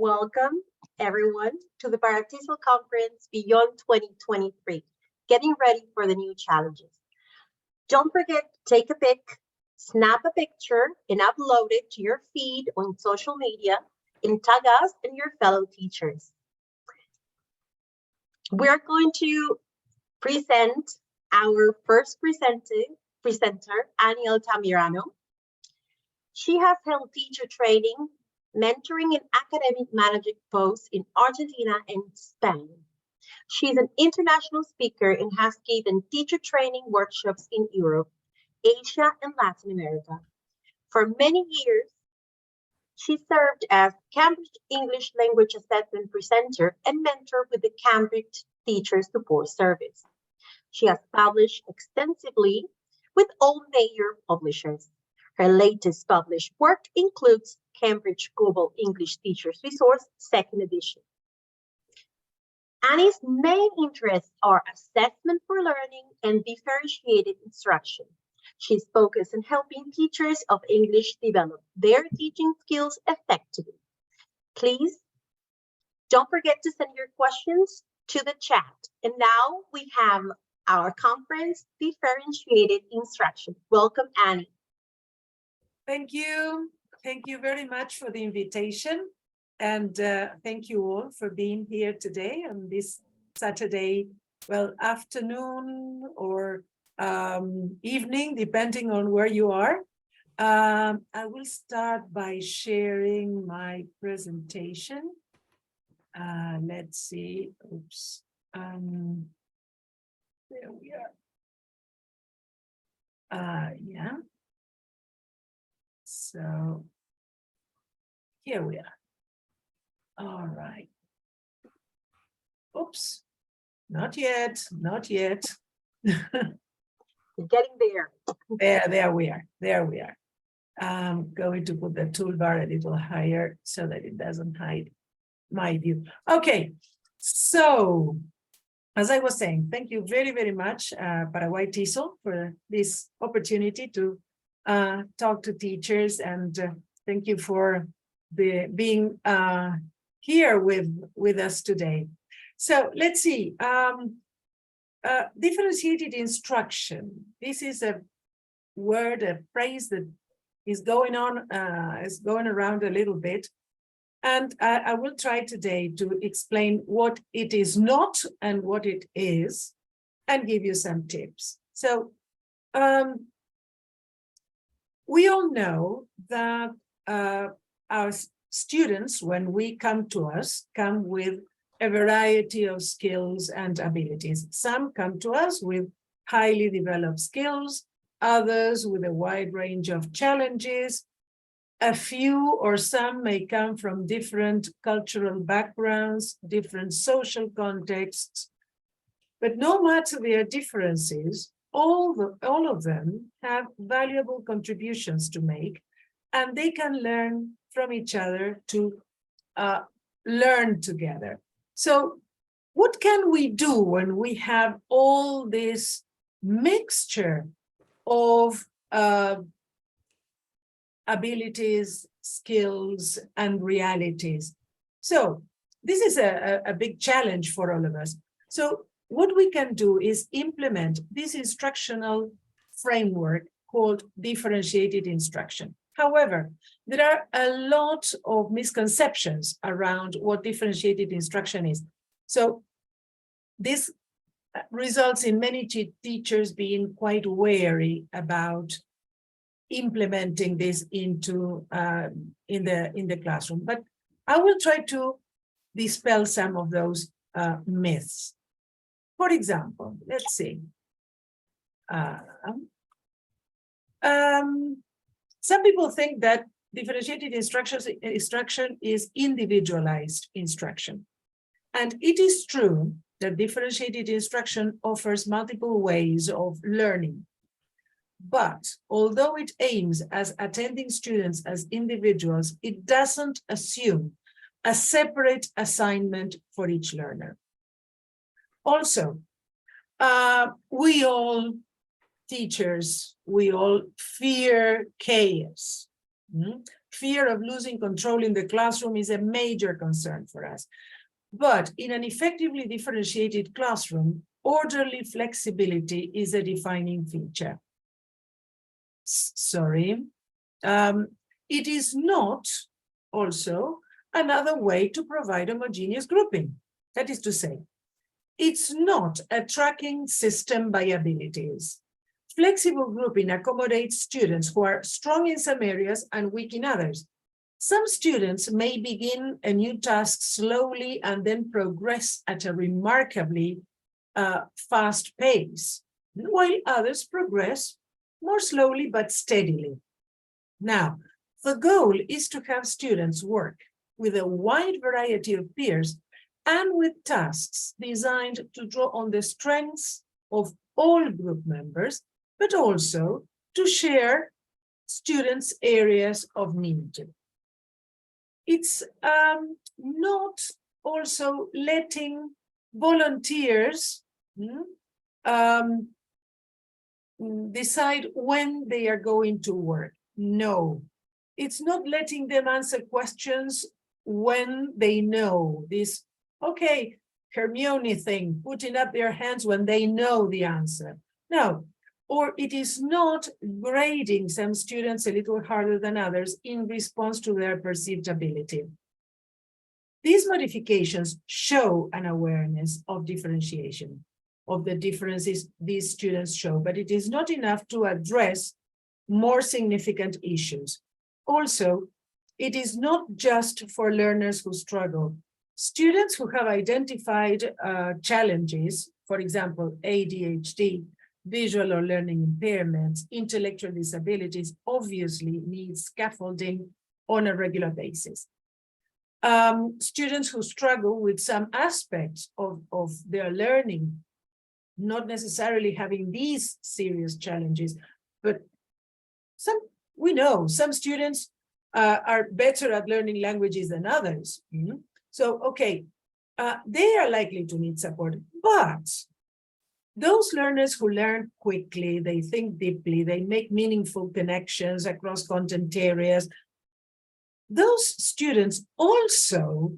Welcome, everyone, to the ParaTESOL Conference Beyond 2023, getting ready for the new challenges. Don't forget to take a pic, snap a picture, and upload it to your feed on social media and tag us and your fellow teachers. We're going to present our first presenter, Annie Altamirano. She has held teacher training, mentoring and academic management posts in Argentina and Spain. She's an international speaker and has given teacher training workshops in Europe, Asia, and Latin America. For many years, she served as Cambridge English Language Assessment presenter and mentor with the Cambridge Teacher Support Service. She has published extensively with all major publishers. Her latest published work includes Cambridge Global English Teachers Resource, 2nd edition. Annie's main interests are assessment for learning and differentiated instruction. She's focused on helping teachers of English develop their teaching skills effectively. Please don't forget to send your questions to the chat. And now we have our conference, Differentiated Instruction. Welcome, Annie. Thank you. Thank you very much for the invitation. And thank you all for being here today on this Saturday, well, afternoon or evening, depending on where you are. I will start by sharing my presentation. Let's see. Oops. There we are. Yeah. So here we are. All right. Oops. Not yet. Not yet. Getting there. There we are. There we are. I'm going to put the toolbar a little higher so that it doesn't hide my view. Okay. So, as I was saying, thank you very, very much, ParaTESOL, for this opportunity to talk to teachers, and thank you for being here with us today. So let's see. Differentiated instruction. This is a word, a phrase that is going around a little bit, and I will try today to explain what it is not and what it is, and give you some tips. So we all know that our students, when we come to us, come with a variety of skills and abilities. Some come to us with highly developed skills, others with a wide range of challenges. A few or some may come from different cultural backgrounds, different social contexts, but no matter their differences, all of them have valuable contributions to make, and they can learn from each other to learn together. So what can we do when we have all this mixture of abilities, skills, and realities? So this is a big challenge for all of us. So what we can do is implement this instructional framework called differentiated instruction. However, there are a lot of misconceptions around what differentiated instruction is. So this results in many teachers being quite wary about implementing this into in the classroom. But I will try to dispel some of those myths. For example, let's see. Some people think that differentiated instruction is individualized instruction. And it is true that differentiated instruction offers multiple ways of learning. But although it aims at attending students as individuals, it doesn't assume a separate assignment for each learner. Also, we all teachers, we all fear chaos. fear of losing control in the classroom is a major concern for us. But in an effectively differentiated classroom, orderly flexibility is a defining feature. It is not also another way to provide homogeneous grouping. That is to say, it's not a tracking system by abilities. Flexible grouping accommodates students who are strong in some areas and weak in others. Some students may begin a new task slowly and then progress at a remarkably fast pace, while others progress more slowly but steadily. Now, the goal is to have students work with a wide variety of peers and with tasks designed to draw on the strengths of all group members, but also to share students' areas of need. It's not also letting volunteers decide when they are going to work. No, it's not letting them answer questions when they know this, okay, Hermione thing, putting up their hands when they know the answer. No, or it is not grading some students a little harder than others in response to their perceived ability. These modifications show an awareness of differentiation, of the differences these students show, but it is not enough to address more significant issues. Also, it is not just for learners who struggle. Students who have identified challenges, for example, ADHD, visual or learning impairments, intellectual disabilities, obviously need scaffolding on a regular basis. Students who struggle with some aspects of their learning, not necessarily having these serious challenges, but we know some students are better at learning languages than others. So, okay, they are likely to need support, but those learners who learn quickly, they think deeply, they make meaningful connections across content areas, those students also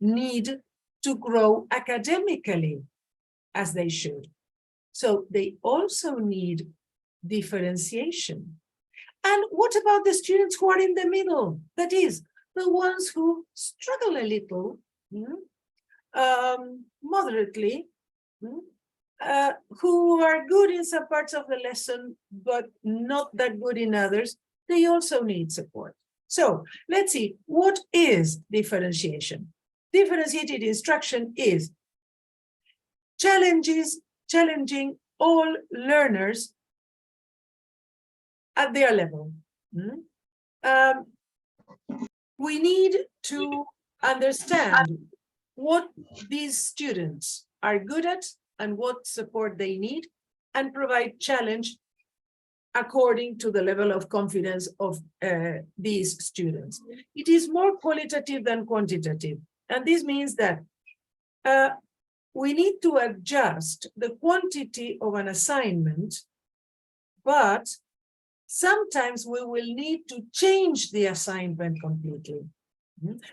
need to grow academically as they should. So they also need differentiation. And what about the students who are in the middle? That is, the ones who struggle a little, moderately, who are good in some parts of the lesson, but not that good in others, they also need support. So let's see, what is differentiation? Differentiated instruction is challenging all learners at their level. We need to understand what these students are good at and what support they need, and provide challenge according to the level of confidence of these students. It is more qualitative than quantitative. And this means that we need to adjust the quantity of an assignment, but sometimes we will need to change the assignment completely.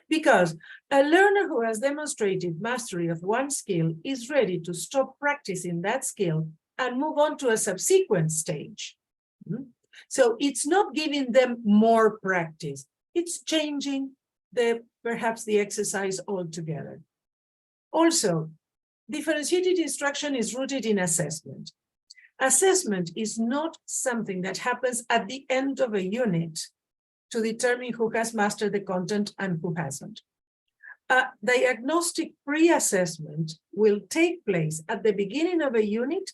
Because a learner who has demonstrated mastery of one skill is ready to stop practicing that skill and move on to a subsequent stage. So it's not giving them more practice, it's changing perhaps the exercise altogether. Also, differentiated instruction is rooted in assessment. Assessment is not something that happens at the end of a unit to determine who has mastered the content and who hasn't. Diagnostic pre-assessment will take place at the beginning of a unit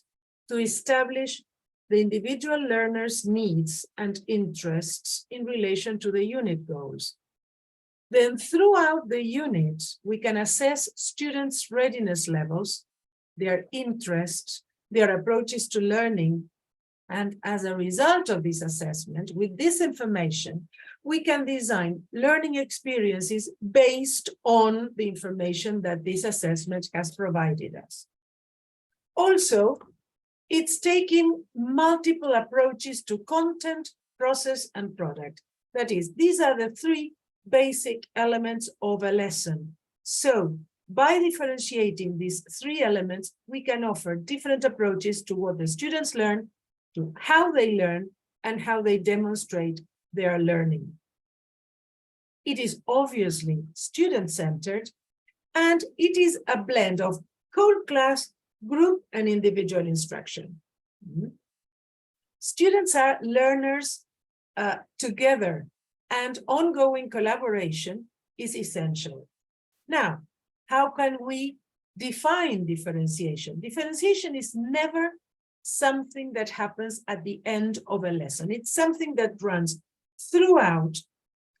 to establish the individual learner's needs and interests in relation to the unit goals. Then throughout the unit, we can assess students' readiness levels, their interests, their approaches to learning. And as a result of this assessment, with this information, we can design learning experiences based on the information that this assessment has provided us. Also, it's taking multiple approaches to content, process, and product. That is, these are the three basic elements of a lesson. So by differentiating these three elements, we can offer different approaches to what the students learn, to how they learn, and how they demonstrate their learning. It is obviously student-centered, and it is a blend of whole class, group, and individual instruction. Students are learners together, and ongoing collaboration is essential. Now, how can we define differentiation? Differentiation is never something that happens at the end of a lesson. It's something that runs throughout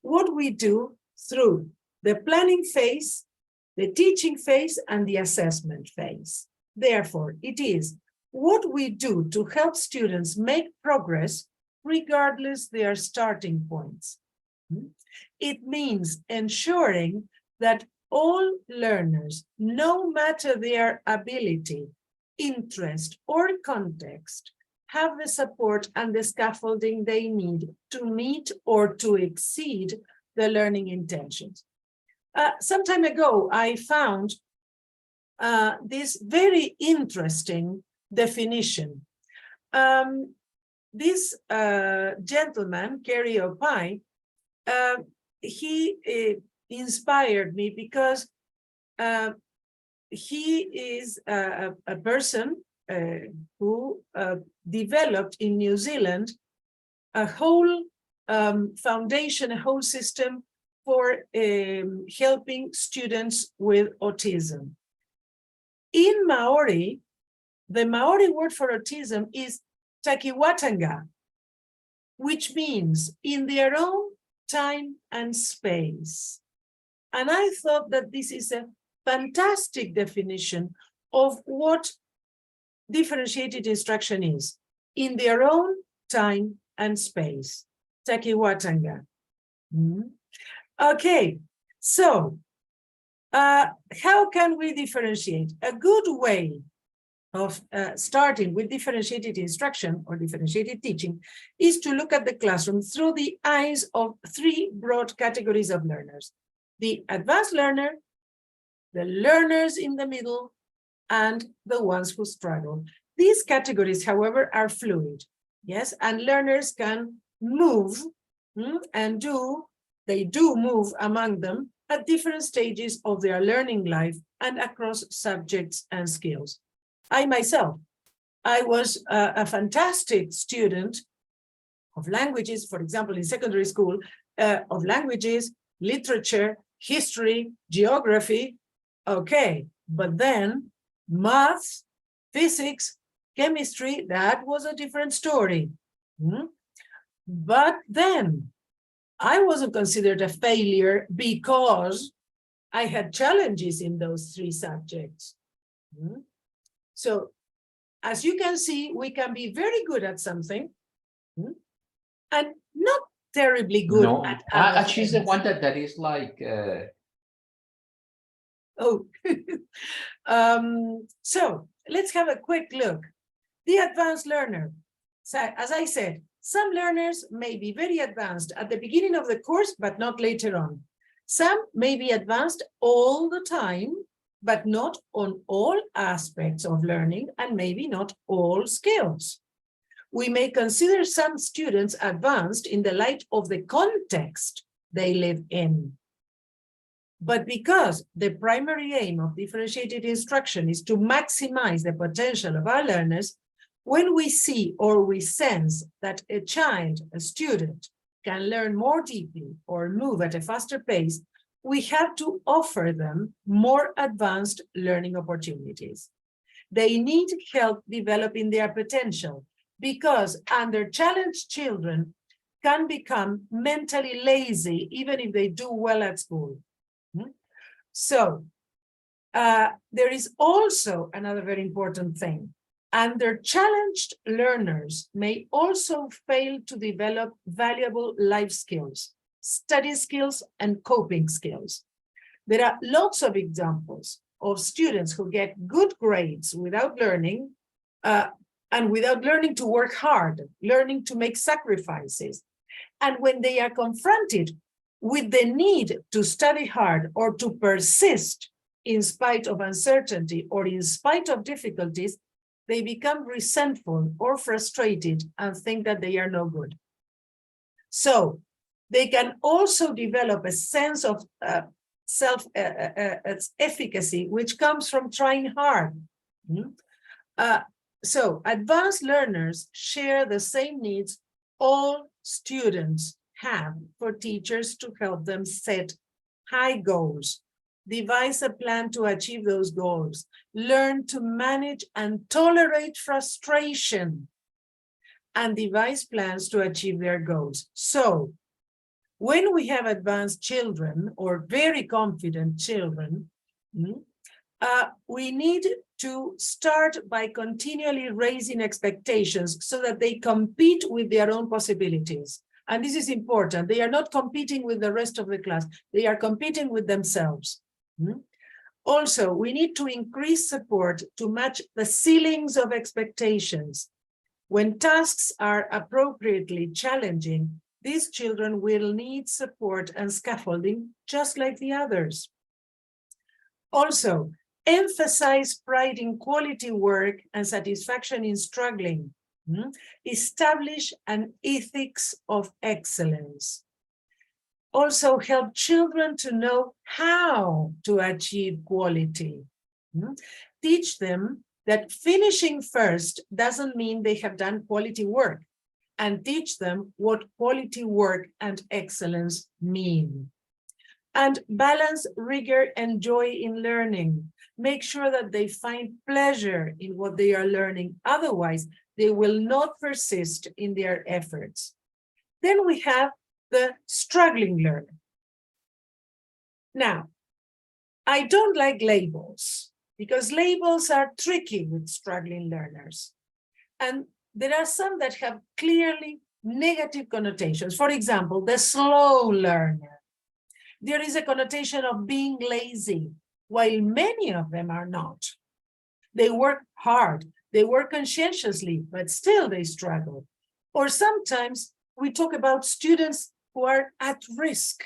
what we do through the planning phase, the teaching phase, and the assessment phase. Therefore, it is what we do to help students make progress regardless their starting points. It means ensuring that all learners, no matter their ability, interest, or context, have the support and the scaffolding they need to meet or to exceed the learning intentions. Some time ago, I found this very interesting definition. This gentleman, Kerry Opie, he inspired me because he is a person who developed in New Zealand a whole foundation, a whole system for helping students with autism. In Maori, the Maori word for autism is takiwatanga, which means in their own time and space. And I thought that this is a fantastic definition of what differentiated instruction is, in their own time and space. Takiwatanga. Okay, so how can we differentiate? A good way of starting with differentiated instruction or differentiated teaching is to look at the classroom through the eyes of three broad categories of learners: the advanced learner, the learners in the middle, and the ones who struggle. These categories, however, are fluid, yes, and learners can move and they do move among them at different stages of their learning life and across subjects and skills. I myself, I was a fantastic student of languages, for example, in secondary school, of languages, literature, history, geography. Okay, but then math, physics, chemistry, that was a different story. But then I wasn't considered a failure because I had challenges in those three subjects. So as you can see, we can be very good at something and not terribly good at other actually, things. the one that is like Oh, so let's have a quick look. The advanced learner. So, as I said, some learners may be very advanced at the beginning of the course, but not later on. Some may be advanced all the time, but not on all aspects of learning and maybe not all skills. We may consider some students advanced in the light of the context they live in. But because the primary aim of differentiated instruction is to maximize the potential of our learners, when we see or we sense that a child, a student, can learn more deeply or move at a faster pace, we have to offer them more advanced learning opportunities. They need help developing their potential because under-challenged children can become mentally lazy even if they do well at school. So there is also another very important thing. Under-challenged learners may also fail to develop valuable life skills, study skills, and coping skills. There are lots of examples of students who get good grades without learning and without learning to work hard, learning to make sacrifices. And when they are confronted with the need to study hard or to persist in spite of uncertainty or in spite of difficulties, they become resentful or frustrated and think that they are no good. So they can also develop a sense of self-efficacy, which comes from trying hard. So advanced learners share the same needs all students have for teachers to help them set high goals, devise a plan to achieve those goals, learn to manage and tolerate frustration, and devise plans to achieve their goals. So when we have advanced children or very confident children, we need to start by continually raising expectations so that they compete with their own possibilities. And this is important. They are not competing with the rest of the class. They are competing with themselves. Also, we need to increase support to match the ceilings of expectations. When tasks are appropriately challenging, these children will need support and scaffolding just like the others. Also, emphasize pride in quality work and satisfaction in struggling. Establish an ethics of excellence. Also help children to know how to achieve quality. Teach them that finishing first doesn't mean they have done quality work, and teach them what quality work and excellence mean. And balance rigor and joy in learning. Make sure that they find pleasure in what they are learning. Otherwise, they will not persist in their efforts. Then we have the struggling learner. Now, I don't like labels because labels are tricky with struggling learners. And there are some that have clearly negative connotations. For example, the slow learner. There is a connotation of being lazy, while many of them are not. They work hard, they work conscientiously, but still they struggle. Or sometimes we talk about students who are at risk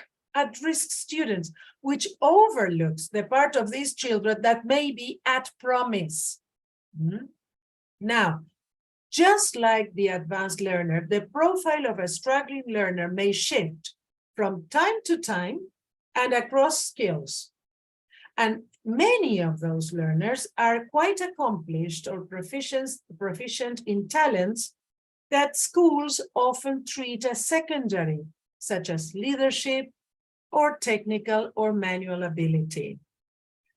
students, which overlooks the part of these children that may be at promise. Now, just like the advanced learner, the profile of a struggling learner may shift from time to time and across skills. And many of those learners are quite accomplished or proficient in talents that schools often treat as secondary, such as leadership or technical or manual ability.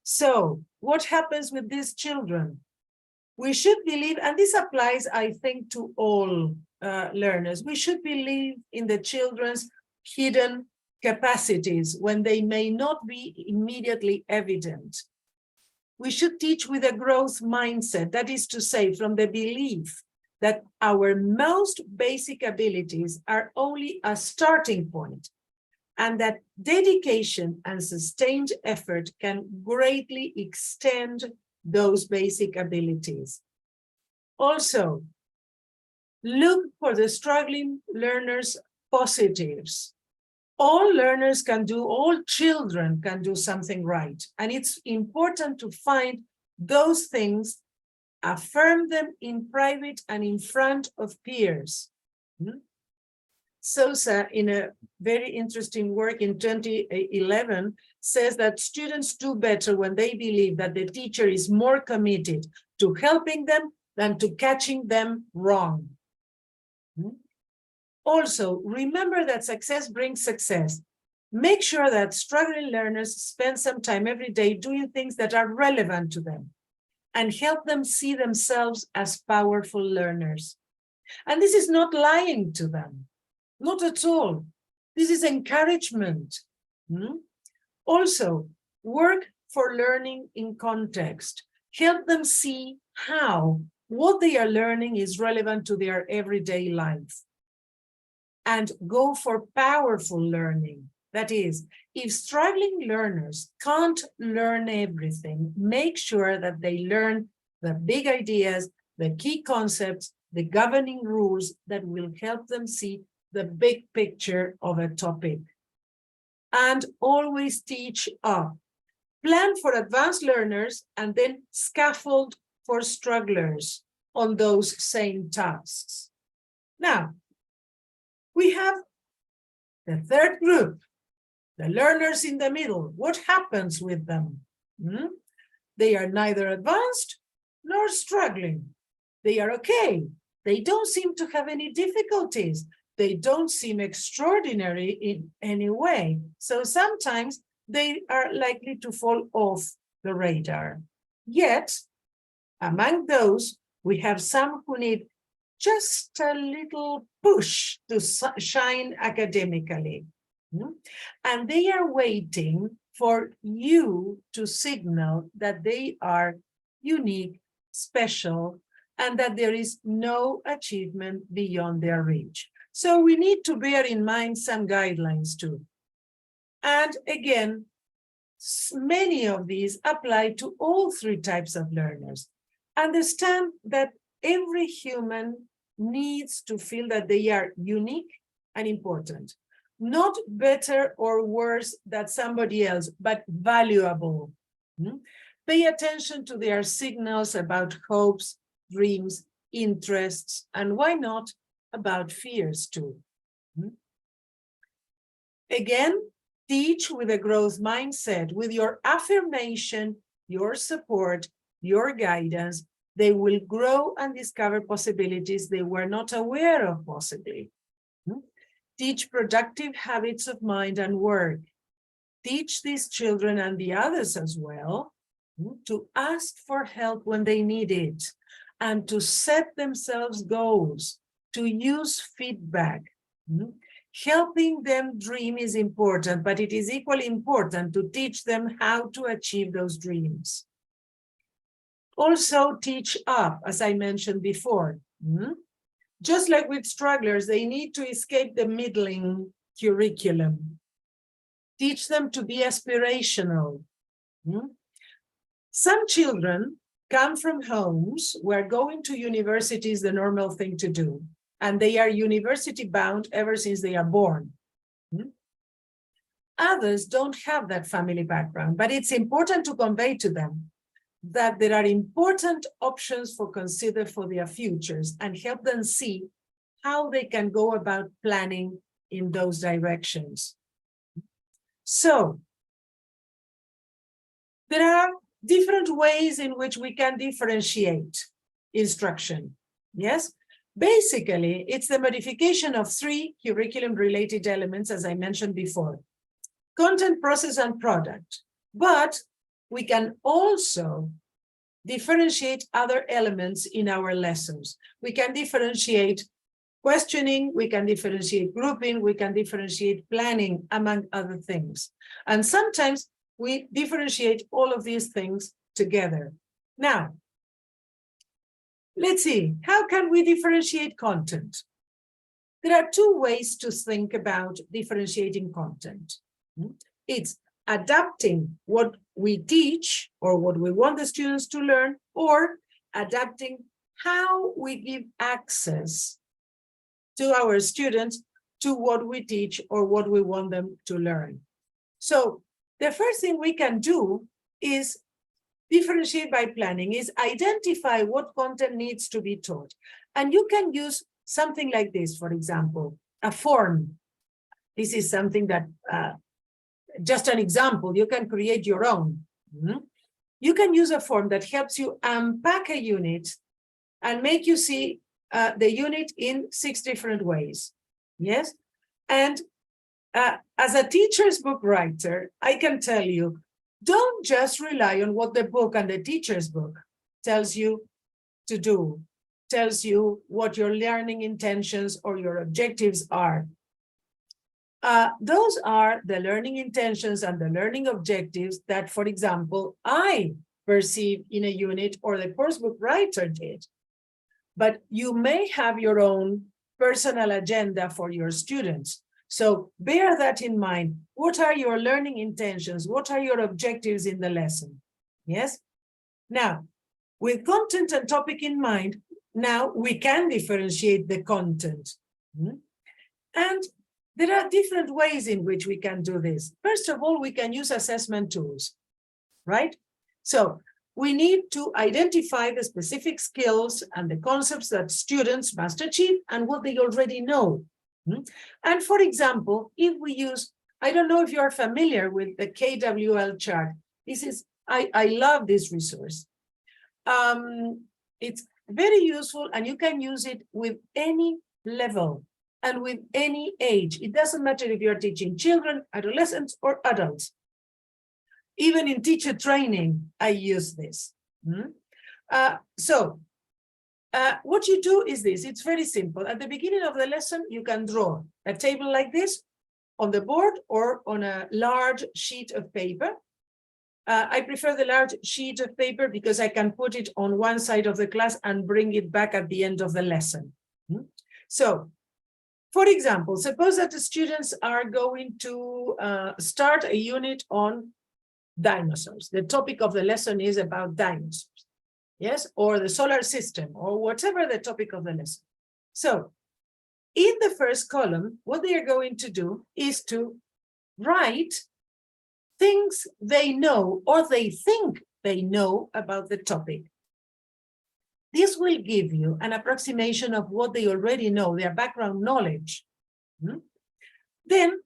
So what happens with these children? We should believe, and this applies, I think, to all learners, we should believe in the children's hidden capacities when they may not be immediately evident. We should teach with a growth mindset, that is to say, from the belief that our most basic abilities are only a starting point, and that dedication and sustained effort can greatly extend those basic abilities. Also, look for the struggling learners' positives. All learners can do, all children can do something right. And it's important to find those things, affirm them in private and in front of peers. Sosa, in a very interesting work in 2011, says that students do better when they believe that the teacher is more committed to helping them than to catching them wrong. Also, remember that success brings success. Make sure that struggling learners spend some time every day doing things that are relevant to them and help them see themselves as powerful learners. And this is not lying to them, not at all. This is encouragement. Also, work for learning in context. Help them see how what they are learning is relevant to their everyday life. And go for powerful learning. That is, if struggling learners can't learn everything, make sure that they learn the big ideas, the key concepts, the governing rules that will help them see the big picture of a topic. And always teach up. Plan for advanced learners and then scaffold for strugglers on those same tasks. Now, we have the third group, the learners in the middle. What happens with them? They are neither advanced nor struggling. They are okay. They don't seem to have any difficulties. They don't seem extraordinary in any way. So sometimes they are likely to fall off the radar. Yet, among those, we have some who need just a little push to shine academically. And they are waiting for you to signal that they are unique, special, and that there is no achievement beyond their reach. So we need to bear in mind some guidelines too. And again, many of these apply to all three types of learners. Understand that every human needs to feel that they are unique and important. Not better or worse than somebody else, but valuable. Pay attention to their signals about hopes, dreams, interests, and why not about fears too. Again, teach with a growth mindset. With your affirmation, your support, your guidance, they will grow and discover possibilities they were not aware of possibly. Teach productive habits of mind and work. Teach these children and the others as well to ask for help when they need it and to set themselves goals, to use feedback. Helping them dream is important, but it is equally important to teach them how to achieve those dreams. Also teach up, as I mentioned before. Just like with strugglers, they need to escape the middling curriculum. Teach them to be aspirational. Some children come from homes where going to university is the normal thing to do, and they are university bound ever since they are born. Others don't have that family background, but it's important to convey to them that there are important options for consider for their futures and help them see how they can go about planning in those directions. So there are different ways in which we can differentiate instruction. Yes, basically it's the modification of three curriculum-related elements, as I mentioned before: content, process, and product. But we can also differentiate other elements in our lessons. We can differentiate questioning, we can differentiate grouping, we can differentiate planning, among other things. And sometimes we differentiate all of these things together. Now, let's see, how can we differentiate content? There are two ways to think about differentiating content. It's adapting what we teach or what we want the students to learn, or adapting how we give access to our students to what we teach or what we want them to learn. So the first thing we can do is differentiate by planning, is identify what content needs to be taught. And you can use something like this, for example, a form. This is something that just an example, you can create your own. You can use a form that helps you unpack a unit and make you see the unit in 6 different ways. Yes, and as a teacher's book writer, I can tell you, don't just rely on what the book and the teacher's book tells you to do, tells you what your learning intentions or your objectives are. Those are the learning intentions and the learning objectives that, for example, I perceive in a unit or the course book writer did. But you may have your own personal agenda for your students. So bear that in mind. What are your learning intentions? What are your objectives in the lesson? Yes? Now, with content and topic in mind, now we can differentiate the content. And there are different ways in which we can do this. First of all, we can use assessment tools, right? So we need to identify the specific skills and the concepts that students must achieve and what they already know. And for example, if we use, I don't know if you are familiar with the KWL chart. This is, I love this resource. It's very useful and you can use it with any level and with any age. It doesn't matter if you're teaching children, adolescents, or adults. Even in teacher training, I use this. What you do is this, it's very simple. At the beginning of the lesson, you can draw a table like this on the board or on a large sheet of paper. I prefer the large sheet of paper because I can put it on one side of the class and bring it back at the end of the lesson. So, for example, suppose that the students are going to start a unit on dinosaurs. The topic of the lesson is about dinosaurs, yes, or the solar system, or whatever the topic of the lesson. So, in the first column, what they are going to do is to write things they know or they think they know about the topic. This will give you an approximation of what they already know, their background knowledge. Then,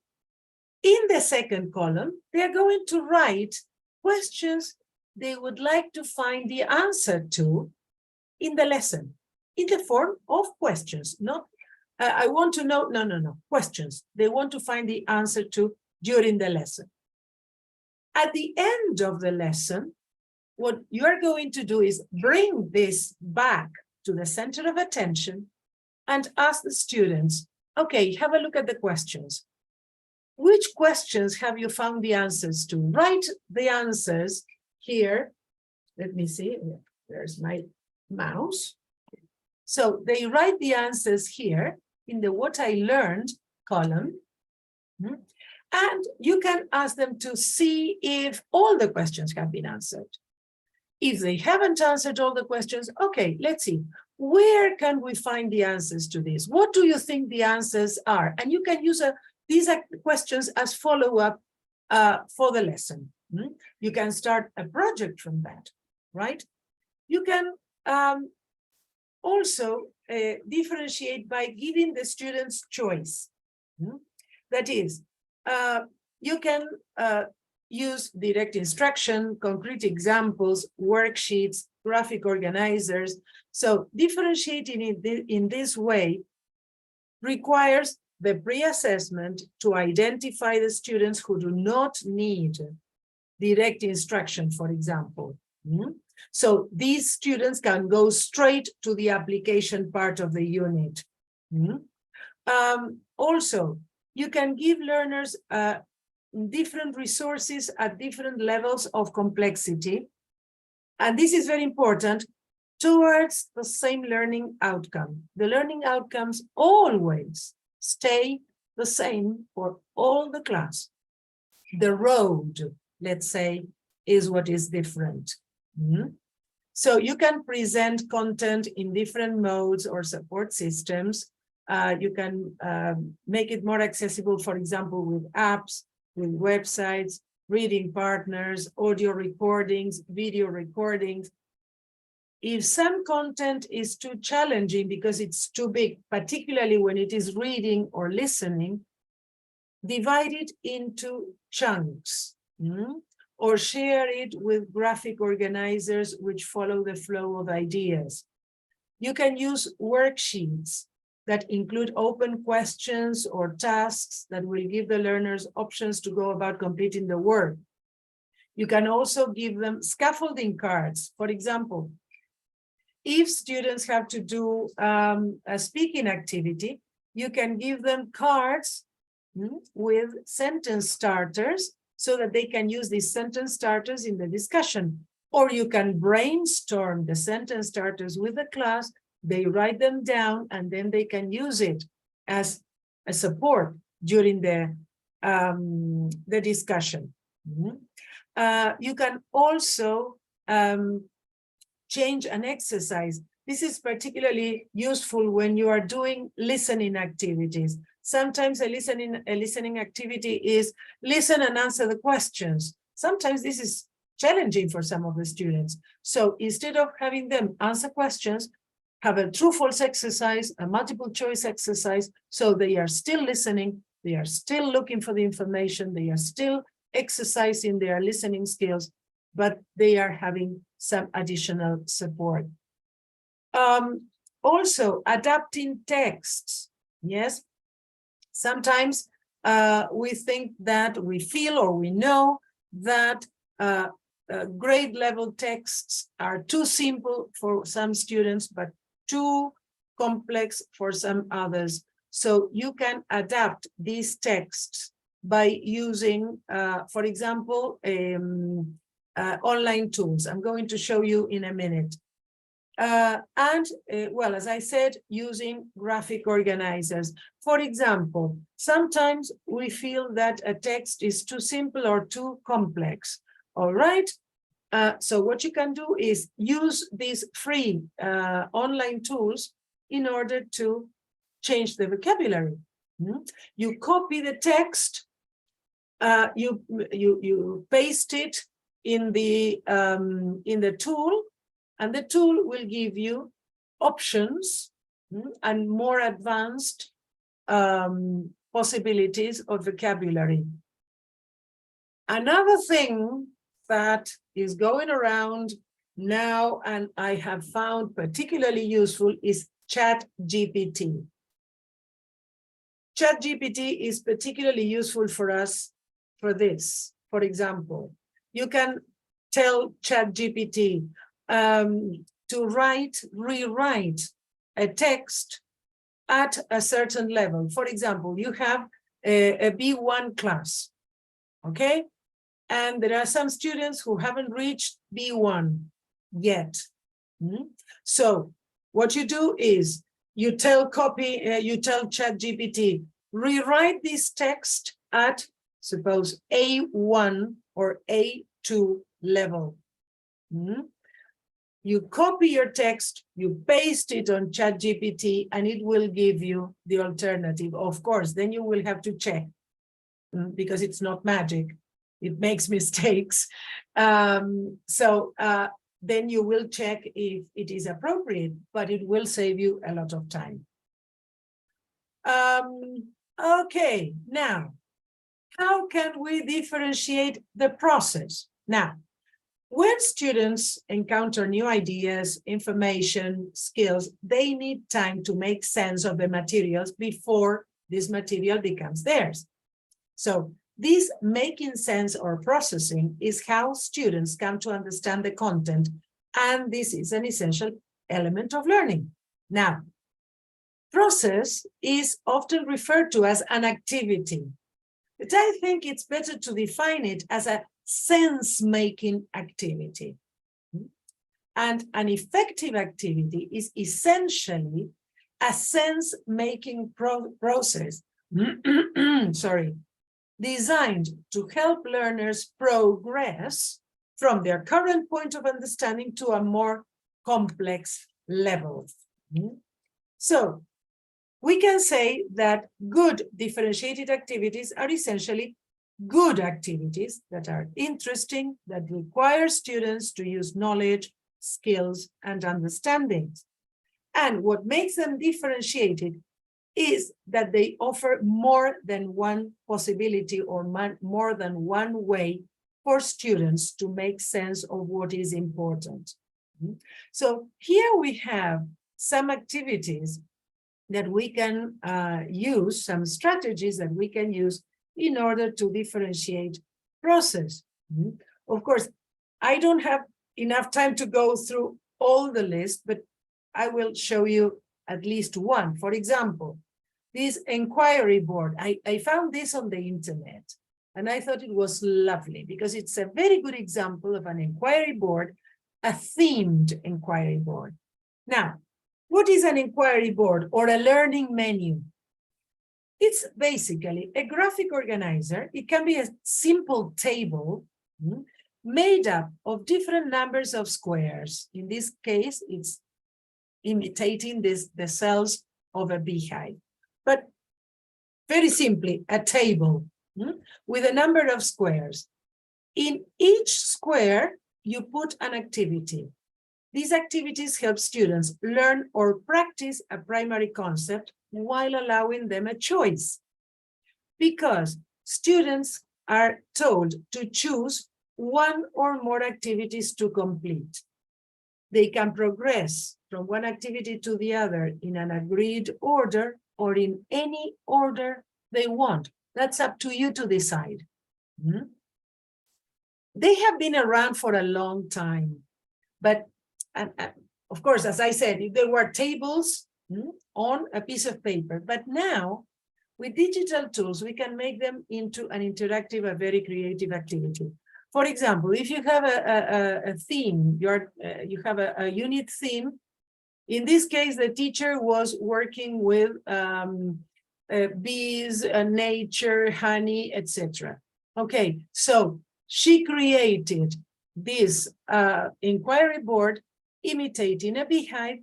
in the second column, they are going to write questions they would like to find the answer to in the lesson, in the form of questions, not, I want to know, no, questions. They want to find the answer to during the lesson. At the end of the lesson, what you are going to do is bring this back to the center of attention and ask the students, okay, have a look at the questions. Which questions have you found the answers to? Write the answers here. Let me see, there's my mouse. So they write the answers here in the what I learned column. And you can ask them to see if all the questions have been answered. If they haven't answered all the questions, okay, let's see. Where can we find the answers to this? What do you think the answers are? And you can use these questions as follow-up for the lesson. You can start a project from that, right? You can also differentiate by giving the students choice. That is, you can use direct instruction, concrete examples, worksheets, graphic organizers. So differentiating it in this way requires the pre-assessment to identify the students who do not need direct instruction, for example. So these students can go straight to the application part of the unit. Also, you can give learners different resources at different levels of complexity. And this is very important towards the same learning outcome. The learning outcomes always stay the same for all the class. The road, let's say, is what is different. So you can present content in different modes or support systems. You can make it more accessible, for example, with apps, with websites, reading partners, audio recordings, video recordings. If some content is too challenging because it's too big, particularly when it is reading or listening, divide it into chunks, or share it with graphic organizers which follow the flow of ideas. You can use worksheets that include open questions or tasks that will give the learners options to go about completing the work. You can also give them scaffolding cards. For example, if students have to do a speaking activity, you can give them cards with sentence starters so that they can use these sentence starters in the discussion. Or you can brainstorm the sentence starters with the class, they write them down, and then they can use it as a support during the discussion. You can also change an exercise. This is particularly useful when you are doing listening activities. Sometimes a listening activity is listen and answer the questions. Sometimes this is challenging for some of the students. So instead of having them answer questions, have a true-false exercise, a multiple choice exercise, so they are still listening, they are still looking for the information, they are still exercising their listening skills, but they are having some additional support. Also, adapting texts. Yes, sometimes we think that we feel or we know that grade level texts are too simple for some students, but too complex for some others. So you can adapt these texts by using, for example, online tools. I'm going to show you in a minute. Well, as I said, using graphic organizers. For example, sometimes we feel that a text is too simple or too complex. All right. So what you can do is use these free online tools in order to change the vocabulary. You copy the text, you paste it in the tool, and the tool will give you options and more advanced possibilities of vocabulary. Another thing that is going around now, and I have found particularly useful, is ChatGPT. ChatGPT is particularly useful for us for this. For example, you can tell ChatGPT to rewrite a text at a certain level. For example, you have a B1 class, okay? And there are some students who haven't reached B1 yet. So what you do is you tell ChatGPT, rewrite this text at, suppose, A1 or A2 level. You copy your text, you paste it on ChatGPT, and it will give you the alternative. Of course, then you will have to check because it's not magic. It makes mistakes. Then you will check if it is appropriate, but it will save you a lot of time. Okay, now, how can we differentiate the process? Now, when students encounter new ideas, information, skills, they need time to make sense of the materials before this material becomes theirs. So this making sense or processing is how students come to understand the content, and this is an essential element of learning. Now, process is often referred to as an activity, but I think it's better to define it as a sense-making activity. And an effective activity is essentially a sense-making process, sorry, designed to help learners progress from their current point of understanding to a more complex level. So we can say that good differentiated activities are essentially good activities that are interesting, that require students to use knowledge, skills, and understandings. And what makes them differentiated is that they offer more than one possibility or more than one way for students to make sense of what is important. So here we have some activities that we can use, some strategies that we can use in order to differentiate process. Of course, I don't have enough time to go through all the list, but I will show you at least one. For example, this inquiry board, I found this on the internet, and I thought it was lovely because it's a very good example of an inquiry board, a themed inquiry board. Now, what is an inquiry board or a learning menu? It's basically a graphic organizer. It can be a simple table made up of different numbers of squares. In this case, it's imitating the cells of a beehive. But very simply, a table with a number of squares. In each square, you put an activity. These activities help students learn or practice a primary concept while allowing them a choice. Because students are told to choose one or more activities to complete. They can progress from one activity to the other in an agreed order or in any order they want. That's up to you to decide. They have been around for a long time, but of course, as I said, there were tables on a piece of paper, but now with digital tools, we can make them into an interactive, a very creative activity. For example, if you have a theme, you have a unit theme. In this case, the teacher was working with bees, nature, honey, etc. Okay, so she created this inquiry board imitating a beehive,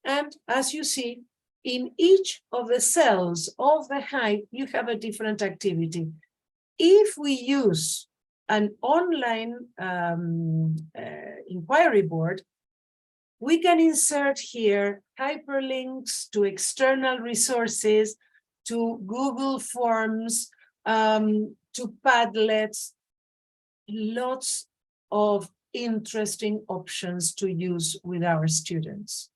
and as you see, in each of the cells of the hive, you have a different activity. If we use an online inquiry board, we can insert here hyperlinks to external resources, to Google Forms, to Padlets, lots of interesting options to use with our students.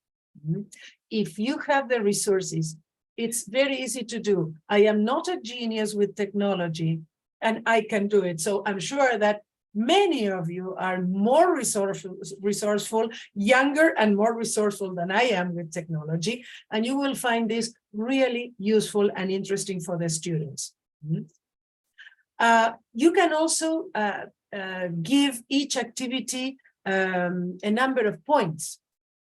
If you have the resources, it's very easy to do. I am not a genius with technology, and I can do it. So I'm sure that many of you are more resourceful, younger and more resourceful than I am with technology, and you will find this really useful and interesting for the students. You can also give each activity a number of points.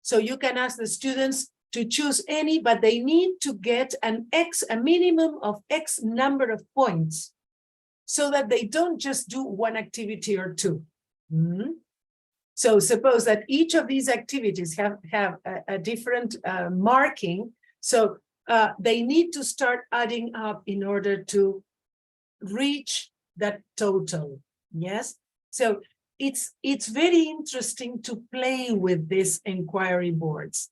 So you can ask the students to choose any, but they need to get a minimum of X number of points, so that they don't just do one activity or two. So suppose that each of these activities have a different marking. So they need to start adding up in order to reach that total. Yes. So it's very interesting to play with these inquiry boards.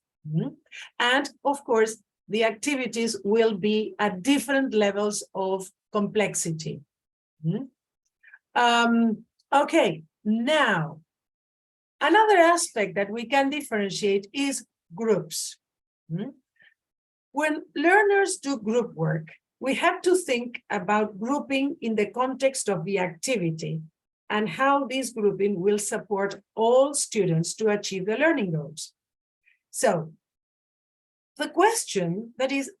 And of course, the activities will be at different levels of complexity. Okay, now, another aspect that we can differentiate is groups. When learners do group work, we have to think about grouping in the context of the activity and how this grouping will support all students to achieve the learning goals. So, the question that is,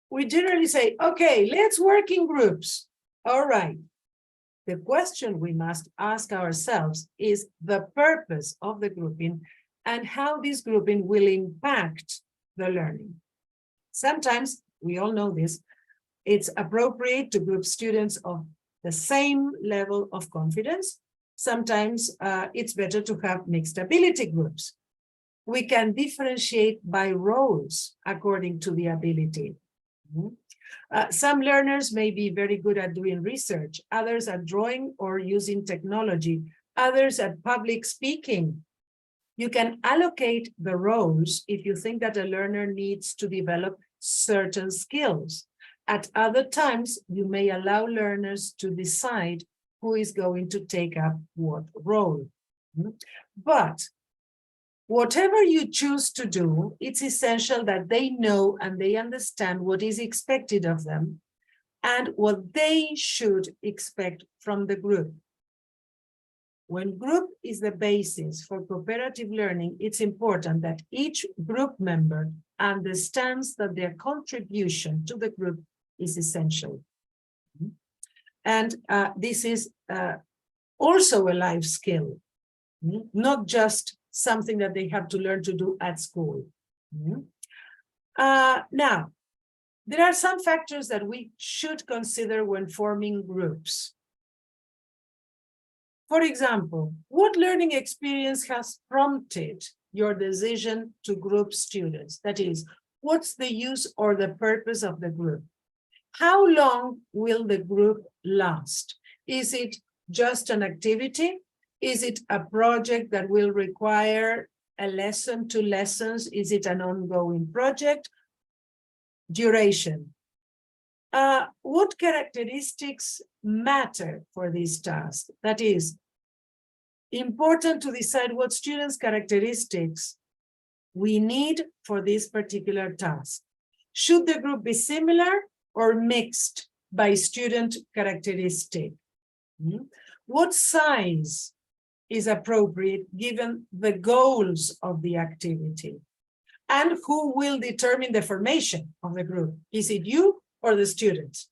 we generally say, okay, let's work in groups. All right. The question we must ask ourselves is the purpose of the grouping and how this grouping will impact the learning. Sometimes, we all know this, it's appropriate to group students of the same level of confidence. Sometimes it's better to have mixed ability groups. We can differentiate by roles according to the ability. Some learners may be very good at doing research, others at drawing or using technology, others at public speaking. You can allocate the roles if you think that a learner needs to develop certain skills. At other times, you may allow learners to decide who is going to take up what role. But whatever you choose to do, it's essential that they know and they understand what is expected of them and what they should expect from the group. When group is the basis for cooperative learning, it's important that each group member understands that their contribution to the group is essential. And this is also a life skill, not just something that they have to learn to do at school. Now, there are some factors that we should consider when forming groups. For example, what learning experience has prompted your decision to group students? That is, what's the use or the purpose of the group? How long will the group last? Is it just an activity? Is it a project that will require a lesson, 2 lessons? Is it an ongoing project? Duration. What characteristics matter for this task? That is important to decide what students' characteristics we need for this particular task. Should the group be similar or mixed by student characteristic? What size is appropriate given the goals of the activity? And who will determine the formation of the group? Is it you or the students?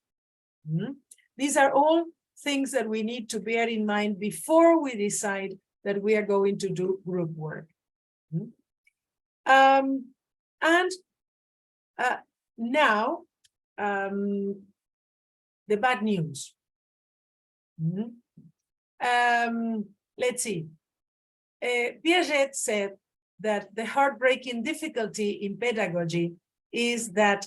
These are all things that we need to bear in mind before we decide that we are going to do group work. Now, the bad news. Let's see. Piaget said that the heartbreaking difficulty in pedagogy is that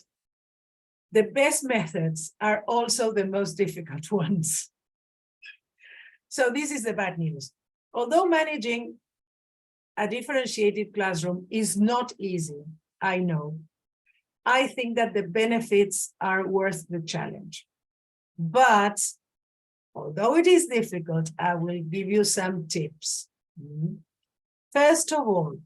the best methods are also the most difficult ones. So this is the bad news. Although managing a differentiated classroom is not easy, I know. I think that the benefits are worth the challenge. But although it is difficult, I will give you some tips. First of all,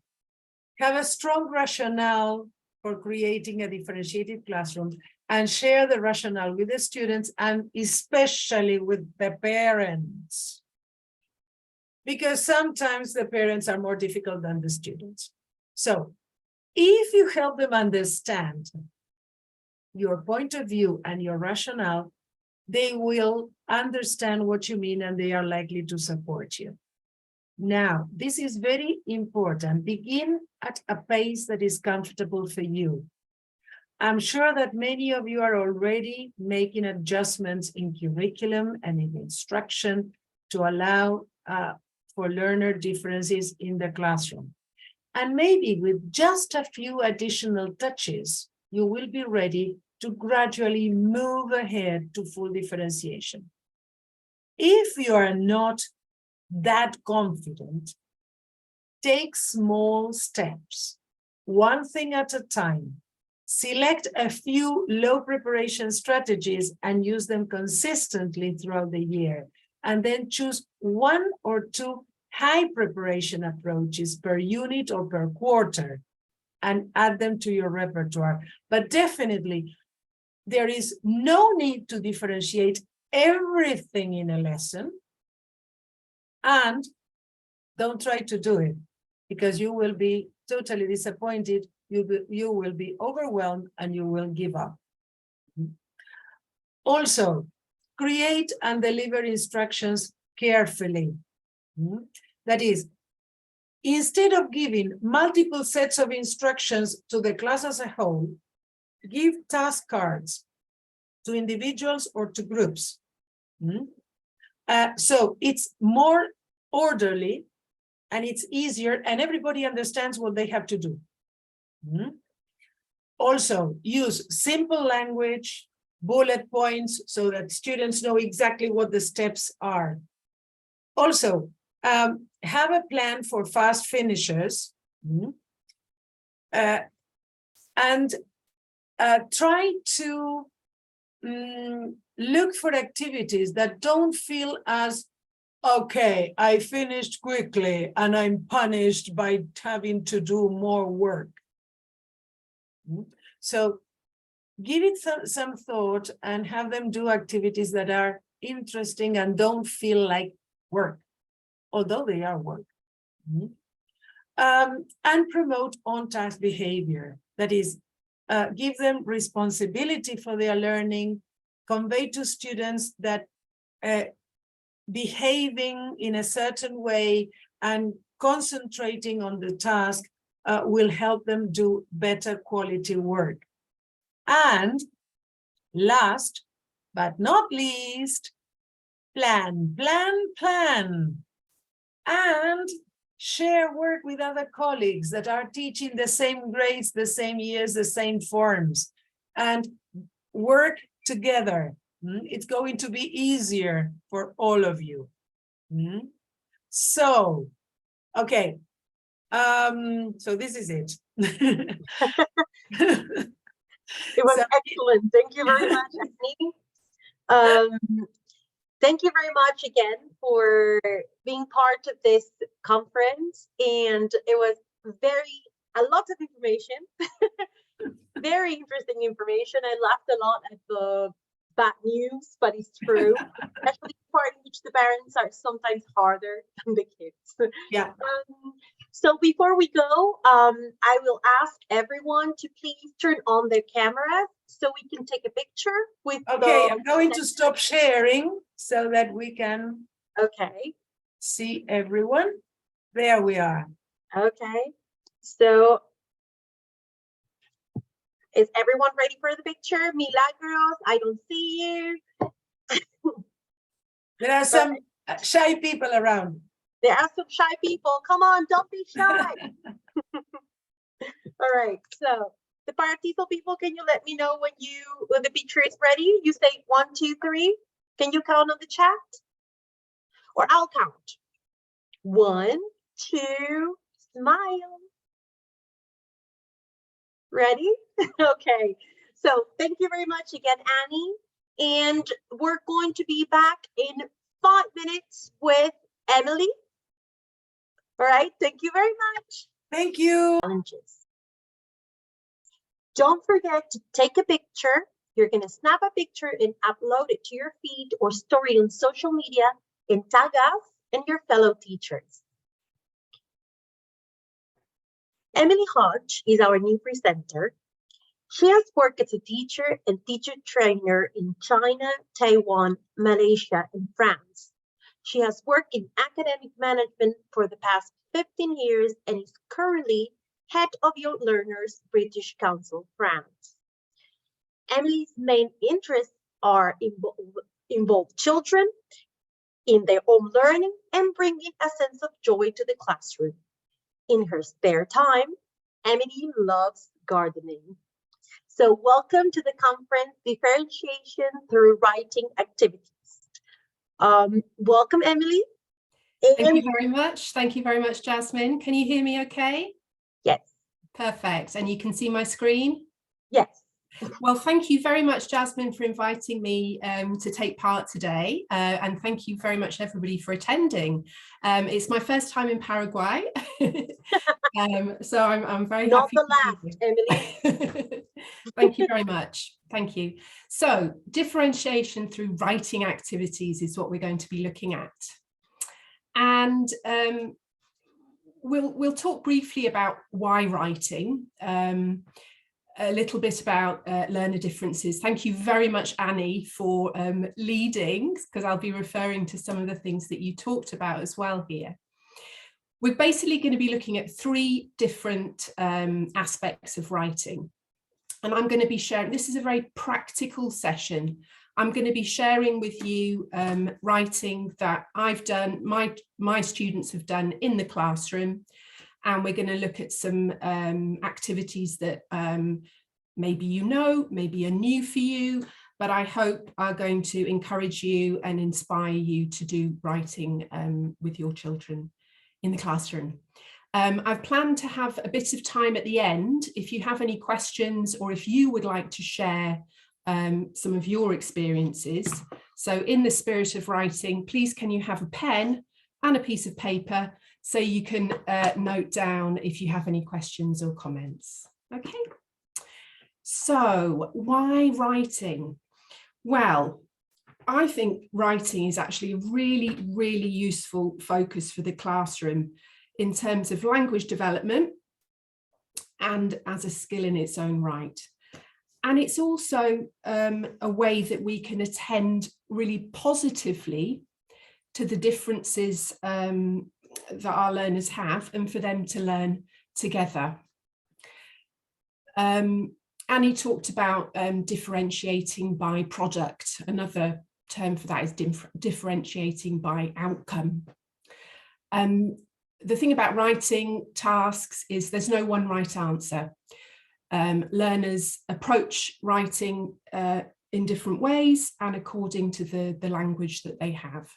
have a strong rationale for creating a differentiated classroom and share the rationale with the students and especially with the parents. Because sometimes the parents are more difficult than the students. So if you help them understand your point of view and your rationale, they will understand what you mean and they are likely to support you. Now, this is very important. Begin at a pace that is comfortable for you. I'm sure that many of you are already making adjustments in curriculum and in instruction to allow for learner differences in the classroom. And maybe with just a few additional touches, you will be ready to gradually move ahead to full differentiation. If you are not that confident, take small steps, one thing at a time. Select a few low preparation strategies and use them consistently throughout the year. And then choose 1 or 2 high preparation approaches per unit or per quarter and add them to your repertoire. But definitely, there is no need to differentiate everything in a lesson. And don't try to do it because you will be totally disappointed. You will be overwhelmed and you will give up. Also, create and deliver instructions carefully. That is, instead of giving multiple sets of instructions to the class as a whole, give task cards to individuals or to groups. So it's more orderly and it's easier and everybody understands what they have to do. Also, use simple language, bullet points so that students know exactly what the steps are. Also, have a plan for fast finishers and try to look for activities that don't feel as, okay, I finished quickly and I'm punished by having to do more work. So give it some thought and have them do activities that are interesting and don't feel like work, although they are work. And promote on-task behavior. That is, give them responsibility for their learning, convey to students that behaving in a certain way and concentrating on the task will help them do better quality work. And last but not least, plan. And share work with other colleagues that are teaching the same grades, the same years, the same forms, and work together. It's going to be easier for all of you. So, okay. So this is it. It was So, excellent. Thank you very much, Annie. Thank you very much again for being part of this conference. And it was a lot of information, very interesting information. I laughed a lot at the bad news, but it's true, especially the part in which the parents are sometimes harder than the kids. yeah. So before we go, I will ask everyone to please turn on their cameras so we can take a picture with Okay, I'm going to stop sharing so that we can see everyone. There we are. Okay. So is everyone ready for the picture? Milagros, I don't see you. There are some shy people around. There are some shy people. Come on, don't be shy. All right. So the ParaTESOL people, can you let me know when the picture is ready? You say 1, 2, 3. Can you count on the chat? Or I'll count. 1, 2, smile. Ready? Okay. So thank you very much again, Annie. And we're going to be back in 5 minutes with Emily. All right. Thank you very much. Thank you. Challenges. Don't forget to take a picture. You're going to snap a picture and upload it to your feed or story on social media and tag us and your fellow teachers. Emily Hodge is our new presenter. She has worked as a teacher and teacher trainer in China, Taiwan, Malaysia, and France. She has worked in academic management for the past 15 years and is currently head of Young Learners British Council, France. Emily's main interests are involve children in their own learning and bringing a sense of joy to the classroom. In her spare time, Emily loves gardening. So welcome to the conference, Differentiation Through Writing Activities. Welcome, Emily. Thank you very much. Thank you very much, Jasmine. Can you hear me okay? Yes. Perfect. And you can see my screen? Yes. Well, thank you very much, Jasmine, for inviting me to take part today. And thank you very much, everybody, for attending. It's my first time in Paraguay. So I'm very happy. Not the last, Emily. Thank you very much. Thank you. So differentiation through writing activities is what we're going to be looking at. And we'll talk briefly about why writing, a little bit about learner differences. Thank you very much, Annie, for leading, because I'll be referring to some of the things that you talked about as well here. We're basically going to be looking at 3 different aspects of writing. And I'm going to be sharing, this is a very practical session. I'm going to be sharing with you writing that I've done, my students have done in the classroom. And we're going to look at some activities that maybe you know, maybe are new for you, but I hope are going to encourage you and inspire you to do writing with your children in the classroom. I've planned to have a bit of time at the end if you have any questions or if you would like to share some of your experiences. So in the spirit of writing, please can you have a pen and a piece of paper so you can note down if you have any questions or comments. Okay, so why writing? Well, I think writing is actually a really, really useful focus for the classroom in terms of language development and as a skill in its own right. And it's also a way that we can attend really positively to the differences that our learners have and for them to learn together. Annie talked about differentiating by product. Another term for that is differentiating by outcome. The thing about writing tasks is there's no one right answer. Learners approach writing in different ways and according to the language that they have.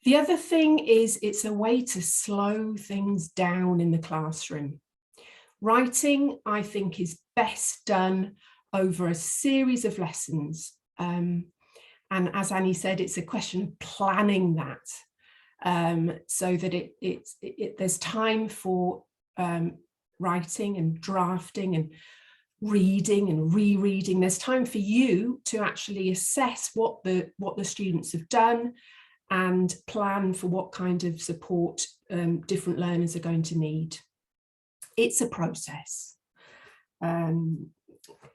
The other thing is it's a way to slow things down in the classroom. Writing, I think, is best done over a series of lessons. And as Annie said, it's a question of planning that so that there's time for writing and drafting and reading and rereading. There's time for you to actually assess what the students have done and plan for what kind of support different learners are going to need. It's a process.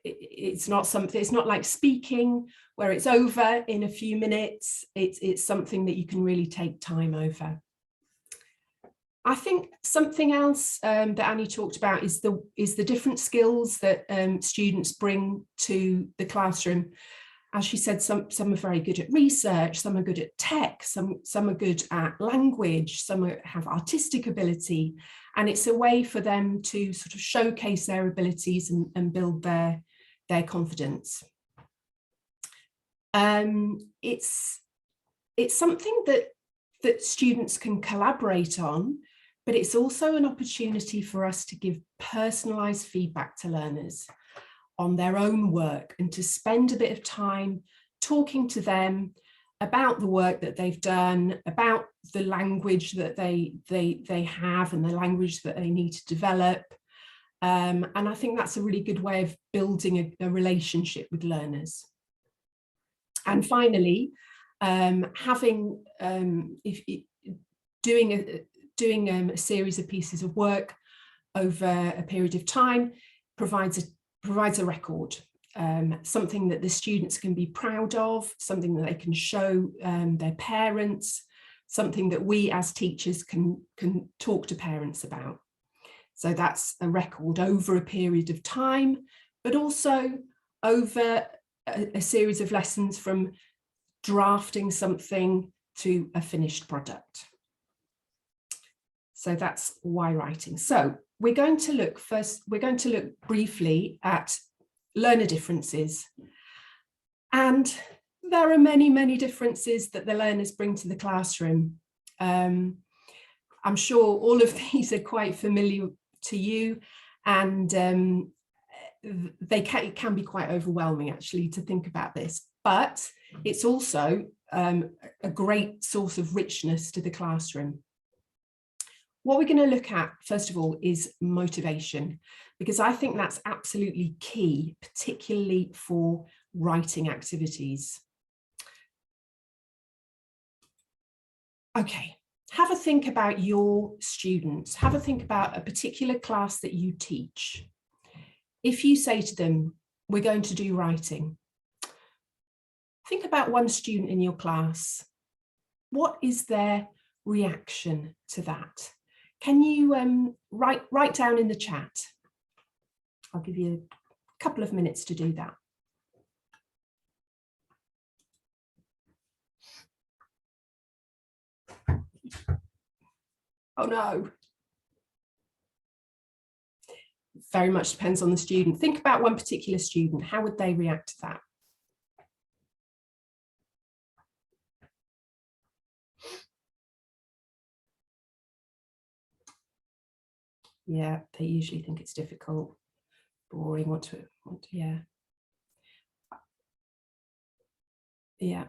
It's not like speaking where it's over in a few minutes. It's something that you can really take time over. I think something else that Annie talked about is the different skills that students bring to the classroom. As she said, some are very good at research, some are good at tech, some are good at language, some have artistic ability, and it's a way for them to sort of showcase their abilities and build their confidence. It's something that students can collaborate on, but it's also an opportunity for us to give personalised feedback to learners on their own work and to spend a bit of time talking to them about the work that they've done, about the language that they have and the language that they need to develop. And I think that's a really good way of building a relationship with learners. And finally, doing a series of pieces of work over a period of time provides a record, something that the students can be proud of, something that they can show their parents, something that we as teachers can talk to parents about. So that's a record over a period of time, but also over a series of lessons from drafting something to a finished product. So that's why writing. So we're going to look briefly at learner differences. And there are many, many differences that the learners bring to the classroom. I'm sure all of these are quite familiar to you, and it can be quite overwhelming actually to think about this, but it's also a great source of richness to the classroom. What we're going to look at, first of all, is motivation, because I think that's absolutely key, particularly for writing activities. Okay, have a think about your students. Have a think about a particular class that you teach. If you say to them, we're going to do writing, think about one student in your class. What is their reaction to that? Can you write down in the chat? I'll give you a couple of minutes to do that. Oh no. Very much depends on the student. Think about one particular student. How would they react to that? Yeah, they usually think it's difficult, boring, want to yeah. Yeah.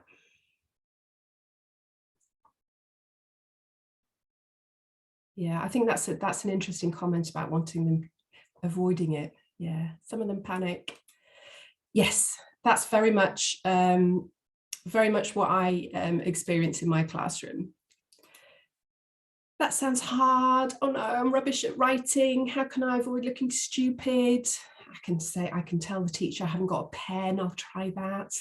Yeah, I think that's an interesting comment about wanting them, avoiding it. Yeah, some of them panic. Yes, that's very much what I experience in my classroom. That sounds hard. Oh no, I'm rubbish at writing. How can I avoid looking stupid? I can tell the teacher I haven't got a pen. I'll try that.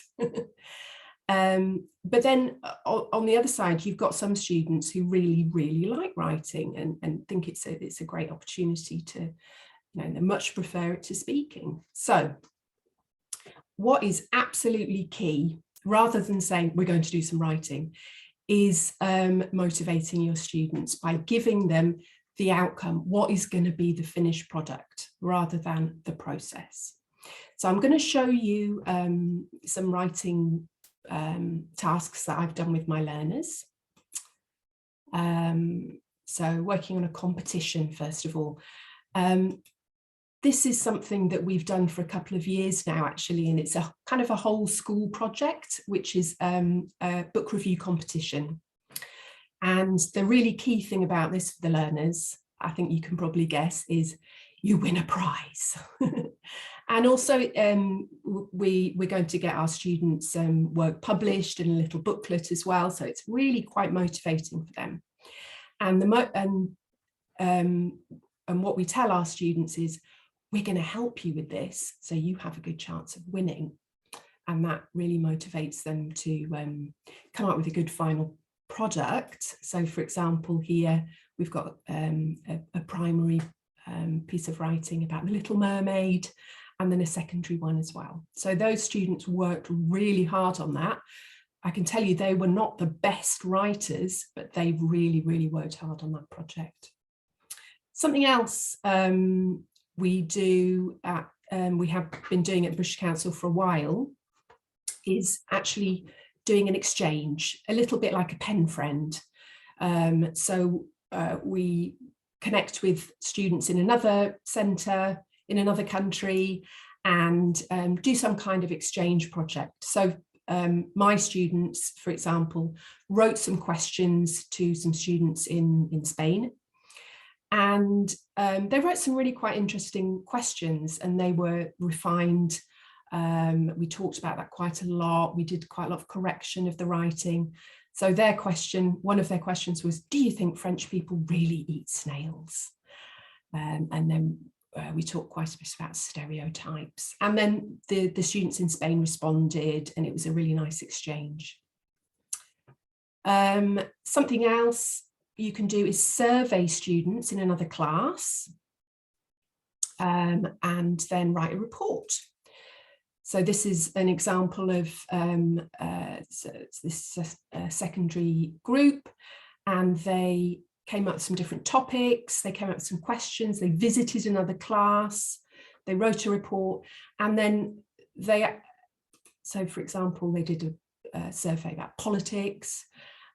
But then on the other side, you've got some students who really, really like writing and think it's a great opportunity to, they much prefer it to speaking. So what is absolutely key, rather than saying we're going to do some writing, is motivating your students by giving them the outcome, what is going to be the finished product, rather than the process. So I'm going to show you some writing tasks that I've done with my learners. So working on a competition, first of all. This is something that we've done for a couple of years now, actually, and it's a kind of a whole school project, which is a book review competition. And the really key thing about this for the learners, I think you can probably guess, is you win a prize. And also we're going to get our students work published in a little booklet as well. So it's really quite motivating for them. And what we tell our students is, we're going to help you with this so you have a good chance of winning. And that really motivates them to come up with a good final product. So for example, here we've got a primary piece of writing about the Little Mermaid, and then a secondary one as well. So those students worked really hard on that. I can tell you they were not the best writers, but they really, really worked hard on that project. Something else we do at, we have been doing at the British Council for a while, is actually doing an exchange, a little bit like a pen friend. So we connect with students in another centre, in another country, and do some kind of exchange project. So my students, for example, wrote some questions to some students in Spain. And they wrote some really quite interesting questions, and they were refined. We talked about that quite a lot. We did quite a lot of correction of the writing. So their question, one of their questions was, do you think French people really eat snails? And then we talked quite a bit about stereotypes. And then the students in Spain responded, and it was a really nice exchange. Something else you can do is survey students in another class and then write a report. So this is an example of this secondary group, and they came up with some different topics, they came up with some questions, they visited another class, they wrote a report, and then so for example, they did a survey about politics,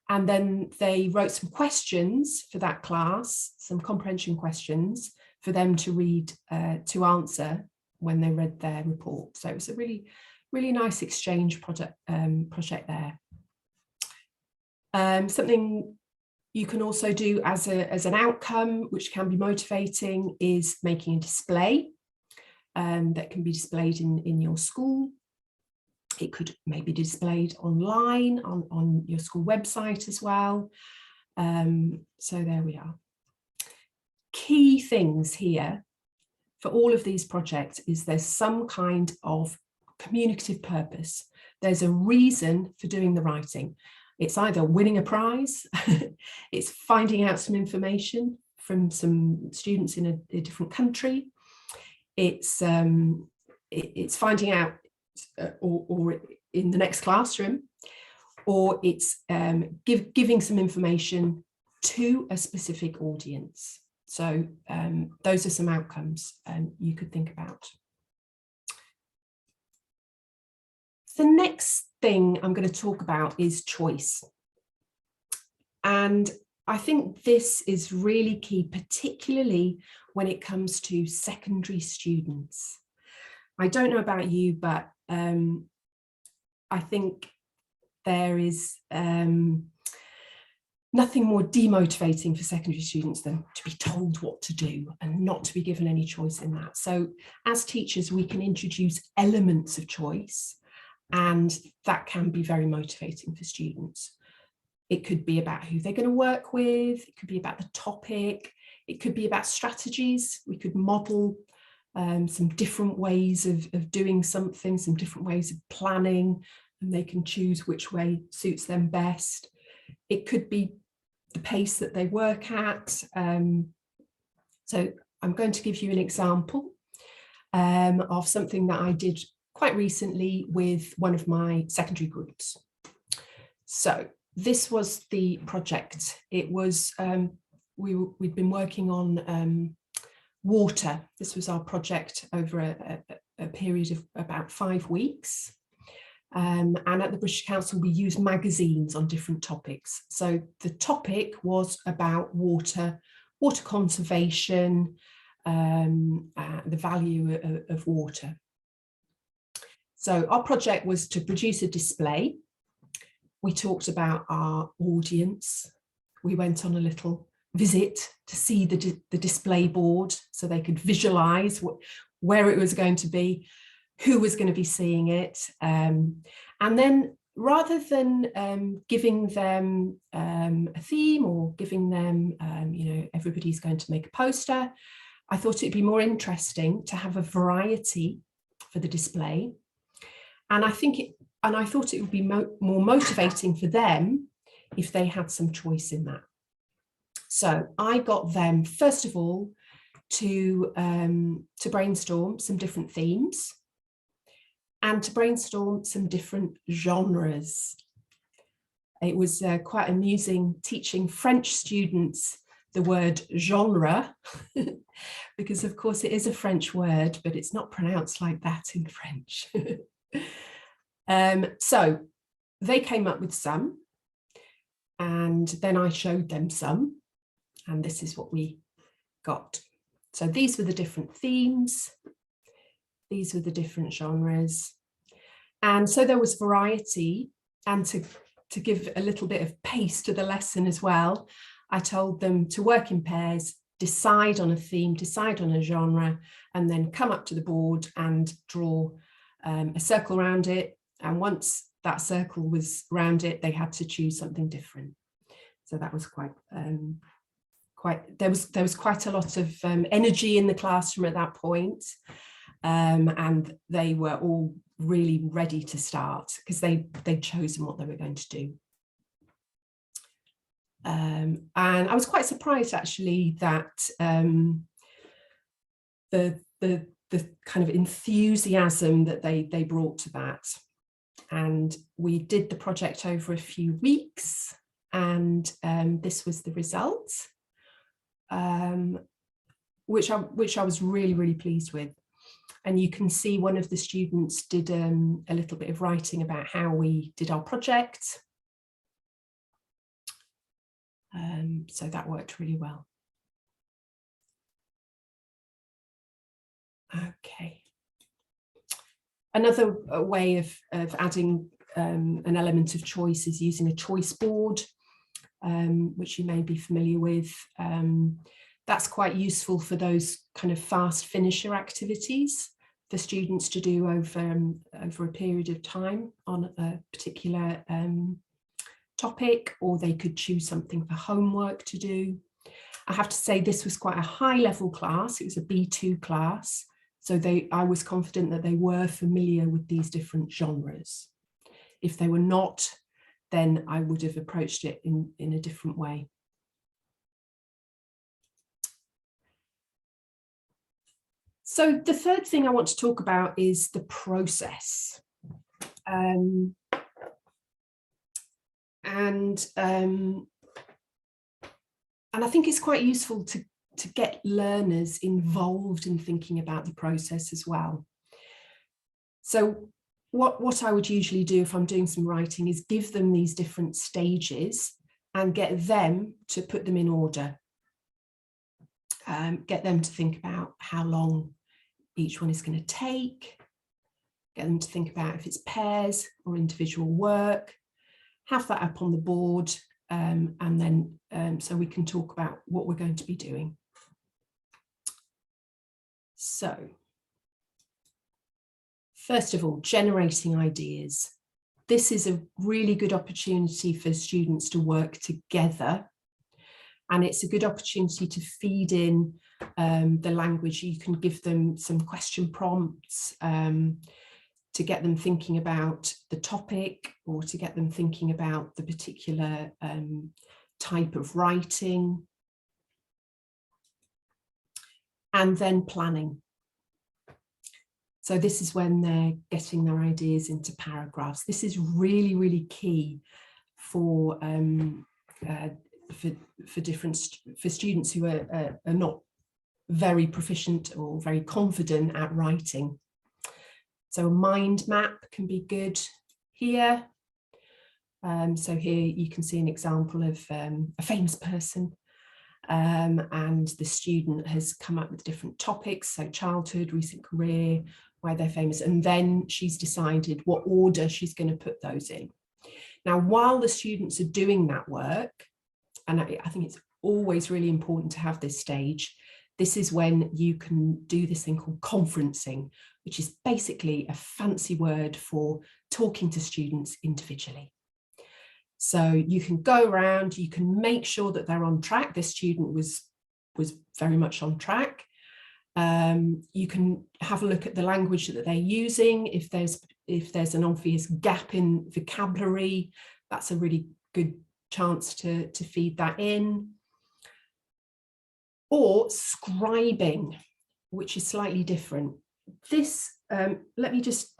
and then they wrote some questions for that class, some comprehension questions for them to read, to answer when they read their report. So it was a really, really nice exchange project there. Something you can also do as an outcome, which can be motivating, is making a display that can be displayed in your school. It could maybe be displayed online on your school website as well. So there we are. Key things here for all of these projects is there's some kind of communicative purpose. There's a reason for doing the writing. It's either winning a prize, it's finding out some information from some students in a different country, it's finding out or in the next classroom, or it's giving some information to a specific audience. So those are some outcomes you could think about. The next thing I'm going to talk about is choice. And I think this is really key, particularly when it comes to secondary students. I don't know about you, but I think there is nothing more demotivating for secondary students than to be told what to do and not to be given any choice in that. So as teachers, we can introduce elements of choice, and that can be very motivating for students. It could be about who they're going to work with, it could be about the topic, it could be about strategies. We could model some different ways of doing something, some different ways of planning, and they can choose which way suits them best. It could be the pace that they work at. So I'm going to give you an example of something that I did quite recently with one of my secondary groups. So this was the project. It was, we'd been working on water. This was our project over a period of about 5 weeks. And at the British Council, we use magazines on different topics. So the topic was about water conservation, the value of water. So our project was to produce a display. We talked about our audience. We went on a little visit to see the display board so they could visualize where it was going to be, who was going to be seeing it. And then rather than giving them a theme or giving them, everybody's going to make a poster, I thought it'd be more interesting to have a variety for the display. And I thought it would be more motivating for them if they had some choice in that. So I got them, first of all, to brainstorm some different themes and to brainstorm some different genres. It was quite amusing teaching French students the word genre, because of course it is a French word, but it's not pronounced like that in French. So they came up with some, and then I showed them some, and this is what we got. So these were the different themes, these were the different genres, and so there was variety. And to give a little bit of pace to the lesson as well, I told them to work in pairs, decide on a theme, decide on a genre, and then come up to the board and draw a circle around it. And once that circle was around it, they had to choose something different. So that was there was quite a lot of energy in the classroom at that point. And they were all really ready to start because they'd chosen what they were going to do. And I was quite surprised actually that the kind of enthusiasm that they brought to that. And we did the project over a few weeks, and this was the result, which I was really, really pleased with. And you can see one of the students did a little bit of writing about how we did our project. So that worked really well. Okay. Another way of adding an element of choice is using a choice board, which you may be familiar with. That's quite useful for those kind of fast finisher activities for students to do over a period of time on a particular topic, or they could choose something for homework to do. I have to say this was quite a high level class. It was a B2 class. So I was confident that they were familiar with these different genres. If they were not, then I would have approached it in a different way. So the third thing I want to talk about is the process. And I think it's quite useful to get learners involved in thinking about the process as well. So what I would usually do if I'm doing some writing is give them these different stages and get them to put them in order. Get them to think about how long each one is going to take, get them to think about if it's pairs or individual work, have that up on the board, and then so we can talk about what we're going to be doing. So, first of all, generating ideas. This is a really good opportunity for students to work together, and it's a good opportunity to feed in the language. You can give them some question prompts to get them thinking about the topic, or to get them thinking about the particular type of writing. And then planning. So this is when they're getting their ideas into paragraphs. This is really, really key for students who are not very proficient or very confident at writing. So a mind map can be good here. So here you can see an example of a famous person, and the student has come up with different topics, so childhood, recent career, why they're famous, and then she's decided what order she's going to put those in. Now, while the students are doing that work, and I think it's always really important to have this stage, this is when you can do this thing called conferencing, which is basically a fancy word for talking to students individually. So you can go around, you can make sure that they're on track. This student was very much on track. You can have a look at the language that they're using. If there's an obvious gap in vocabulary, that's a really good chance to feed that in. Or scribing, which is slightly different. This, let me just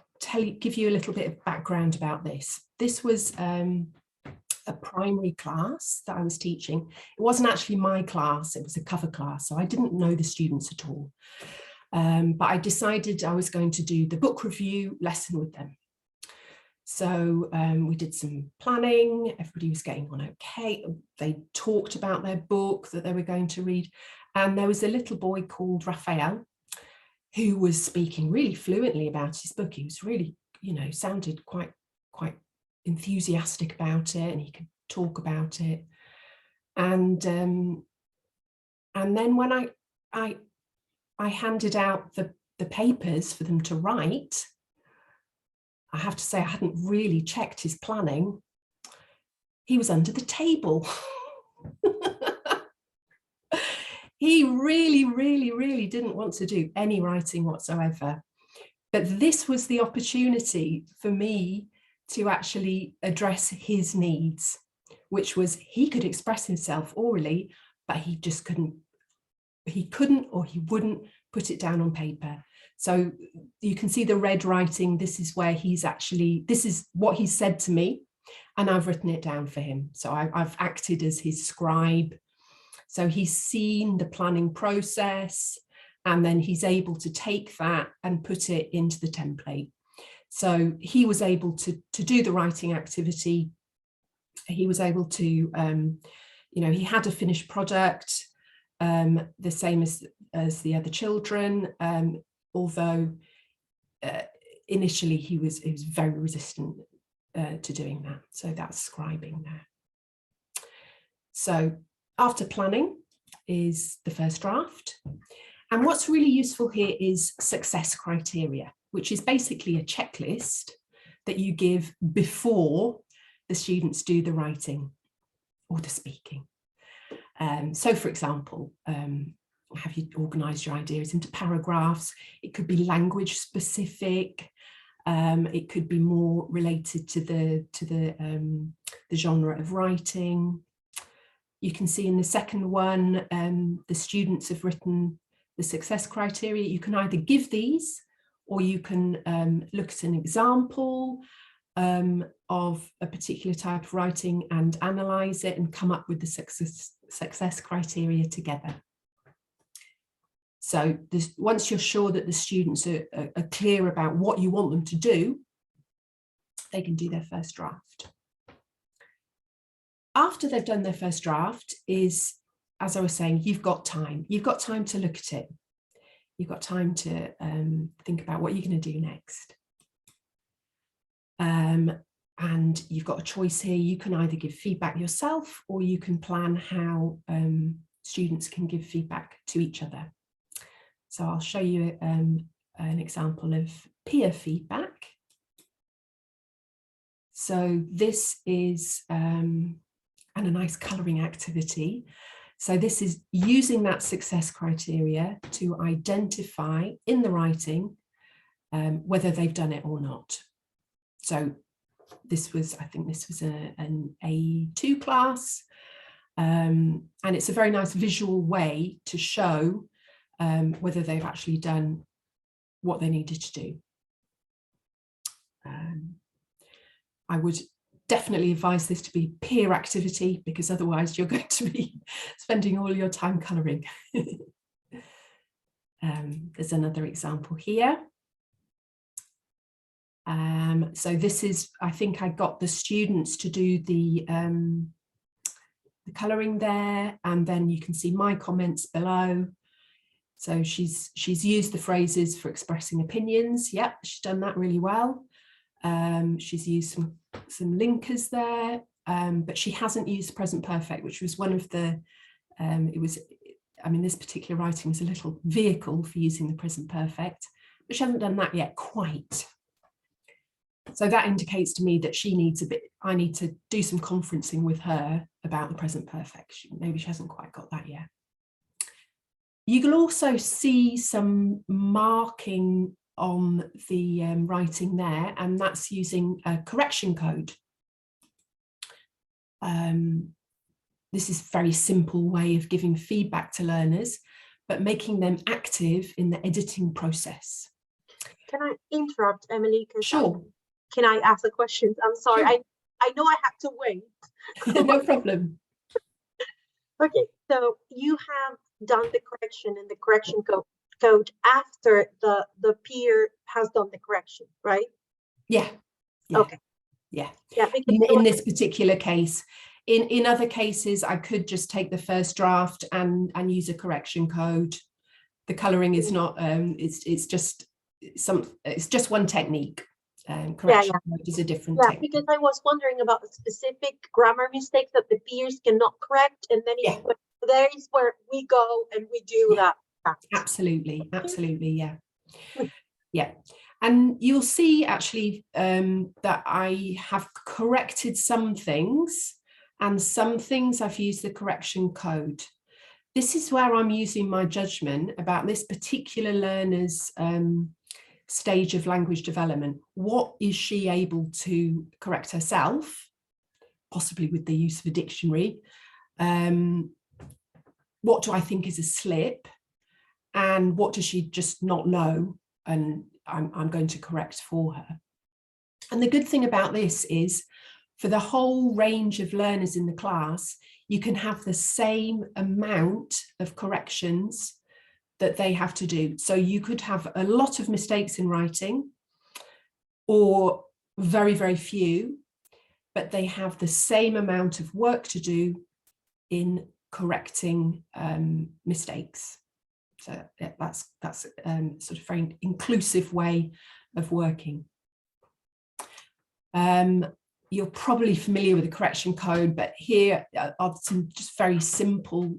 give you a little bit of background about this. This was a primary class that I was teaching. It wasn't actually my class, it was a cover class, so I didn't know the students at all. But I decided I was going to do the book review lesson with them. So we did some planning, everybody was getting on okay. They talked about their book that they were going to read. And there was a little boy called Raphael who was speaking really fluently about his book. He was really, you know, sounded quite enthusiastic about it, and he could talk about it. And then when I handed out the papers for them to write, I have to say I hadn't really checked his planning. He was under the table. He really didn't want to do any writing whatsoever. But this was the opportunity for me to actually address his needs, which was he could express himself orally, but he just couldn't or he wouldn't put it down on paper. So you can see the red writing. This is where this is what he said to me, and I've written it down for him. So I've acted as his scribe. So he's seen the planning process, and then he's able to take that and put it into the template. So he was able to do the writing activity. He was able to, you know, he had a finished product, the same as the other children, although initially he was very resistant to doing that. So that's scribing there. So after planning is the first draft. And what's really useful here is success criteria, which is basically a checklist that you give before the students do the writing or the speaking. So for example, have you organised your ideas into paragraphs? It could be language specific. It could be more related to the genre of writing. You can see in the second one, the students have written the success criteria. You can either give these, or you can look at an example of a particular type of writing and analyse it and come up with the success criteria together. So once you're sure that the students are clear about what you want them to do, they can do their first draft. After they've done their first draft is, as I was saying, you've got time. You've got time to look at it. You've got time to think about what you're going to do next. And you've got a choice here. You can either give feedback yourself, or you can plan how students can give feedback to each other. So I'll show you an example of peer feedback. So this is and a nice colouring activity. So this is using that success criteria to identify in the writing whether they've done it or not. So this was, I think this was an A2 class, and it's a very nice visual way to show whether they've actually done what they needed to do. I would definitely advise this to be peer activity, because otherwise you're going to be spending all your time colouring. There's another example here. So this is, I think I got the students to do the colouring there, and then you can see my comments below. So she's used the phrases for expressing opinions. Yep, she's done that really well. She's used some linkers there, but she hasn't used present perfect, which was one of the, this particular writing was a little vehicle for using the present perfect, but she hasn't done that yet quite. So that indicates to me that I need to do some conferencing with her about the present perfect. Maybe she hasn't quite got that yet. You can also see some marking on the writing there, and that's using a correction code. This is a very simple way of giving feedback to learners, but making them active in the editing process. Can I interrupt, Emily? Sure. Can I ask a question? I'm sorry. Sure. I know I have to wait. No problem. Okay, so you have done the correction in the correction code after the peer has done the correction, right? Yeah. Okay. Yeah. In this particular case. In other cases, I could just take the first draft and use a correction code. The colouring is not. It's just one technique. Correction code is a different technique. Because I was wondering about the specific grammar mistakes that the peers cannot correct, and then there is where we go and we do that. Absolutely, yeah. Yeah, and you'll see actually that I have corrected some things, and some things I've used the correction code. This is where I'm using my judgment about this particular learner's stage of language development. What is she able to correct herself, possibly with the use of a dictionary? What do I think is a slip? And what does she just not know? And I'm going to correct for her. And the good thing about this is, for the whole range of learners in the class, you can have the same amount of corrections that they have to do. So you could have a lot of mistakes in writing or very, very few, but they have the same amount of work to do in correcting mistakes. So that's sort of very inclusive way of working. You're probably familiar with the correction code, but here are some just very simple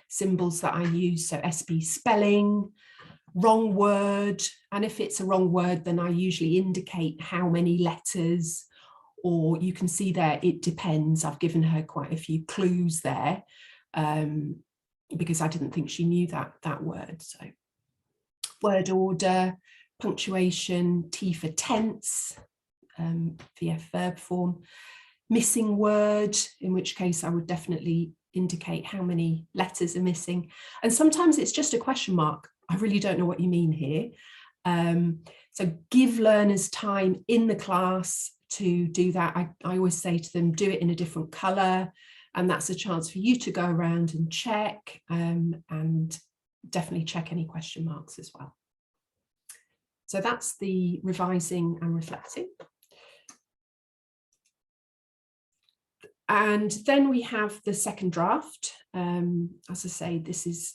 symbols that I use. So SB spelling, wrong word, and if it's a wrong word, then I usually indicate how many letters, or you can see there, it depends. I've given her quite a few clues there because I didn't think she knew that word. So word order, punctuation, T for tense, VF verb form, missing word, in which case I would definitely indicate how many letters are missing. And sometimes it's just a question mark. I really don't know what you mean here. So give learners time in the class to do that. I always say to them, do it in a different colour, and that's a chance for you to go around and check, and definitely check any question marks as well. So that's the revising and reflecting. And then we have the second draft. As I say, this is,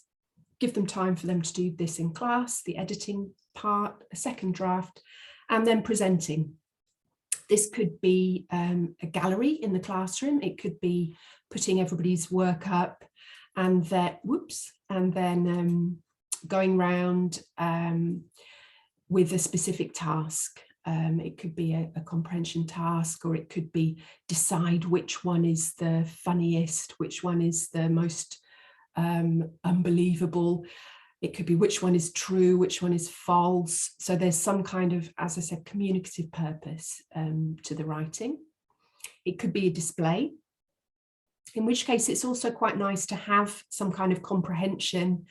give them time for them to do this in class, the editing part, a second draft, and then presenting. This could be a gallery in the classroom. It could be putting everybody's work up and then going round with a specific task. It could be a comprehension task, or it could be decide which one is the funniest, which one is the most unbelievable. It could be which one is true, which one is false. So there's some kind of, as I said, communicative purpose to the writing. It could be a display, in which case it's also quite nice to have some kind of comprehension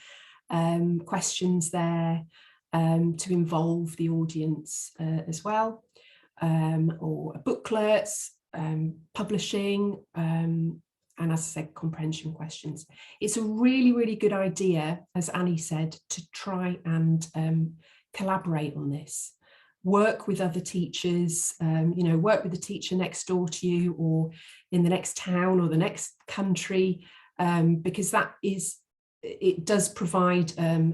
questions there to involve the audience as well, or booklets, publishing, and as I said, comprehension questions. It's a really, really good idea, as Annie said, to try and collaborate on this. work with other teachers, you know, work with the teacher next door to you or in the next town or the next country, because it does provide a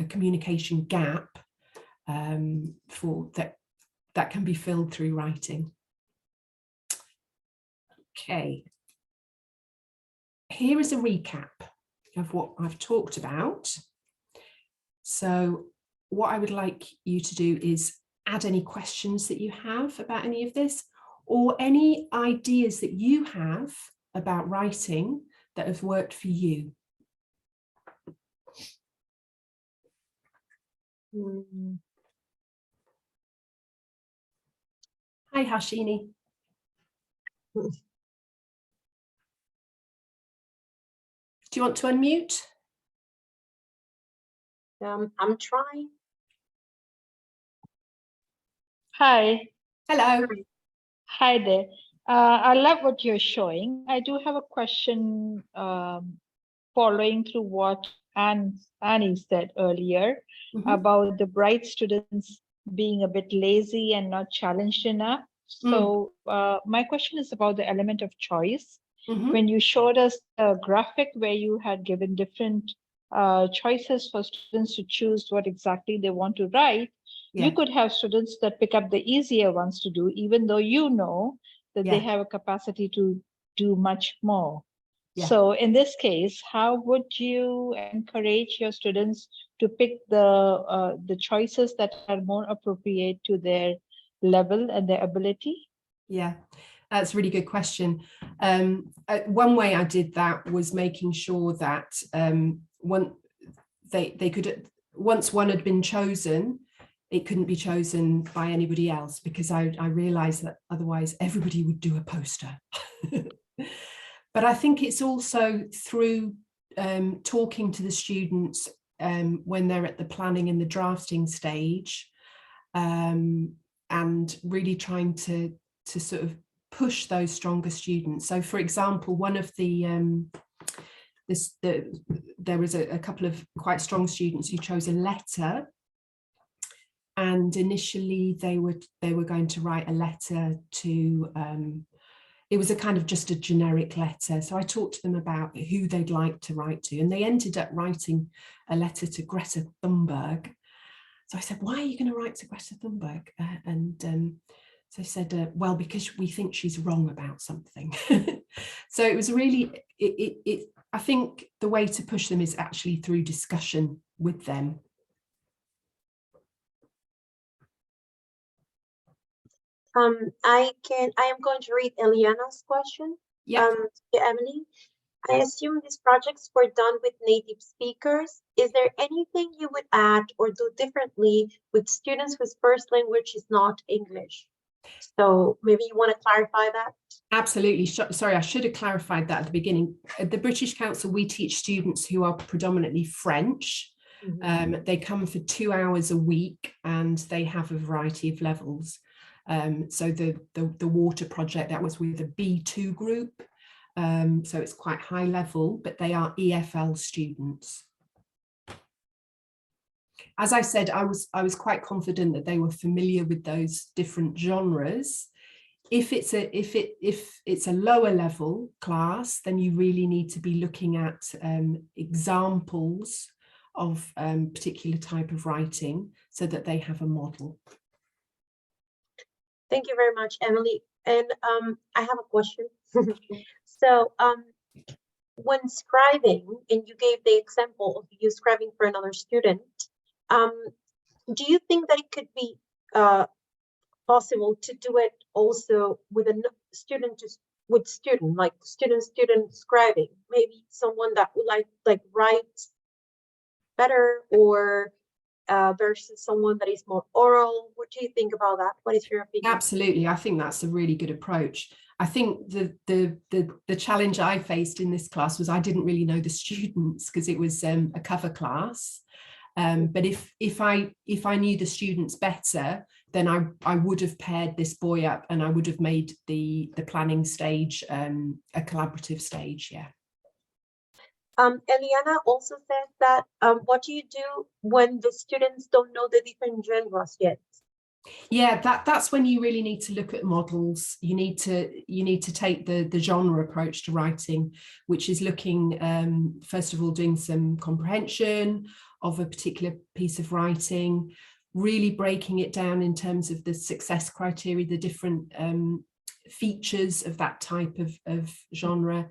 communication gap for that can be filled through writing. Okay. Here is a recap of what I've talked about. So what I would like you to do is add any questions that you have about any of this, or any ideas that you have about writing that have worked for you. Hi, Hashini. Do you want to unmute? I'm trying. Hi. Hello. Hi there. I love what you're showing. I do have a question following through what Annie said earlier about the bright students being a bit lazy and not challenged enough. So my question is about the element of choice. When you showed us a graphic where you had given different choices for students to choose what exactly they want to write, you could have students that pick up the easier ones to do, even though you know that they have a capacity to do much more. So in this case, how would you encourage your students to pick the choices that are more appropriate to their level and their ability? Yeah, that's a really good question. One way I did that was making sure that once one had been chosen, it couldn't be chosen by anybody else, because I realized that otherwise everybody would do a poster. But I think it's also through talking to the students when they're at the planning and the drafting stage, and really trying to sort of push those stronger students. So for example, one of there was a couple of quite strong students who chose a letter, and initially they were going to write a letter to it was a kind of just a generic letter. So I talked to them about who they'd like to write to, and they ended up writing a letter to Greta Thunberg. So I said, why are you going to write to Greta Thunberg? So they said, well, because we think she's wrong about something. So it was really, I think the way to push them is actually through discussion with them. I am going to read Eliana's question. Yeah. To Emily. I assume these projects were done with native speakers. Is there anything you would add or do differently with students whose first language is not English? So maybe you want to clarify that? Absolutely. Sorry, I should have clarified that at the beginning. At the British Council, we teach students who are predominantly French. They come for 2 hours a week and they have a variety of levels. So the water project, that was with a B2 group. So it's quite high level, but they are EFL students. As I said, I was quite confident that they were familiar with those different genres. If it's a lower level class, then you really need to be looking at examples of particular type of writing so that they have a model. Thank you very much, Emily. And I have a question. So when scribing, and you gave the example of you scribing for another student, do you think that it could be possible to do it also with a student like student scribing? Maybe someone that would like write better, or versus someone that is more oral. What do you think about that? What is your opinion? Absolutely, I think that's a really good approach. I think the challenge I faced in this class was I didn't really know the students because it was a cover class. But if I knew the students better, then I would have paired this boy up and I would have made the planning stage a collaborative stage. Yeah. Eliana also says that what do you do when the students don't know the different genres yet? Yeah, that's when you really need to look at models. You need to take the genre approach to writing, which is looking first of all doing some comprehension of a particular piece of writing, really breaking it down in terms of the success criteria, the different features of that type of genre,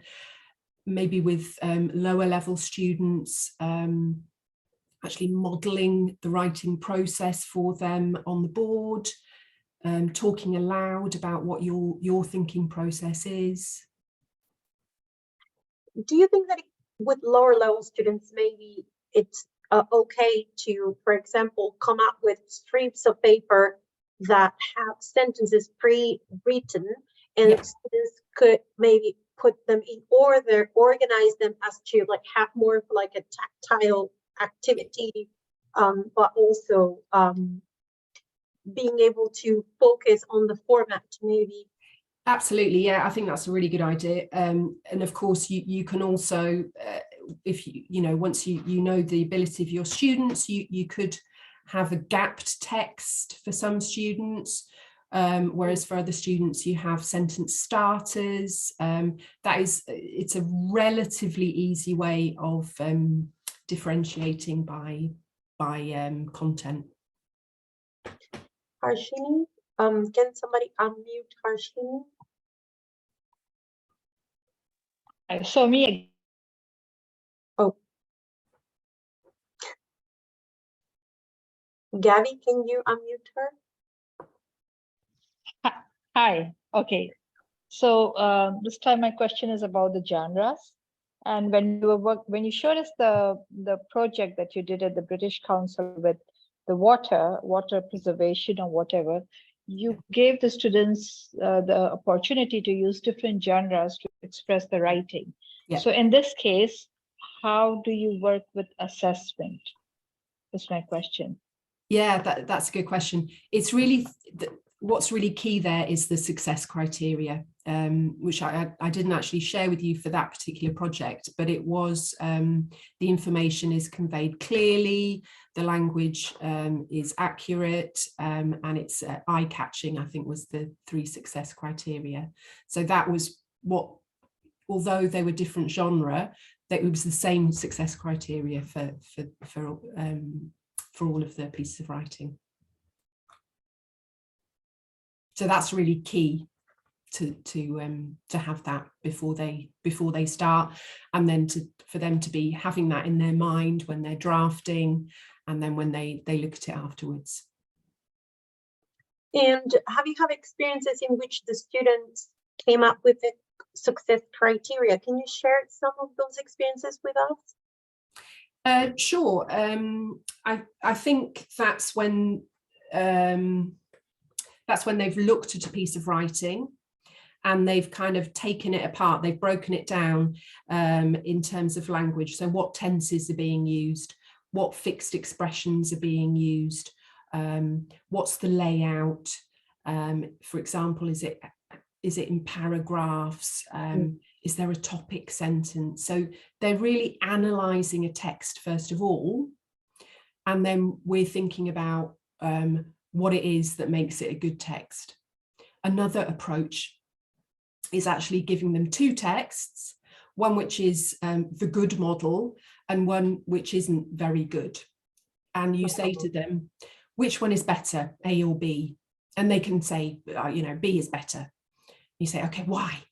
maybe with lower level students, actually modeling the writing process for them on the board, talking aloud about what your thinking process is. Do you think that with lower level students, maybe it's okay to, for example, come up with strips of paper that have sentences pre-written, and students could maybe put them in order, organize them as to like have more of like a tactile activity, but also being able to focus on the format maybe? Absolutely, yeah, I think that's a really good idea. And of course, you can also, if you know, once you know the ability of your students, you could have a gapped text for some students, whereas for other students you have sentence starters. It's a relatively easy way of differentiating by content. Harshini, can somebody unmute Harshini? I saw me. Oh. Gabby, can you unmute her? Hi. Okay. So this time my question is about the genres. And when you showed us the project that you did at the British Council with the water preservation or whatever, you gave the students the opportunity to use different genres to express the writing. Yeah. So in this case, how do you work with assessment? Is my question. Yeah, that's a good question. It's really what's really key there is the success criteria, which I didn't actually share with you for that particular project, but it was the information is conveyed clearly, the language is accurate, and it's eye-catching, I think was the 3 success criteria. So that was what, although they were different genre, that it was the same success criteria for all of the pieces of writing. So that's really key to have that before they start, and then for them to be having that in their mind when they're drafting, and then when they look at it afterwards. And have you had experiences in which the students came up with the success criteria? Can you share some of those experiences with us? Sure. I think that's when they've looked at a piece of writing and they've kind of taken it apart. They've broken it down in terms of language. So what tenses are being used, what fixed expressions are being used, what's the layout? For example, is it in paragraphs? Is there a topic sentence? So they're really analysing a text first of all, and then we're thinking about what it is that makes it a good text. Another approach is actually giving them 2 texts, one which is the good model and one which isn't very good. And you say to them, which one is better, A or B? And they can say, you know, B is better. You say, okay, why?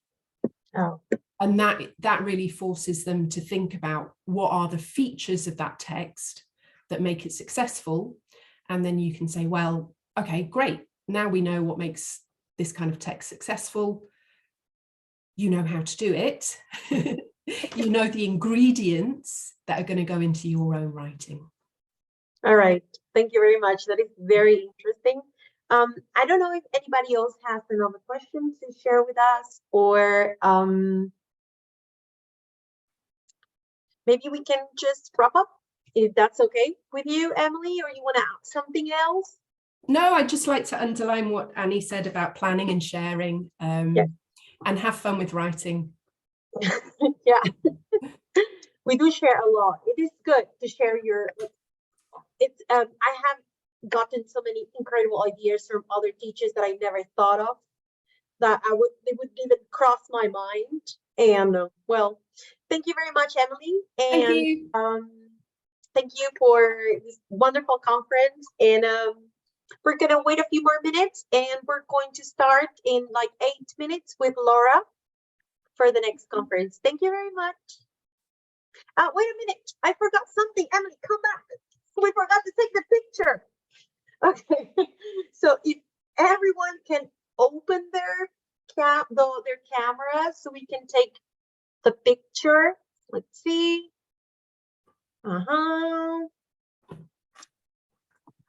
Oh. And that really forces them to think about what are the features of that text that make it successful. And then you can say, well, okay, great. Now we know what makes this kind of text successful. You know how to do it. You know the ingredients that are going to go into your own writing. All right. Thank you very much. That is very interesting. I don't know if anybody else has another question to share with us, or maybe we can just wrap up, if that's okay with you, Emily, or you want to add something else? No, I'd just like to underline what Annie said about planning and sharing, Yes. and have fun with writing. Yeah. we do share a lot. It is good to share your, it's, I have gotten so many incredible ideas from other teachers that I never thought of, that they wouldn't even cross my mind. And well, thank you very much, Emily. And Thank you. thank you for this wonderful conference. And we're gonna wait a few more minutes, and we're going to start in like 8 minutes with Laura for the next conference. Thank you very much. Wait a minute, I forgot something. Emily, come back. We forgot to take the picture. Okay, so if everyone can open their camera so we can take the picture. Let's see. I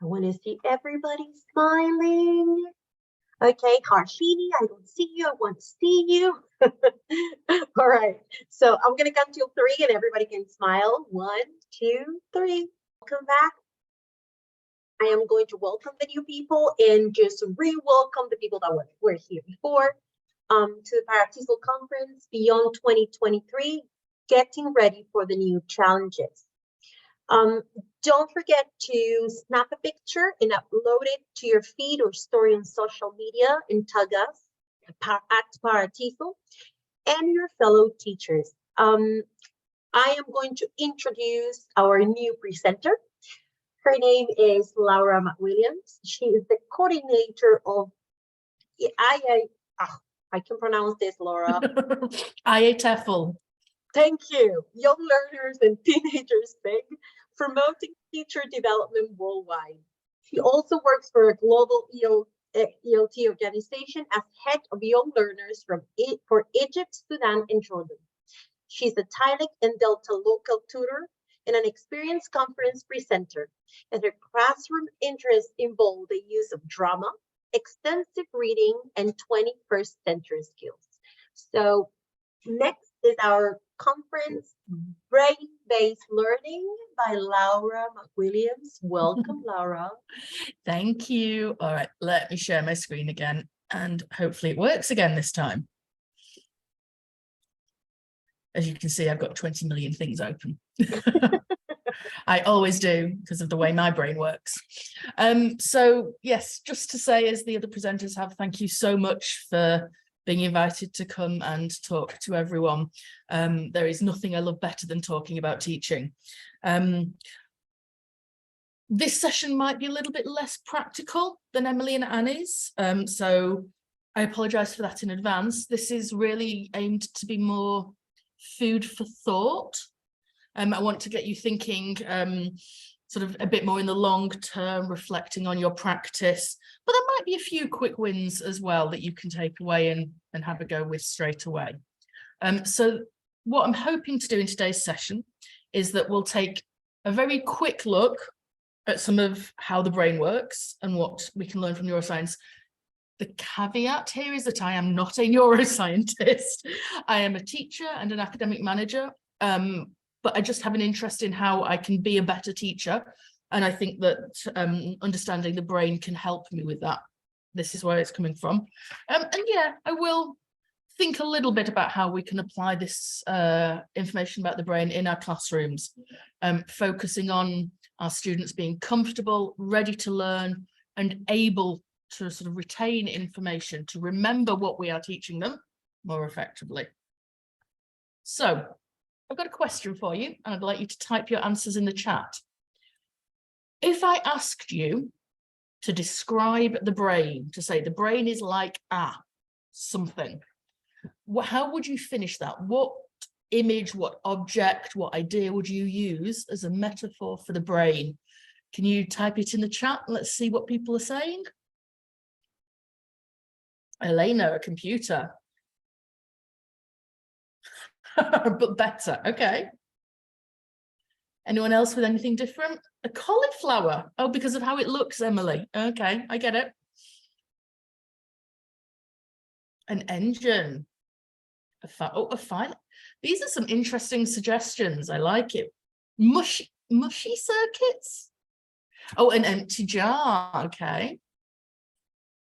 want to see everybody smiling. Okay, Harshini, I don't see you. I want to see you. All right. So I'm going to count till 3 and everybody can smile. 1, 2, 3. Welcome back. I am going to welcome the new people and just re-welcome the people that were here before to the ParaTESOL conference Beyond 2023, getting ready for the new challenges. Don't forget to snap a picture and upload it to your feed or story on social media and tag us at ParaTESOL and your fellow teachers. I am going to introduce our new presenter. Her name is Laura McWilliams. She is the coordinator of I can pronounce this, Laura. ParaTESOL. Thank you. Young Learners and Teenagers Thing, promoting teacher development worldwide. She also works for a global ELT organization as head of Young Learners for Egypt, Sudan, and Jordan. She's a Tilek and Delta local tutor and an experienced conference presenter, and her classroom interests involve the use of drama, extensive reading, and 21st century skills. So next is our conference, Brain-Based Learning by Laura McWilliams. Welcome, Laura. Thank you. All right, let me share my screen again, and hopefully it works again this time. As you can see, I've got 20 million things open. I always do because of the way my brain works. So yes, just to say, as the other presenters have, thank you so much for being invited to come and talk to everyone. There is nothing I love better than talking about teaching. This session might be a little bit less practical than Emily and Annie's, so I apologise for that in advance. This is really aimed to be more food for thought. I want to get you thinking sort of a bit more in the long term, reflecting on your practice, but there might be a few quick wins as well that you can take away and have a go with straight away. So what I'm hoping to do in today's session is that we'll take a very quick look at some of how the brain works and what we can learn from neuroscience. The caveat here is that I am not a neuroscientist. I am a teacher and an academic manager, but I just have an interest in how I can be a better teacher. And I think that understanding the brain can help me with that. This is where it's coming from. And yeah, I will think a little bit about how we can apply this information about the brain in our classrooms, focusing on our students being comfortable, ready to learn, and able to sort of retain information, to remember what we are teaching them more effectively. So I've got a question for you, and I'd like you to type your answers in the chat. If I asked you to describe the brain, to say the brain is like something, how would you finish that? What image, what object, what idea would you use as a metaphor for the brain? Can you type it in the chat? Let's see what people are saying. Elena, a computer. But better, okay. Anyone else with anything different? A cauliflower. Oh, because of how it looks, Emily. Okay, I get it. An engine. A file. These are some interesting suggestions. I like it. Mushy circuits. Oh, an empty jar. Okay.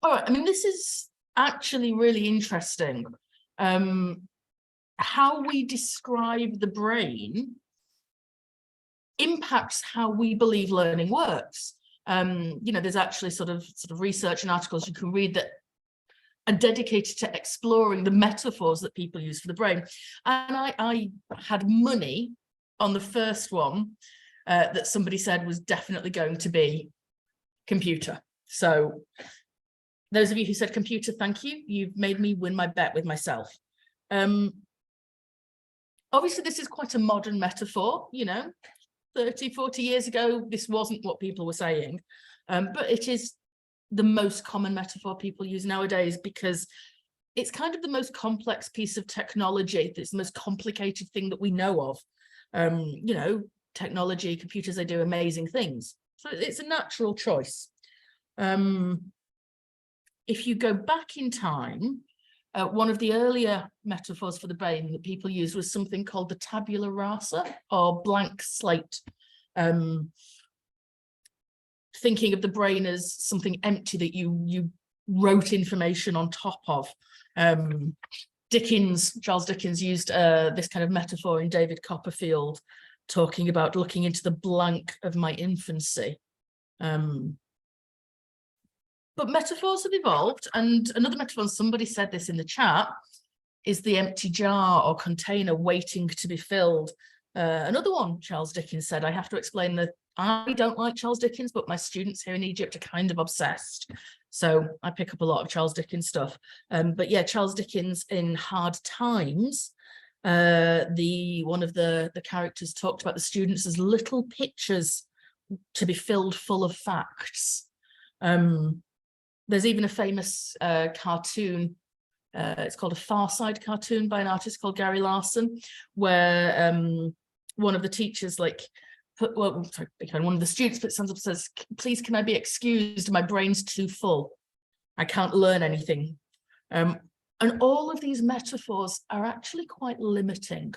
All right. I mean, this is actually really interesting. How we describe the brain impacts how we believe learning works. You know, there's actually sort of research and articles you can read that are dedicated to exploring the metaphors that people use for the brain. And I had money on the first one that somebody said was definitely going to be computer. So those of you who said computer, thank you. You've made me win my bet with myself. Obviously, this is quite a modern metaphor, you know, 30, 40 years ago, this wasn't what people were saying, but it is the most common metaphor people use nowadays because it's kind of the most complex piece of technology. It's the most complicated thing that we know of. You know, technology, computers, they do amazing things. So it's a natural choice. If you go back in time, one of the earlier metaphors for the brain that people used was something called the tabula rasa, or blank slate. Thinking of the brain as something empty that you wrote information on top of. Charles Dickens used this kind of metaphor in David Copperfield, talking about looking into the blank of my infancy. But metaphors have evolved, and another metaphor, somebody said this in the chat, is the empty jar or container waiting to be filled. Another one, Charles Dickens said, I have to explain that I don't like Charles Dickens, but my students here in Egypt are kind of obsessed. So I pick up a lot of Charles Dickens stuff. But yeah, Charles Dickens in Hard Times, one of the characters talked about the students as little pictures to be filled full of facts. There's even a famous cartoon, it's called a Far Side cartoon by an artist called Gary Larson, where one of the teachers one of the students puts hands up and says, please can I be excused, my brain's too full, I can't learn anything. And all of these metaphors are actually quite limiting,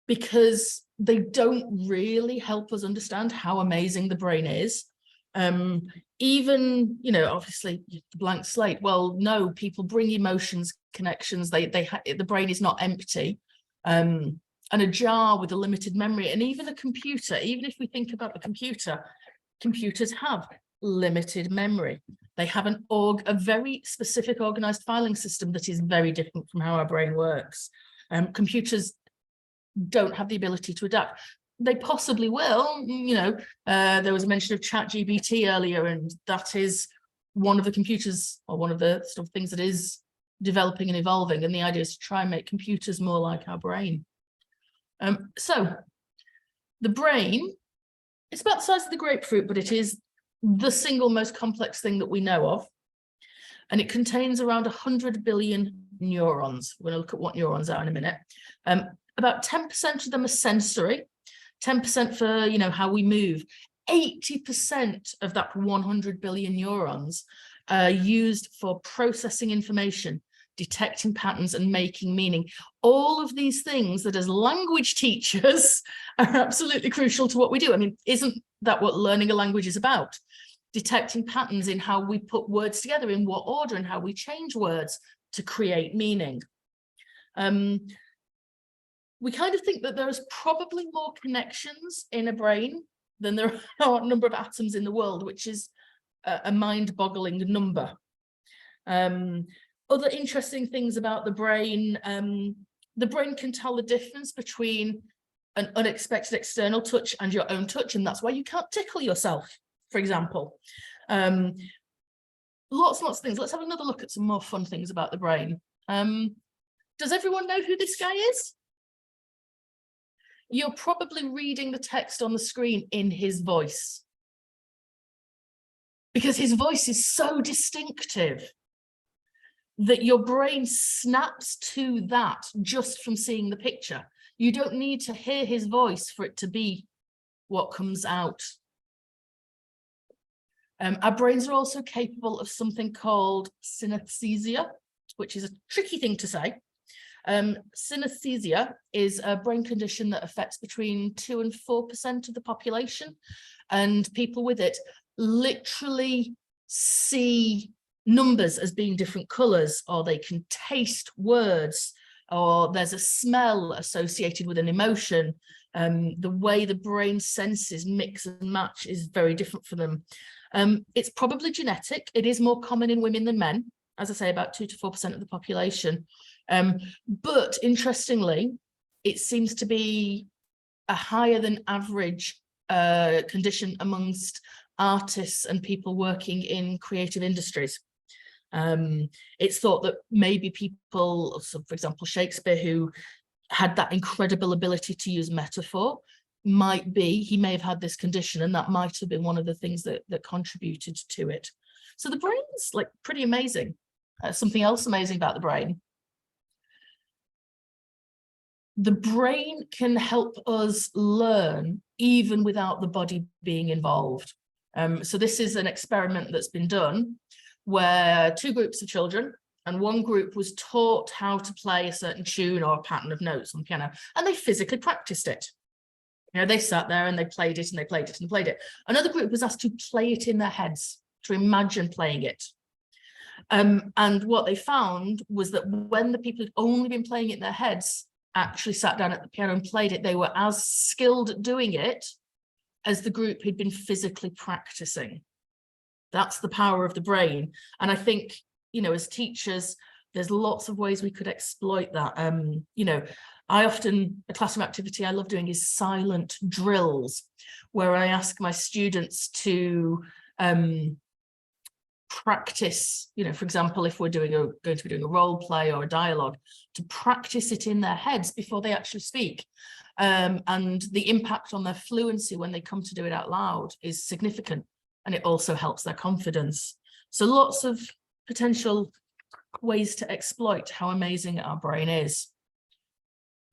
because they don't really help us understand how amazing the brain is. Even, you know, obviously the blank slate, well, no, people bring emotions, connections, the brain is not empty. And a jar with a limited memory, and even a computer, even if we think about the computer, computers have limited memory. They have a very specific organized filing system that is very different from how our brain works. Computers don't have the ability to adapt. They possibly will, you know, there was a mention of ChatGPT earlier, and that is one of the computers, or one of the sort of things that is developing and evolving, and the idea is to try and make computers more like our brain. So the brain, it's about the size of the grapefruit, but it is the single most complex thing that we know of, and it contains around 100 billion neurons. We're going to look at what neurons are in a minute. About 10% of them are sensory, 10% for, you know, how we move. 80% of that 100 billion neurons are used for processing information, detecting patterns, and making meaning. All of these things that as language teachers are absolutely crucial to what we do. I mean, isn't that what learning a language is about? Detecting patterns in how we put words together, in what order, and how we change words to create meaning. We kind of think that there's probably more connections in a brain than there are a number of atoms in the world, which is a mind-boggling number. Other interesting things about the brain can tell the difference between an unexpected external touch and your own touch, and that's why you can't tickle yourself, for example. Lots and lots of things. Let's have another look at some more fun things about the brain. Does everyone know who this guy is? You're probably reading the text on the screen in his voice, because his voice is so distinctive that your brain snaps to that just from seeing the picture. You don't need to hear his voice for it to be what comes out. Our brains are also capable of something called synesthesia, which is a tricky thing to say. Synesthesia is a brain condition that affects between 2 and 4% of the population, and people with it literally see numbers as being different colors, or they can taste words or there's a smell associated with an emotion. The way the brain senses mix and match is very different for them. It's probably genetic. It is more common in women than men, as I say, about 2 to 4% of the population. But interestingly, it seems to be a higher than average condition amongst artists and people working in creative industries. It's thought that maybe people, so for example, Shakespeare, who had that incredible ability to use metaphor, he may have had this condition, and that might have been one of the things that contributed to it. So the brain's like pretty amazing. Something else amazing about the brain. The brain can help us learn even without the body being involved. So this is an experiment that's been done where 2 groups of children, and one group was taught how to play a certain tune or a pattern of notes on the piano, and they physically practiced it. You know, they sat there and they played it and they played it and played it. Another group was asked to play it in their heads, to imagine playing it. And what they found was that when the people who'd only been playing it in their heads actually sat down at the piano and played it, they were as skilled at doing it as the group who'd been physically practicing. That's the power of the brain. And I think, you know, as teachers, there's lots of ways we could exploit that. You know, a classroom activity I love doing is silent drills, where I ask my students to practice, you know, for example, if we're going to be doing a role play or a dialogue, to practice it in their heads before they actually speak. And the impact on their fluency when they come to do it out loud is significant, and it also helps their confidence. So lots of potential ways to exploit how amazing our brain is.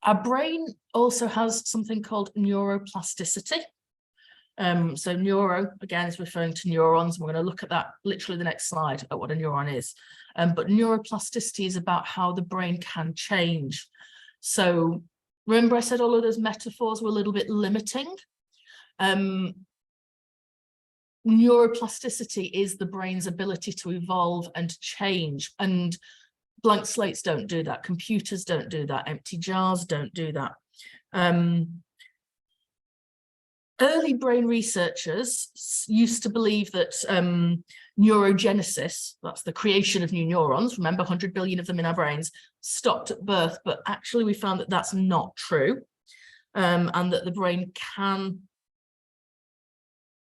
Our brain also has something called neuroplasticity. So neuro, again, is referring to neurons. We're going to look at that literally the next slide at what a neuron is. But neuroplasticity is about how the brain can change. So remember I said all of those metaphors were a little bit limiting. Neuroplasticity is the brain's ability to evolve and change, and blank slates don't do that. Computers don't do that. Empty jars don't do that. Early brain researchers used to believe that neurogenesis, that's the creation of new neurons, remember 100 billion of them in our brains, stopped at birth, but actually we found that that's not true, and that the brain can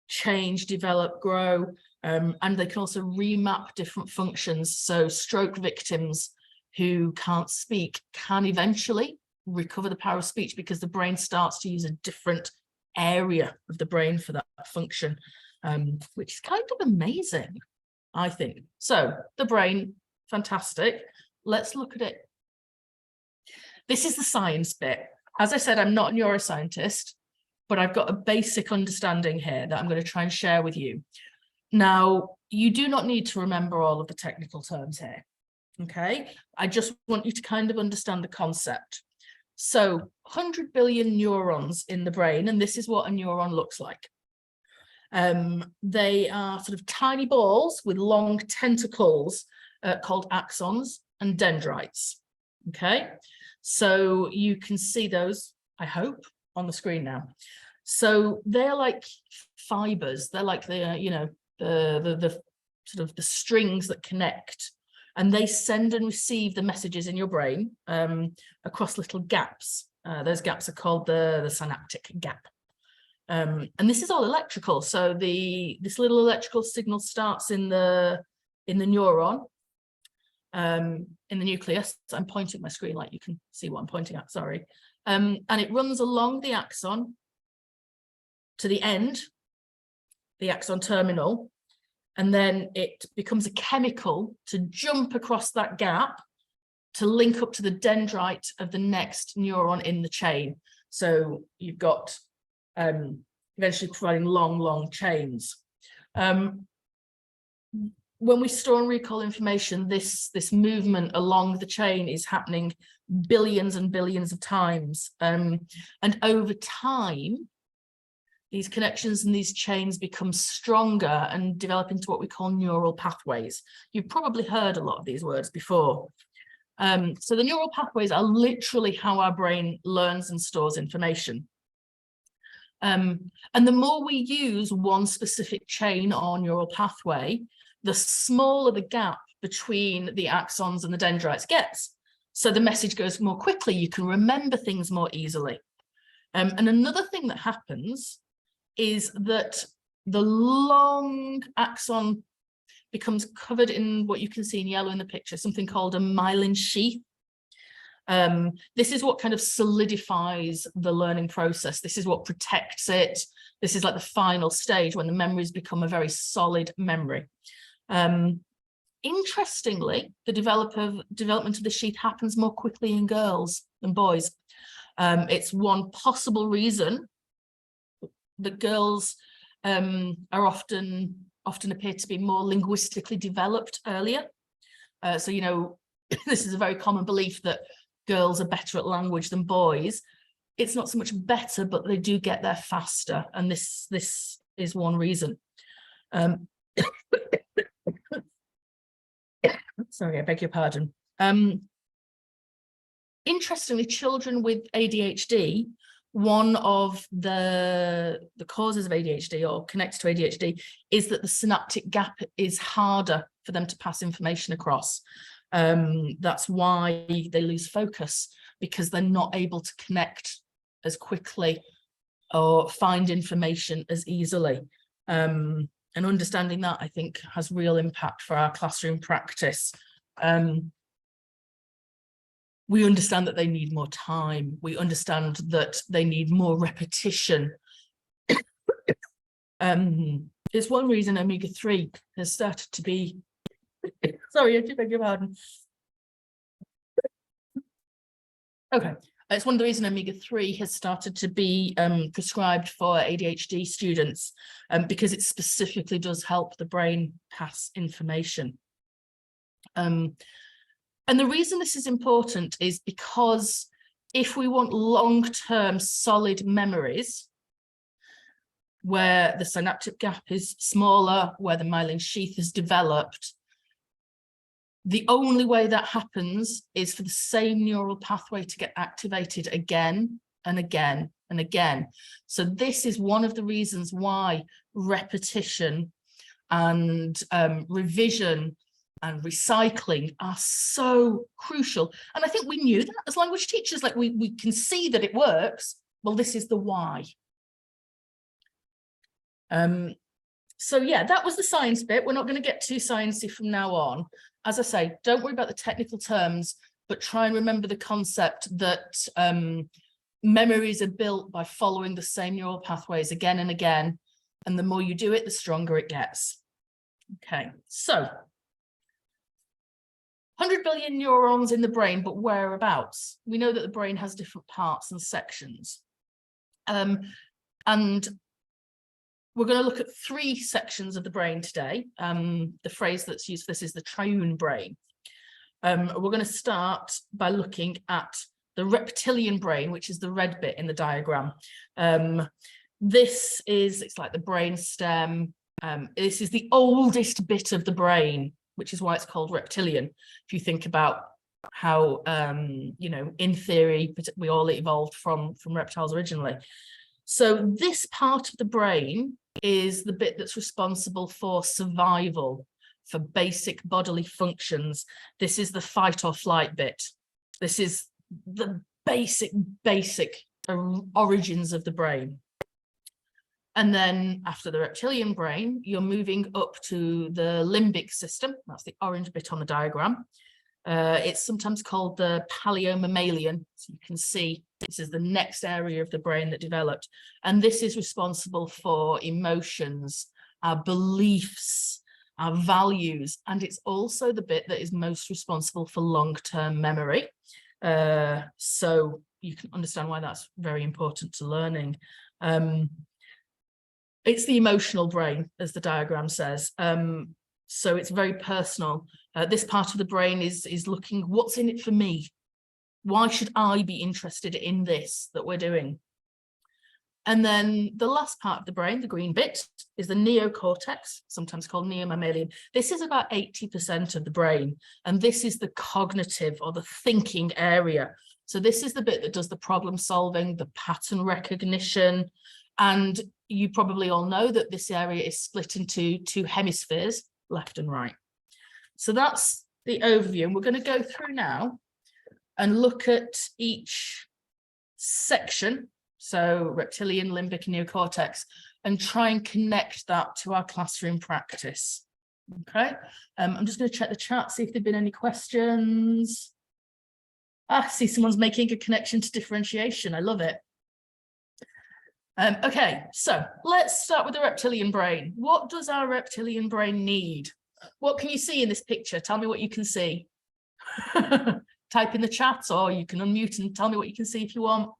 change, develop, grow, and they can also remap different functions. So stroke victims who can't speak can eventually recover the power of speech because the brain starts to use a different area of the brain for that function, which is kind of amazing, I think. So the brain, fantastic. Let's look at it. This is the science bit. As I said, I'm not a neuroscientist, but I've got a basic understanding here that I'm going to try and share with you. Now, you do not need to remember all of the technical terms here, okay? I just want you to kind of understand the concept. So 100 billion neurons in the brain, and this is what a neuron looks like. They are sort of tiny balls with long tentacles called axons and dendrites, okay? So you can see those, I hope, on the screen now. So they're like fibers. They're like the, you know, the sort of the strings that connect, and they send and receive the messages in your brain across little gaps. Those gaps are called the synaptic gap. And this is all electrical. So this little electrical signal starts in the neuron, in the nucleus. I'm pointing my screen like you can see what I'm pointing at, sorry. And it runs along the axon to the end, the axon terminal, and then it becomes a chemical to jump across that gap to link up to the dendrite of the next neuron in the chain. So you've got eventually providing long chains. When we store and recall information, this movement along the chain is happening billions and billions of times. And over time, these connections and these chains become stronger and develop into what we call neural pathways. You've probably heard a lot of these words before. So the neural pathways are literally how our brain learns and stores information. And the more we use one specific chain or neural pathway, the smaller the gap between the axons and the dendrites gets. So the message goes more quickly, you can remember things more easily. And another thing that happens is that the long axon becomes covered in what you can see in yellow in the picture, something called a myelin sheath. This is what kind of solidifies the learning process. This is what protects it. This is like the final stage when the memories become a very solid memory. Interestingly, the development of the sheath happens more quickly in girls than boys. It's one possible reason that girls are often appear to be more linguistically developed earlier. So, you know, this is a very common belief that girls are better at language than boys. It's not so much better, but they do get there faster. And this is one reason. Sorry, I beg your pardon. Interestingly, children with ADHD, one of the causes of ADHD or connected to ADHD is that the synaptic gap is harder for them to pass information across. That's why they lose focus, because they're not able to connect as quickly or find information as easily. And understanding that, I think, has real impact for our classroom practice. We understand that they need more time. We understand that they need more repetition. It's one reason omega-3 has started to be, sorry, I do beg your pardon. Okay, it's one of the reasons omega-3 has started to be prescribed for ADHD students, because it specifically does help the brain pass information. And the reason this is important is because if we want long-term solid memories, where the synaptic gap is smaller, where the myelin sheath is developed, the only way that happens is for the same neural pathway to get activated again and again and again. So this is one of the reasons why repetition and revision and recycling are so crucial. And I think we knew that as language teachers, like we can see that it works. Well, this is the why. So yeah, that was the science bit. We're not going to get too sciencey from now on. As I say, don't worry about the technical terms, but try and remember the concept that memories are built by following the same neural pathways again and again. And the more you do it, the stronger it gets. Okay, so 100 billion neurons in the brain, but whereabouts? We know that the brain has different parts and sections. And we're going to look at 3 sections of the brain today. The phrase that's used for this is the triune brain. We're going to start by looking at the reptilian brain, which is the red bit in the diagram. It's like the brain stem. This is the oldest bit of the brain, which is why it's called reptilian. If you think about how, you know, in theory, we all evolved from reptiles originally. So this part of the brain is the bit that's responsible for survival, for basic bodily functions. This is the fight or flight bit. This is the basic origins of the brain. And then after the reptilian brain, you're moving up to the limbic system. That's the orange bit on the diagram. It's sometimes called the paleomammalian. So you can see this is the next area of the brain that developed. And this is responsible for emotions, our beliefs, our values. And it's also the bit that is most responsible for long-term memory. So you can understand why that's very important to learning. It's the emotional brain, as the diagram says. So it's very personal. This part of the brain is looking, what's in it for me? Why should I be interested in this that we're doing? And then the last part of the brain, the green bit, is the neocortex, sometimes called neomammalian. This is about 80% of the brain, and this is the cognitive or the thinking area. So this is the bit that does the problem solving, the pattern recognition, and you probably all know that this area is split into two hemispheres, left and right. So that's the overview, and we're going to go through now and look at each section, so reptilian, limbic, and neocortex, and try and connect that to our classroom practice. Okay, I'm just going to check the chat, see if there've been any questions. I see someone's making a connection to differentiation. I love it. Okay, so let's start with the reptilian brain. What does our reptilian brain need? What can you see in this picture? Tell me what you can see. Type in the chat, or you can unmute and tell me what you can see if you want.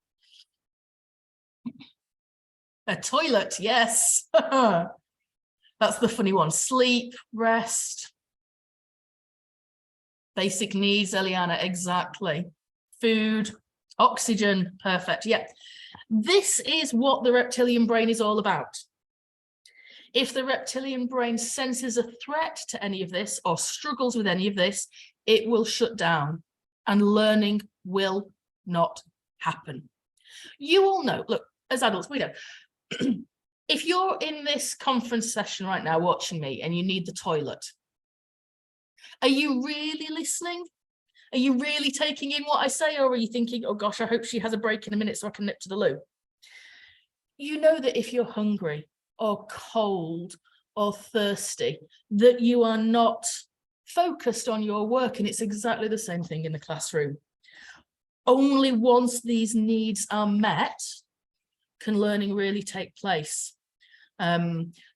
A toilet, yes. That's the funny one. Sleep, rest. Basic needs, Eliana, exactly. Food, oxygen, perfect. Yeah. This is what the reptilian brain is all about. If the reptilian brain senses a threat to any of this or struggles with any of this, it will shut down and learning will not happen. You all know, look, as adults, we know, if you're in this conference session right now watching me and you need the toilet, are you really listening? Are you really taking in what I say, or are you thinking, oh gosh, I hope she has a break in a minute so I can nip to the loo? You know that if you're hungry or cold or thirsty, that you are not focused on your work, and it's exactly the same thing in the classroom. Only once these needs are met can learning really take place.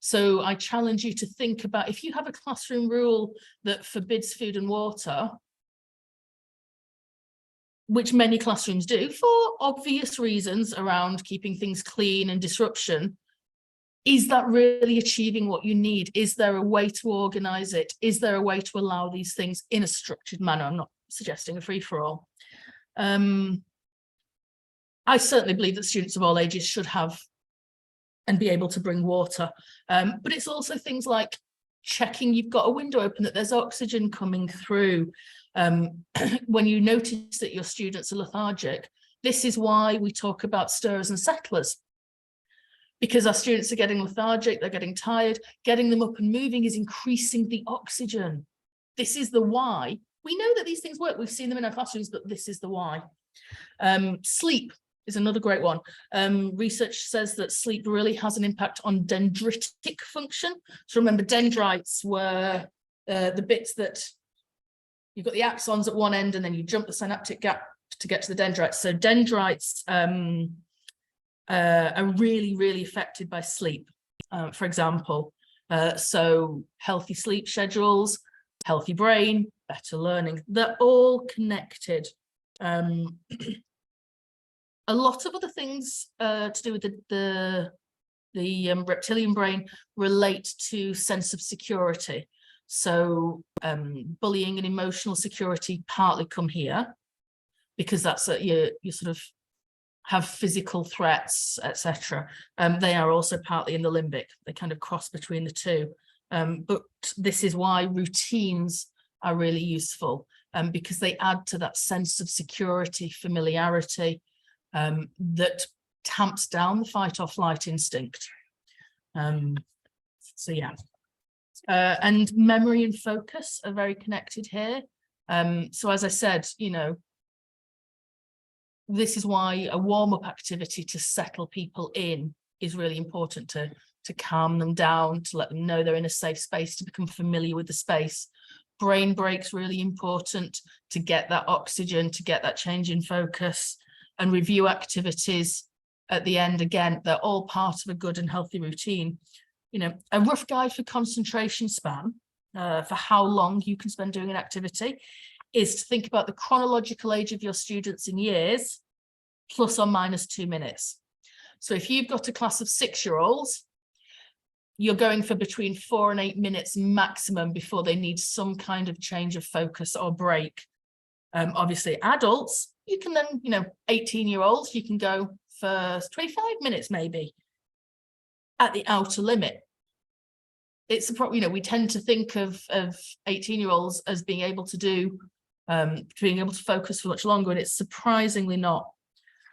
So I challenge you to think about, if you have a classroom rule that forbids food and water, which many classrooms do for obvious reasons around keeping things clean and disruption, is that really achieving what you need? Is there a way to organize it? Is there a way to allow these things in a structured manner? I'm not suggesting a free-for-all. I certainly believe that students of all ages should have and be able to bring water. But it's also things like checking you've got a window open, that there's oxygen coming through. When you notice that your students are lethargic, this is why we talk about stirrers and settlers. Because our students are getting lethargic, they're getting tired, getting them up and moving is increasing the oxygen. This is the why. We know that these things work. We've seen them in our classrooms, but this is the why. Sleep is another great one. Research says that sleep really has an impact on dendritic function. So remember, dendrites were the bits that you've got the axons at one end and then you jump the synaptic gap to get to the dendrites. So dendrites are really, really affected by sleep, for example. So healthy sleep schedules, healthy brain, better learning, they're all connected. A lot of other things to do with the reptilian brain relate to sense of security. So bullying and emotional security partly come here, because that's you sort of have physical threats, etc. They are also partly in the limbic. They kind of cross between the two. But this is why routines are really useful, because they add to that sense of security, familiarity, that tamps down the fight or flight instinct. So yeah. And memory and focus are very connected here. So as I said, you know, this is why a warm-up activity to settle people in is really important, to calm them down, to let them know they're in a safe space, to become familiar with the space. Brain breaks really important to get that oxygen, to get that change in focus, and review activities at the end. Again, they're all part of a good and healthy routine. You know, a rough guide for concentration span, for how long you can spend doing an activity, is to think about the chronological age of your students in years, plus or minus 2 minutes. So if you've got a class of 6-year-olds, you're going for between 4 and 8 minutes maximum before they need some kind of change of focus or break. Obviously adults, you can then, you know, 18-year-olds, you can go for 25 minutes, maybe, at the outer limit. It's a problem, you know, we tend to think of 18-year-olds as being able to do, being able to focus for much longer, and it's surprisingly not.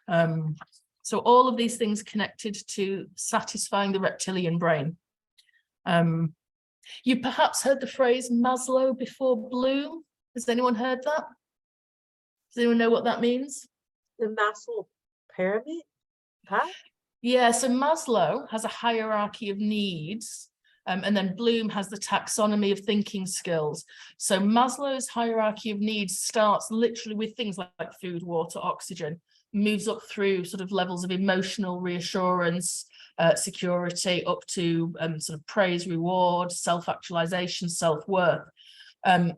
So all of these things connected to satisfying the reptilian brain. You perhaps heard the phrase Maslow before Bloom. Has anyone heard that? Does anyone know what that means? The Maslow pyramid? Huh? Yeah, so Maslow has a hierarchy of needs, and then Bloom has the taxonomy of thinking skills. So Maslow's hierarchy of needs starts literally with things like food, water, oxygen, moves up through sort of levels of emotional reassurance, security, up to sort of praise, reward, self-actualization, self-worth. And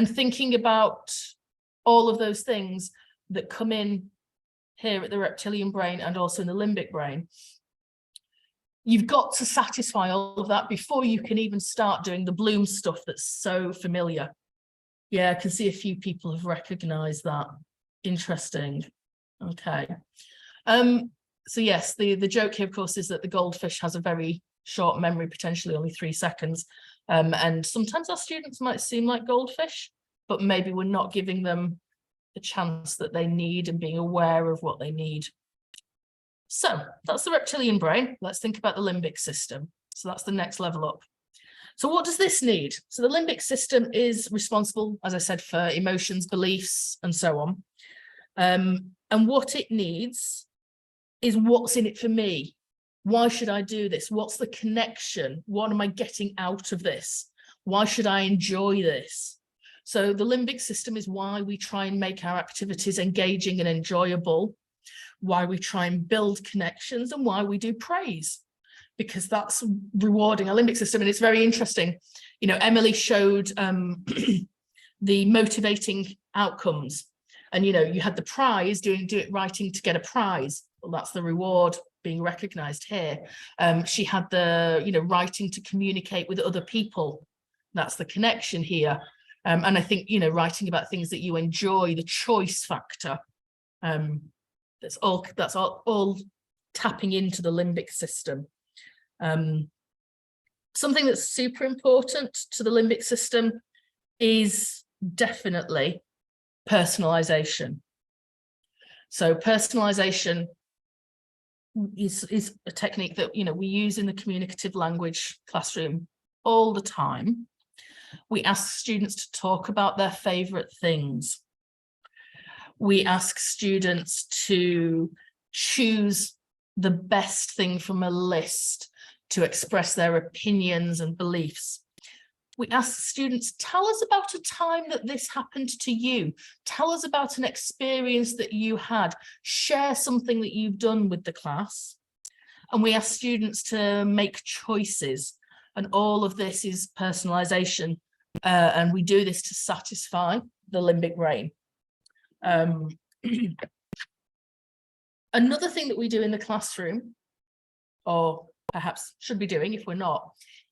thinking about all of those things that come in here at the reptilian brain and also in the limbic brain, you've got to satisfy all of that before you can even start doing the Bloom stuff that's so familiar. Yeah, I can see a few people have recognized that. Interesting. Okay. So yes, the joke here, of course, is that the goldfish has a very short memory, potentially only 3 seconds. And sometimes our students might seem like goldfish, but maybe we're not giving them the chance that they need and being aware of what they need. So that's the reptilian brain. Let's think about the limbic system. So that's the next level up. So what does this need? So the limbic system is responsible, as I said, for emotions, beliefs, and so on. And what it needs is what's in it for me. Why should I do this? What's the connection? What am I getting out of this? Why should I enjoy this? So the limbic system is why we try and make our activities engaging and enjoyable, why we try and build connections, and why we do praise, because that's rewarding our limbic system. And it's very interesting. You know, Emily showed the motivating outcomes. And, you know, you had the prize, do it writing to get a prize. Well, that's the reward being recognized here. She had the, you know, writing to communicate with other people. That's the connection here. And I think, you know, writing about things that you enjoy, the choice factor, that's all tapping into the limbic system. Something that's super important to the limbic system is definitely personalization. So personalization is a technique that, you know, we use in the communicative language classroom all the time. We ask students to talk about their favorite things. We ask students to choose the best thing from a list to express their opinions and beliefs. We ask students, tell us about a time that this happened to you. Tell us about an experience that you had. Share something that you've done with the class. And we ask students to make choices. And all of this is personalization. And we do this to satisfy the limbic brain. Another thing that we do in the classroom, or perhaps should be doing if we're not,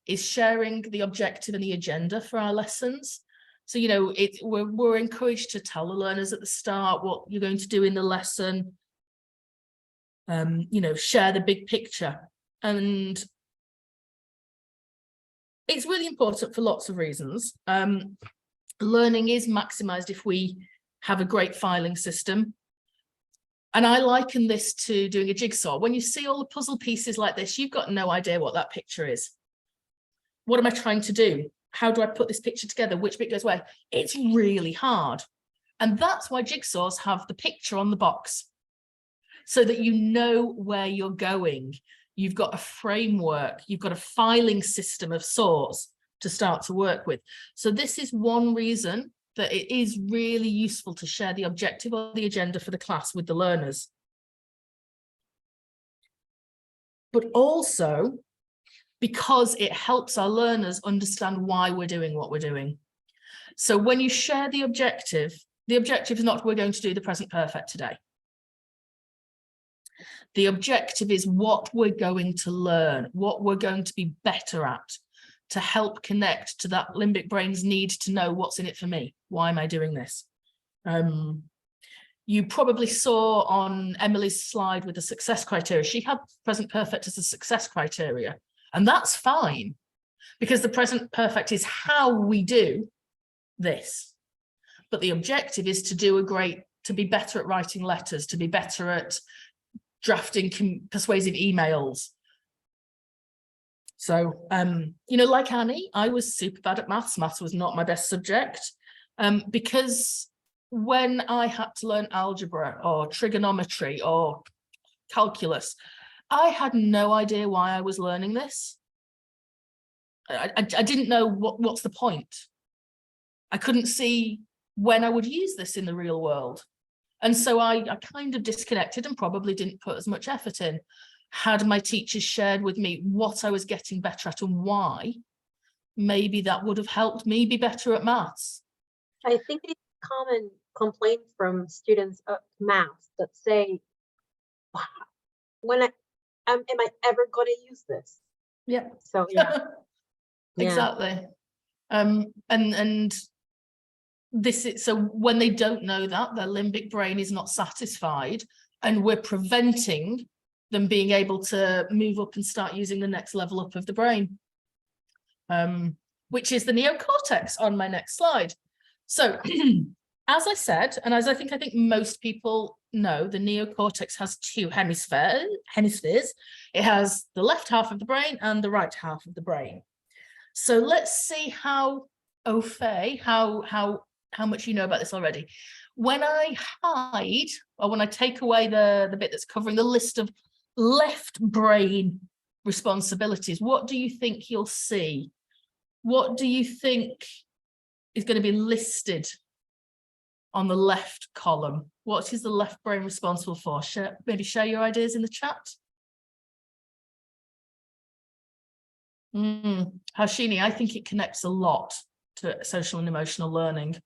is sharing the objective and the agenda for our lessons. So, you know, we're encouraged to tell the learners at the start what you're going to do in the lesson, you know, share the big picture. And it's really important for lots of reasons. Learning is maximized if we have a great filing system. And I liken this to doing a jigsaw. When you see all the puzzle pieces like this, you've got no idea what that picture is. What am I trying to do? How do I put this picture together? Which bit goes where? It's really hard. And that's why jigsaws have the picture on the box, so that you know where you're going. You've got a framework, you've got a filing system of sorts to start to work with. So this is one reason that it is really useful to share the objective or the agenda for the class with the learners. But also because it helps our learners understand why we're doing what we're doing. So when you share the objective is not we're going to do the present perfect today. The objective is what we're going to learn, what we're going to be better at, to help connect to that limbic brain's need to know what's in it for me. Why am I doing this? You You probably saw on Emily's slide with the success criteria, she had present perfect as a success criteria, and that's fine because the present perfect is how we do this. But the objective is to to be better at writing letters, to be better at drafting persuasive emails. So, you know, like Annie, I was super bad at maths. Maths was not my best subject because when I had to learn algebra or trigonometry or calculus, I had no idea why I was learning this. I didn't know what's the point. I couldn't see when I would use this in the real world. And so I kind of disconnected and probably didn't put as much effort in. Had my teachers shared with me what I was getting better at and why, maybe that would have helped me be better at maths. I think it's a common complaint from students of math that say, wow, when am I ever going to use this? Yeah. So yeah. Exactly. And this is, so when they don't know that, their limbic brain is not satisfied, and we're preventing them being able to move up and start using the next level up of the brain, which is the neocortex on my next slide. So as I said, and as I think most people know, the neocortex has two hemispheres. It has the left half of the brain and the right half of the brain. So let's see how au fait, how much you know about this already. When I hide, or when I take away the bit that's covering the list of left brain responsibilities, what do you think you'll see? What do you think is going to be listed on the left column? What is the left brain responsible for? Maybe share your ideas in the chat. Harshini, I think it connects a lot to social and emotional learning.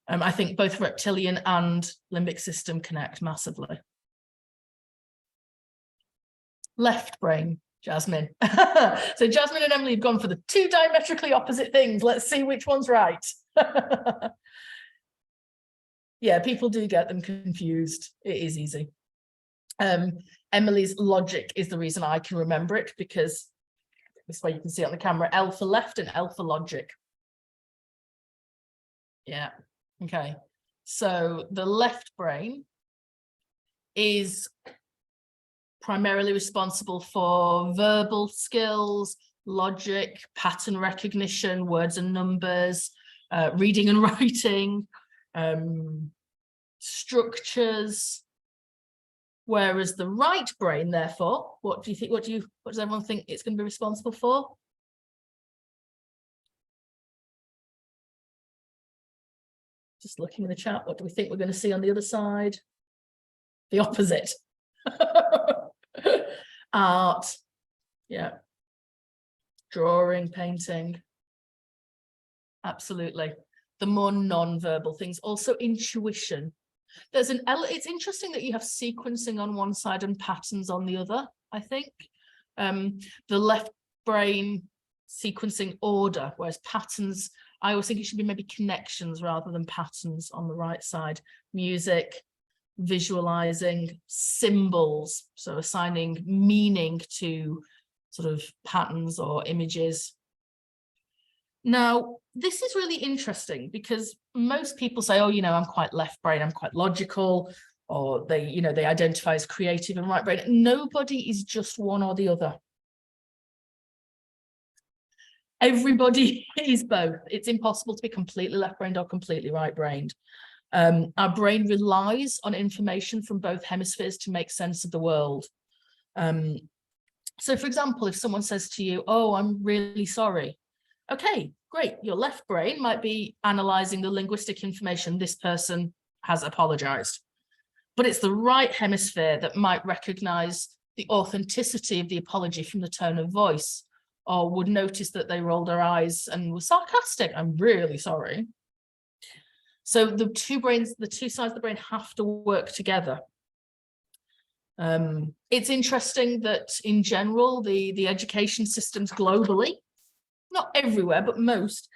I think both reptilian and limbic system connect massively. Left brain, Jasmine. So Jasmine and Emily have gone for the two diametrically opposite things. Let's see which one's right. Yeah, people do get them confused. It is easy. Emily's logic is the reason I can remember it, because this way you can see it on the camera, L for left and L for logic. Yeah, okay. So the left brain is primarily responsible for verbal skills, logic, pattern recognition, words and numbers, reading and writing, structures. Whereas the right brain, therefore, what do you think? What does everyone think it's going to be responsible for? Just looking in the chat, what do we think we're going to see on the other side? The opposite. Art, yeah. Drawing, painting. Absolutely. The more non-verbal things, also intuition. There's it's interesting that you have sequencing on one side and patterns on the other, I think. The left brain sequencing order, whereas patterns, I always think it should be maybe connections rather than patterns on the right side. Music, visualizing, symbols, so assigning meaning to sort of patterns or images. Now, this is really interesting because most people say, oh, you know, I'm quite left brain, I'm quite logical, or they, you know, they identify as creative and right brain. Nobody is just one or the other. Everybody is both. It's impossible to be completely left-brained or completely right-brained. Our brain relies on information from both hemispheres to make sense of the world. So, for example, if someone says to you, oh, I'm really sorry. Okay, great. Your left brain might be analysing the linguistic information. This person has apologised. But it's the right hemisphere that might recognise the authenticity of the apology from the tone of voice, or would notice that they rolled their eyes and were sarcastic. I'm really sorry. So the two sides of the brain have to work together. It's interesting that in general, the education systems globally, not everywhere, but most,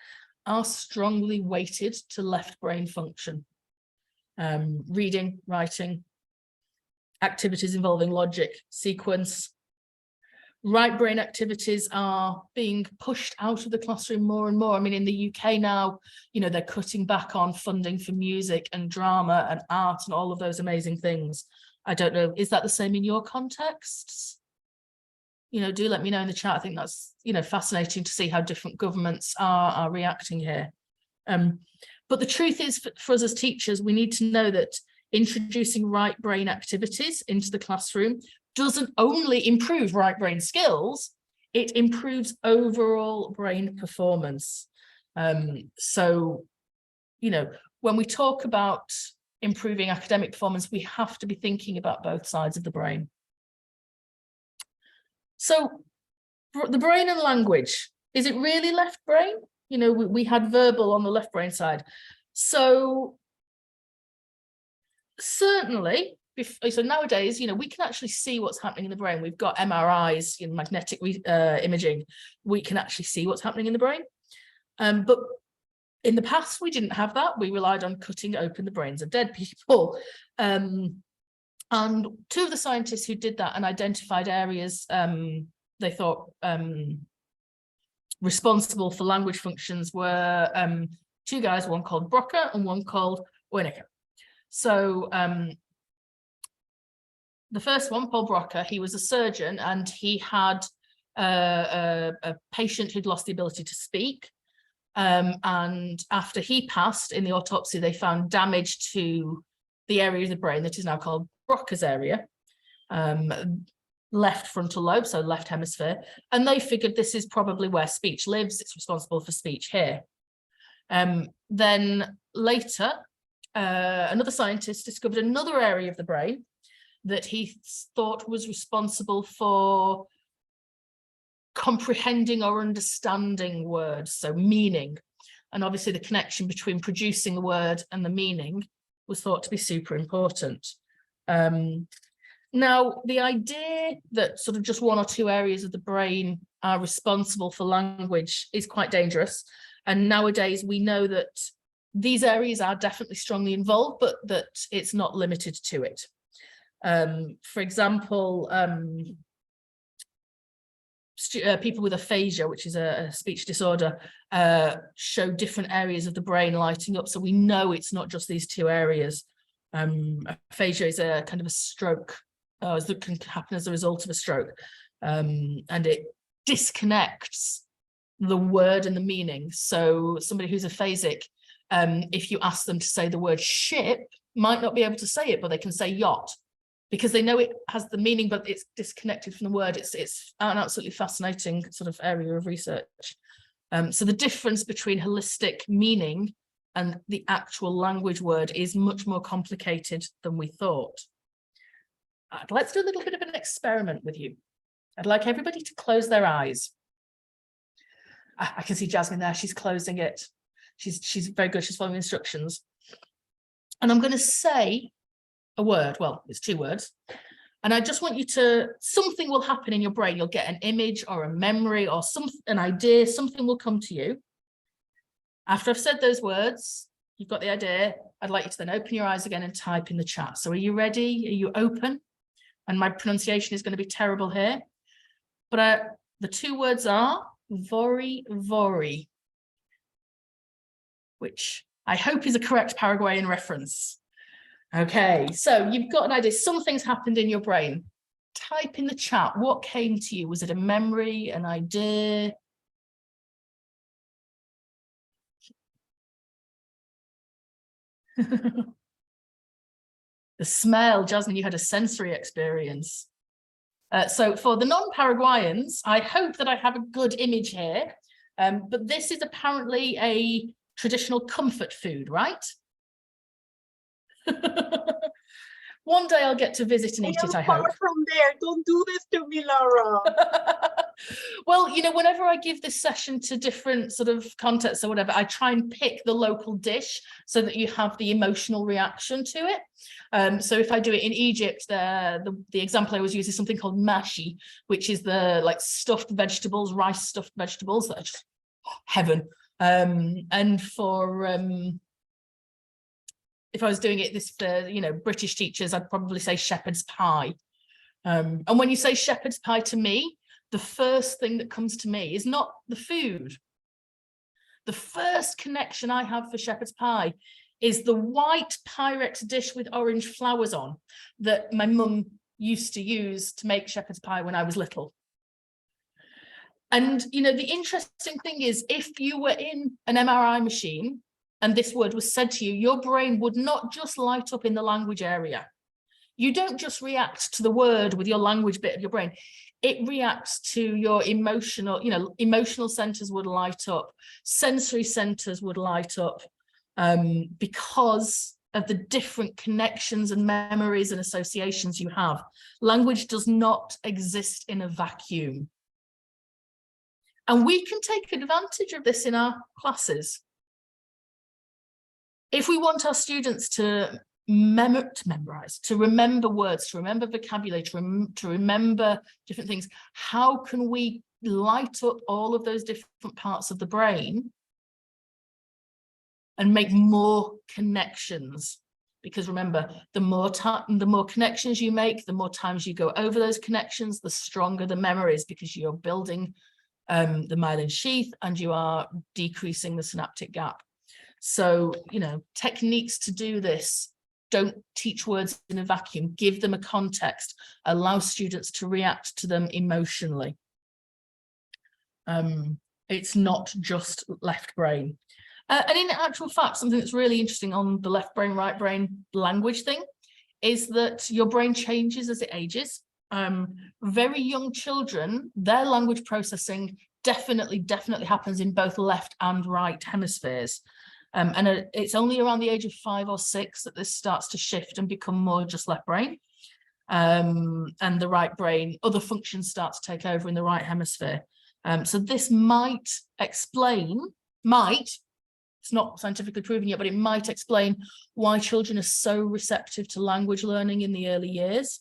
are strongly weighted to left brain function. reading, writing, activities involving logic, sequence. Right brain activities are being pushed out of the classroom more and more. I mean, in the UK now, you know, they're cutting back on funding for music and drama and art and all of those amazing things. I don't know, is that the same in your contexts? You know, do let me know in the chat. I think that's, you know, fascinating to see how different governments are reacting here. But the truth is, for us as teachers, we need to know that introducing right brain activities into the classroom doesn't only improve right brain skills, it improves overall brain performance. So, you know, when we talk about improving academic performance, we have to be thinking about both sides of the brain. So the brain and language, is it really left brain? You know, we had verbal on the left brain side. So certainly, so nowadays, you know, we can actually see what's happening in the brain. We've got MRIs, you know, magnetic imaging. We can actually see what's happening in the brain. But in the past, we didn't have that. We relied on cutting open the brains of dead people. And two of the scientists who did that and identified areas they thought responsible for language functions were two guys, one called Broca and one called Wernicke. So the first one, Paul Broca, he was a surgeon and he had a patient who'd lost the ability to speak. And after he passed, in the autopsy, they found damage to the area of the brain that is now called Broca's area, left frontal lobe, so left hemisphere. And they figured this is probably where speech lives. It's responsible for speech here. Then later, another scientist discovered another area of the brain that he thought was responsible for comprehending or understanding words, so meaning. And obviously the connection between producing the word and the meaning was thought to be super important. Now, the idea that sort of just one or two areas of the brain are responsible for language is quite dangerous. And nowadays we know that these areas are definitely strongly involved, but that it's not limited to it. For example, people with aphasia, which is a speech disorder, show different areas of the brain lighting up. So we know it's not just these two areas. Aphasia is a kind of a stroke, that can happen as a result of a stroke. And it disconnects the word and the meaning. So somebody who's aphasic, if you ask them to say the word ship, might not be able to say it, but they can say yacht, because they know it has the meaning, but it's disconnected from the word. It's an absolutely fascinating sort of area of research. So the difference between holistic meaning and the actual language word is much more complicated than we thought. Let's do a little bit of an experiment with you. I'd like everybody to close their eyes. I can see Jasmine there, she's closing it. She's very good, she's following instructions. And I'm going to say a word, well, it's two words. And I just want you to, something will happen in your brain. You'll get an image or a memory or an idea, something will come to you. After I've said those words, you've got the idea, I'd like you to then open your eyes again and type in the chat. So are you ready? Are you open? And my pronunciation is going to be terrible here. But the two words are vori vori, which I hope is a correct Paraguayan reference. Okay, so you've got an idea, something's happened in your brain. Type in the chat, what came to you? Was it a memory, an idea? The smell, Jasmine, you had a sensory experience. So for the non-Paraguayans, I hope that I have a good image here, but this is apparently a traditional comfort food, right? One day I'll get to visit and eat it, I hope. Far from there. Don't do this to me, Laura. Well, you know, whenever I give this session to different sort of contexts or whatever, I try and pick the local dish so that you have the emotional reaction to it. So if I do it in Egypt, the example I always use is something called mashi, which is the like stuffed vegetables, rice stuffed vegetables that are just heaven. And for if I was doing it this for, you know, British teachers, I'd probably say shepherd's pie. And when you say shepherd's pie to me, the first thing that comes to me is not the food. The first connection I have for shepherd's pie is the white Pyrex dish with orange flowers on that my mum used to use to make shepherd's pie when I was little. And, you know, the interesting thing is, if you were in an MRI machine and this word was said to you, your brain would not just light up in the language area. You don't just react to the word with your language bit of your brain. It reacts to your emotional, you know, emotional centers would light up, sensory centers would light up, because of the different connections and memories and associations you have. Language does not exist in a vacuum. And we can take advantage of this in our classes. If we want our students to memorize, to remember words, to remember vocabulary, to remember different things, how can we light up all of those different parts of the brain and make more connections? Because remember, the more connections you make, the more times you go over those connections, the stronger the memories, because you're building the myelin sheath and you are decreasing the synaptic gap. So, you know, techniques to do this: don't teach words in a vacuum, give them a context, allow students to react to them emotionally. It's not just left brain. And in actual fact, something that's really interesting on the left brain, right brain language thing is that your brain changes as it ages. Very young children, their language processing definitely happens in both left and right hemispheres. And it's only around the age of 5 or 6 that this starts to shift and become more just left brain. And the right brain, other functions start to take over in the right hemisphere. So this might explain, it's not scientifically proven yet, but it might explain why children are so receptive to language learning in the early years.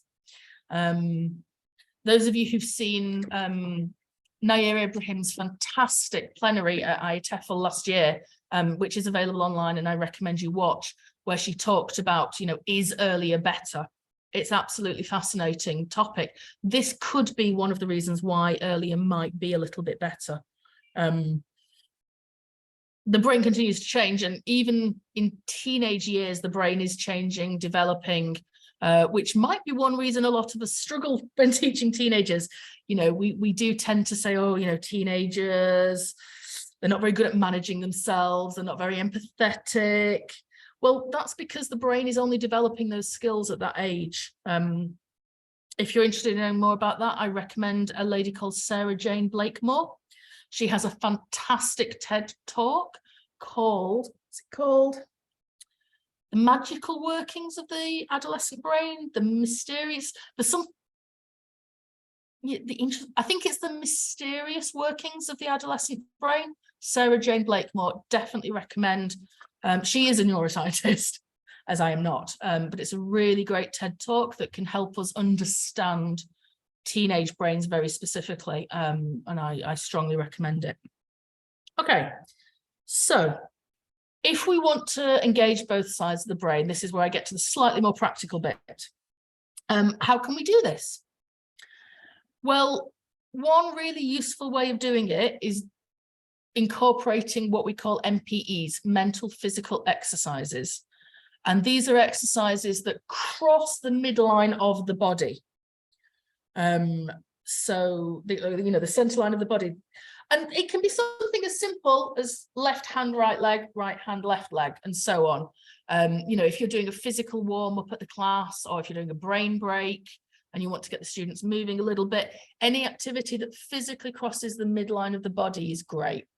Those of you who've seen Nair Ibrahim's fantastic plenary at ParaTESOL last year, which is available online and I recommend you watch, where she talked about, you know, is earlier better? It's absolutely fascinating topic. This could be one of the reasons why earlier might be a little bit better. The brain continues to change, and even in teenage years, the brain is changing, developing, which might be one reason a lot of us struggle when teaching teenagers. You know, we do tend to say, oh, you know, teenagers, they're not very good at managing themselves, they're not very empathetic. Well, that's because the brain is only developing those skills at that age. If you're interested in knowing more about that, I recommend a lady called Sarah Jane Blakemore. She has a fantastic TED talk called, what's it called? The Magical Workings of the Adolescent Brain, the Mysterious, there's some, I think it's the Mysterious Workings of the Adolescent Brain. Sarah Jane Blakemore, definitely recommend. She is a neuroscientist, as I am not, but it's a really great TED talk that can help us understand teenage brains very specifically, and I strongly recommend it. Okay, so if we want to engage both sides of the brain, this is where I get to the slightly more practical bit. How can we do this? Well, one really useful way of doing it is incorporating what we call MPEs, mental physical exercises. And these are exercises that cross the midline of the body. So the center line of the body, and it can be something as simple as left hand, right leg, right hand, left leg, and so on. You know, if you're doing a physical warm up at the class, or if you're doing a brain break and you want to get the students moving a little bit, any activity that physically crosses the midline of the body is great.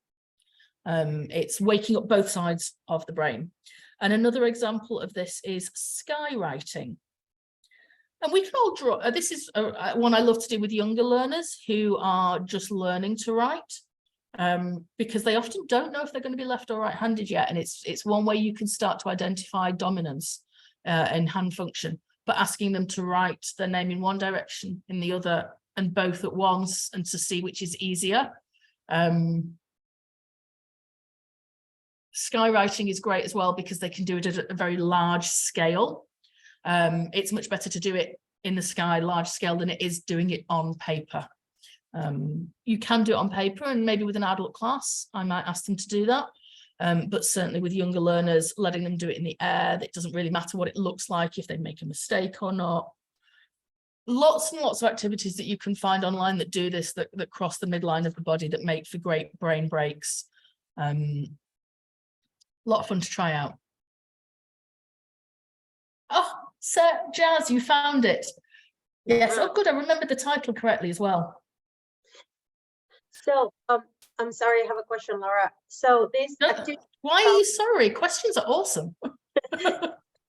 It's waking up both sides of the brain. And another example of this is skywriting. And we can all draw, this is one I love to do with younger learners who are just learning to write, because they often don't know if they're going to be left or right-handed yet. And it's one way you can start to identify dominance in hand function, but asking them to write their name in one direction, in the other, and both at once, and to see which is easier. Skywriting is great as well because they can do it at a very large scale. It's much better to do it in the sky, large scale, than it is doing it on paper. You can do it on paper, and maybe with an adult class, I might ask them to do that. But certainly with younger learners, letting them do it in the air, it doesn't really matter what it looks like, if they make a mistake or not. Lots and lots of activities that you can find online that do this, that cross the midline of the body, that make for great brain breaks. A lot of fun to try out. Oh, Jazz, you found it. Yes, oh good, I remembered the title correctly as well. So, I'm sorry, I have a question, Laura. So this Why are you sorry? Questions are awesome.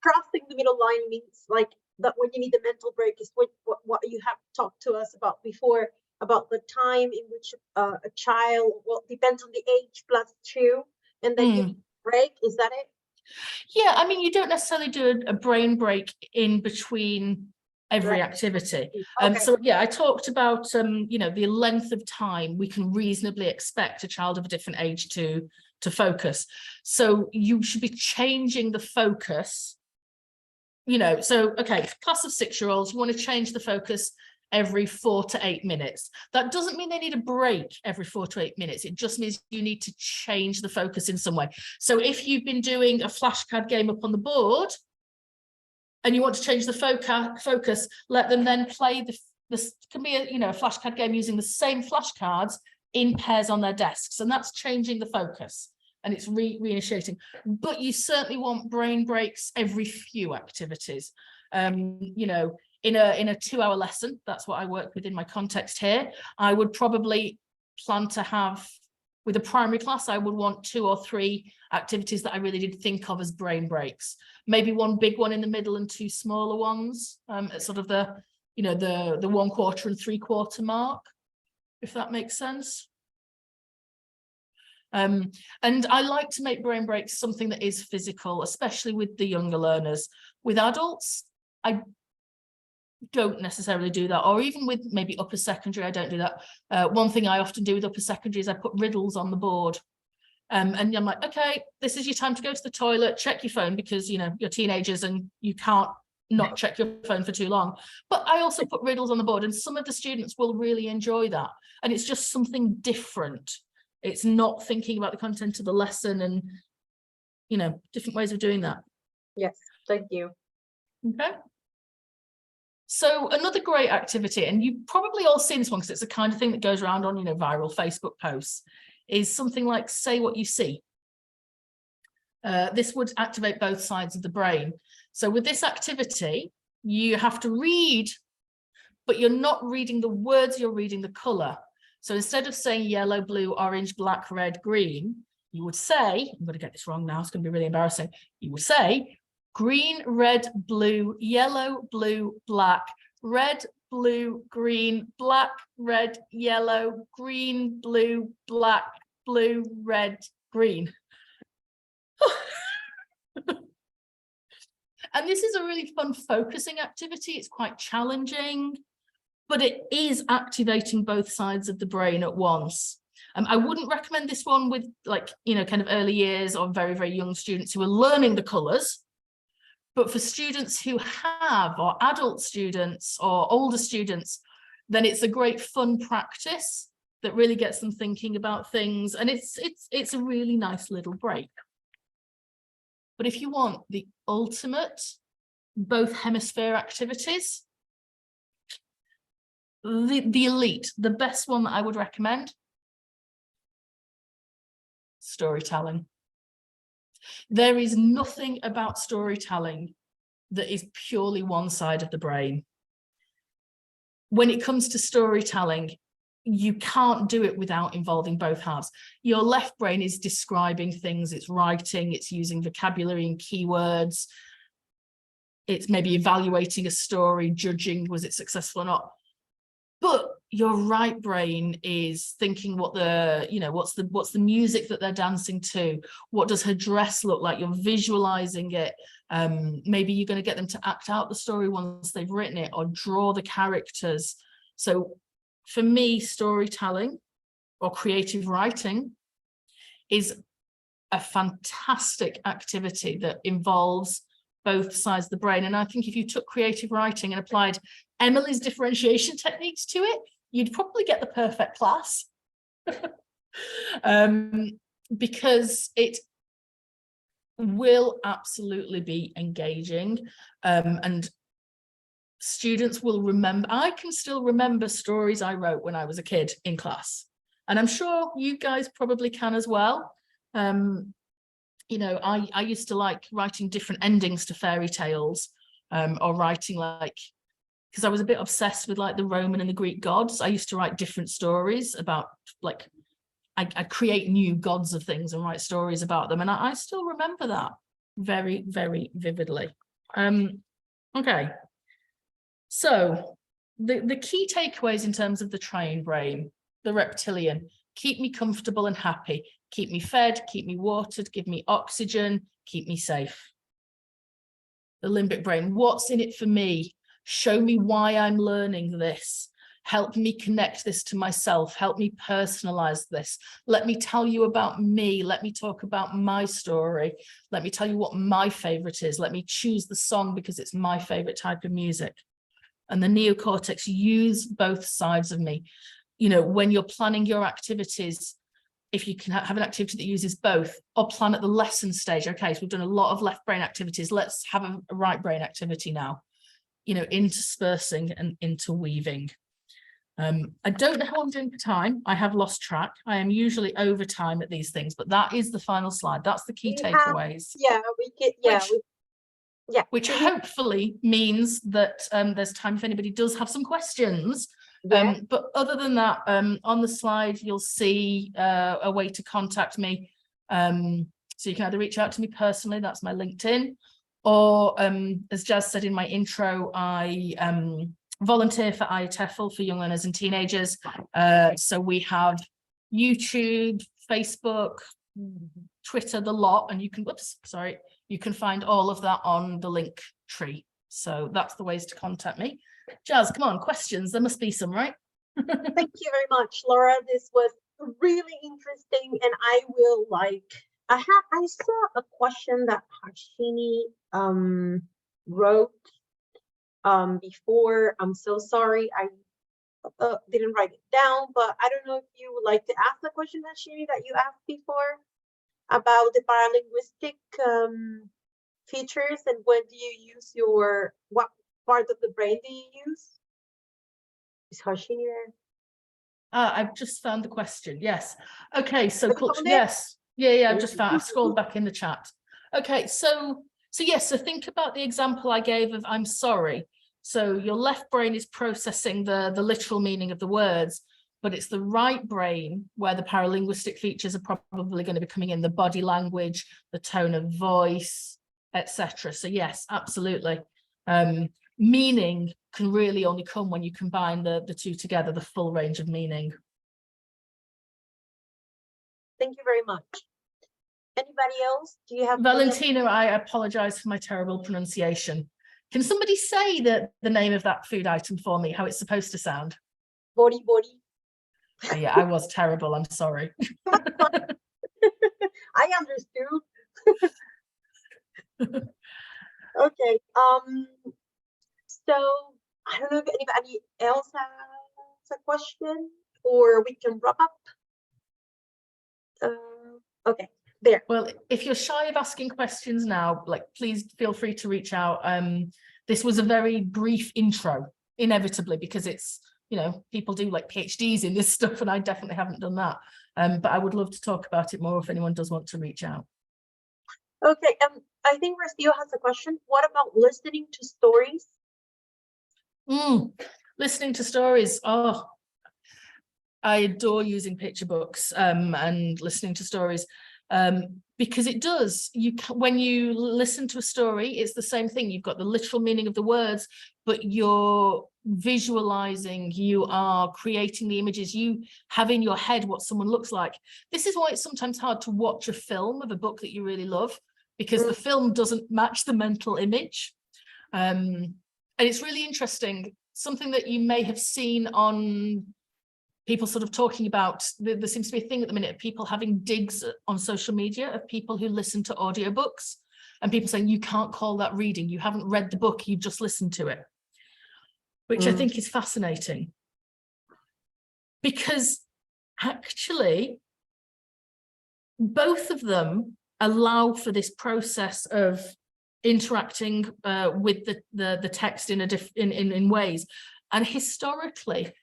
crossing the middle line means like that when you need the mental break is what you have talked to us about before, about the time in which a child, well, depends on the age +2, and then you break. Is that it? Yeah, I mean, you don't necessarily do a brain break in between every activity. Okay. So yeah, I talked about you know, the length of time we can reasonably expect a child of a different age to focus. So you should be changing the focus. You know, so okay, class of 6-year-olds, you want to change the focus every 4 to 8 minutes. That doesn't mean they need a break every 4 to 8 minutes. It just means you need to change the focus in some way. So if you've been doing a flashcard game up on the board and you want to change the focus, let them then play this can be a, you know, a flashcard game using the same flashcards in pairs on their desks, and that's changing the focus. And it's reinitiating, but you certainly want brain breaks every few activities. You know, in a 2-hour lesson, that's what I work with in my context here. I would probably plan to have, with a primary class, I would want 2 or 3 activities that I really did think of as brain breaks. Maybe one big one in the middle and 2 smaller ones at sort of the, you know, the 1/4 and 3/4 mark, if that makes sense. And I like to make brain breaks something that is physical, especially with the younger learners. With adults, I don't necessarily do that, or even with maybe upper secondary, I don't do that. One thing I often do with upper secondary is I put riddles on the board. And I'm like, okay, this is your time to go to the toilet, check your phone, because, you know, you're teenagers and you can't not check your phone for too long. But I also put riddles on the board, and some of the students will really enjoy that. And it's just something different. It's not thinking about the content of the lesson, and, you know, different ways of doing that. Yes, thank you. Okay. So another great activity, and you've probably all seen this one because it's the kind of thing that goes around on, you know, viral Facebook posts, is something like say what you see. This would activate both sides of the brain. So with this activity, you have to read, but you're not reading the words, you're reading the color. So instead of saying yellow, blue, orange, black, red, green, you would say, I'm going to get this wrong now, it's going to be really embarrassing. You would say green, red, blue, yellow, blue, black, red, blue, green, black, red, yellow, green, blue, black, blue, red, green. And this is a really fun focusing activity. It's quite challenging, but it is activating both sides of the brain at once. I wouldn't recommend this one with, like, you know, kind of early years or very, very young students who are learning the colours. But for students who have, or adult students or older students, then it's a great fun practice that really gets them thinking about things. And it's a really nice little break. But if you want the ultimate both hemisphere activities, the elite, the best one that I would recommend, storytelling. There is nothing about storytelling that is purely one side of the brain. When it comes to storytelling, you can't do it without involving both halves. Your left brain is describing things, it's writing, it's using vocabulary and keywords, it's maybe evaluating a story, judging was it successful or not. But your right brain is thinking what the, you know, what's the music that they're dancing to, what does her dress look like, you're visualizing it. Maybe you're going to get them to act out the story once they've written it, or draw the characters. So for me, storytelling or creative writing is a fantastic activity that involves both sides of the brain. And I think if you took creative writing and applied Emily's differentiation techniques to it, you'd probably get the perfect class. Because it will absolutely be engaging, and students will remember. I can still remember stories I wrote when I was a kid in class, and I'm sure you guys probably can as well. You know, I used to like writing different endings to fairy tales, or writing like, because I was a bit obsessed with like the Roman and the Greek gods. I used to write different stories about, like, I'd create new gods of things and write stories about them. And I still remember that very, very vividly. Okay. So the key takeaways in terms of the trained brain, the reptilian: keep me comfortable and happy, keep me fed, keep me watered, give me oxygen, keep me safe. The limbic brain: what's in it for me? Show me why I'm learning this. Help me connect this to myself. Help me personalize this. Let me tell you about me. Let me talk about my story. Let me tell you what my favorite is. Let me choose the song because it's my favorite type of music. And the neocortex: use both sides of me. You know, when you're planning your activities, if you can have an activity that uses both, or plan at the lesson stage. Okay, so we've done a lot of left brain activities. Let's have a right brain activity now. You know, interspersing and interweaving. I don't know how I'm doing for time. I have lost track. I am usually over time at these things, but that is the final slide. That's the key takeaways. Which hopefully means that there's time if anybody does have some questions. But other than that, on the slide, you'll see a way to contact me. So you can either reach out to me personally, that's my LinkedIn, or as Jazz said in my intro, I volunteer for ParaTESOL for young learners and teenagers. So we have YouTube, Facebook, Twitter, the lot, and you can, you can find all of that on the link tree. So that's the ways to contact me. Jazz, come on, questions. There must be some, right? Thank you very much, Laura. This was really interesting, and I will I saw a question that Harshini wrote before. I'm so sorry, I didn't write it down, but I don't know if you would like to ask the question, Harshini, that you asked before about the paralinguistic features, and when do you use what part of the brain do you use? Is Harshini there? I've just found the question. Yes. Okay. So yes. Yeah. I've just found. I've scrolled back in the chat. Okay. So yes. So think about the example I gave of "I'm sorry." So your left brain is processing the literal meaning of the words, but it's the right brain where the paralinguistic features are probably going to be coming in: the body language, the tone of voice, etc. So yes, absolutely. Meaning can really only come when you combine the two together, the full range of meaning. Thank you very much. Anybody else? Do you have Valentina? I apologize for my terrible pronunciation. Can somebody say the name of that food item for me, how it's supposed to sound? Body. Oh, yeah, I was terrible. I'm sorry. I understood. Okay. So I don't know if anybody else has a question, or we can wrap up. Okay, there. Well, if you're shy of asking questions now, please feel free to reach out. This was a very brief intro, inevitably, because it's, people do like PhDs in this stuff, and I definitely haven't done that. But I would love to talk about it more if anyone does want to reach out. Okay, I think Rastio has a question. What about listening to stories? Listening to stories. Oh, I adore using picture books and listening to stories, because it does. When you listen to a story, it's the same thing. You've got the literal meaning of the words, but you're visualizing, you are creating the images, you have in your head what someone looks like. This is why it's sometimes hard to watch a film of a book that you really love, because the film doesn't match the mental image. And it's really interesting. Something that you may have seen on people sort of talking about, there seems to be a thing at the minute of people having digs on social media of people who listen to audiobooks, and people saying, you can't call that reading, you haven't read the book, you just listened to it, which I think is fascinating. Because actually, both of them allow for this process of interacting with the text in ways. And historically,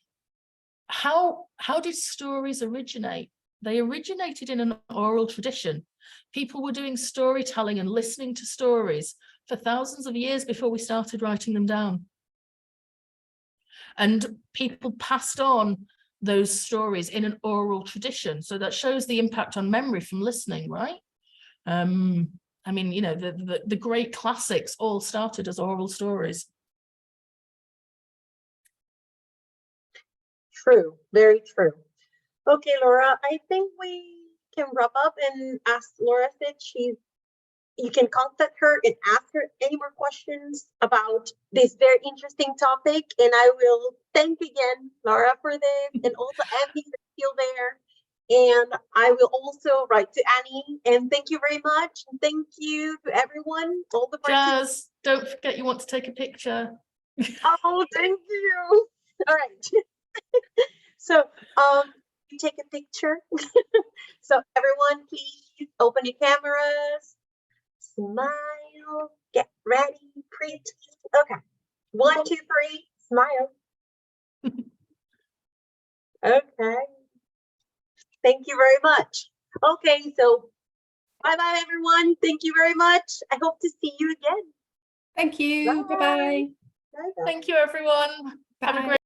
how did stories originate? They originated in an oral tradition. People were doing storytelling and listening to stories for thousands of years before we started writing them down. And people passed on those stories in an oral tradition. So that shows the impact on memory from listening, right? I mean, you know, the great classics all started as oral stories. True, very true. Okay, Laura, I think we can wrap up, and as Laura said, you can contact her and ask her any more questions about this very interesting topic. And I will thank again Laura for this, and also Andy is still there. And I will also write to Annie, and thank you very much. And thank you to everyone, all the Jazz, don't forget you want to take a picture. Oh, thank you. All right. So, you take a picture. So everyone, please open your cameras. Smile. Get ready. Pretty. Okay. 1, 2, 3. Smile. Okay. Thank you very much. Okay, so bye-bye, everyone. Thank you very much. I hope to see you again. Thank you. Bye-bye. Bye-bye. Thank you, everyone. Have a great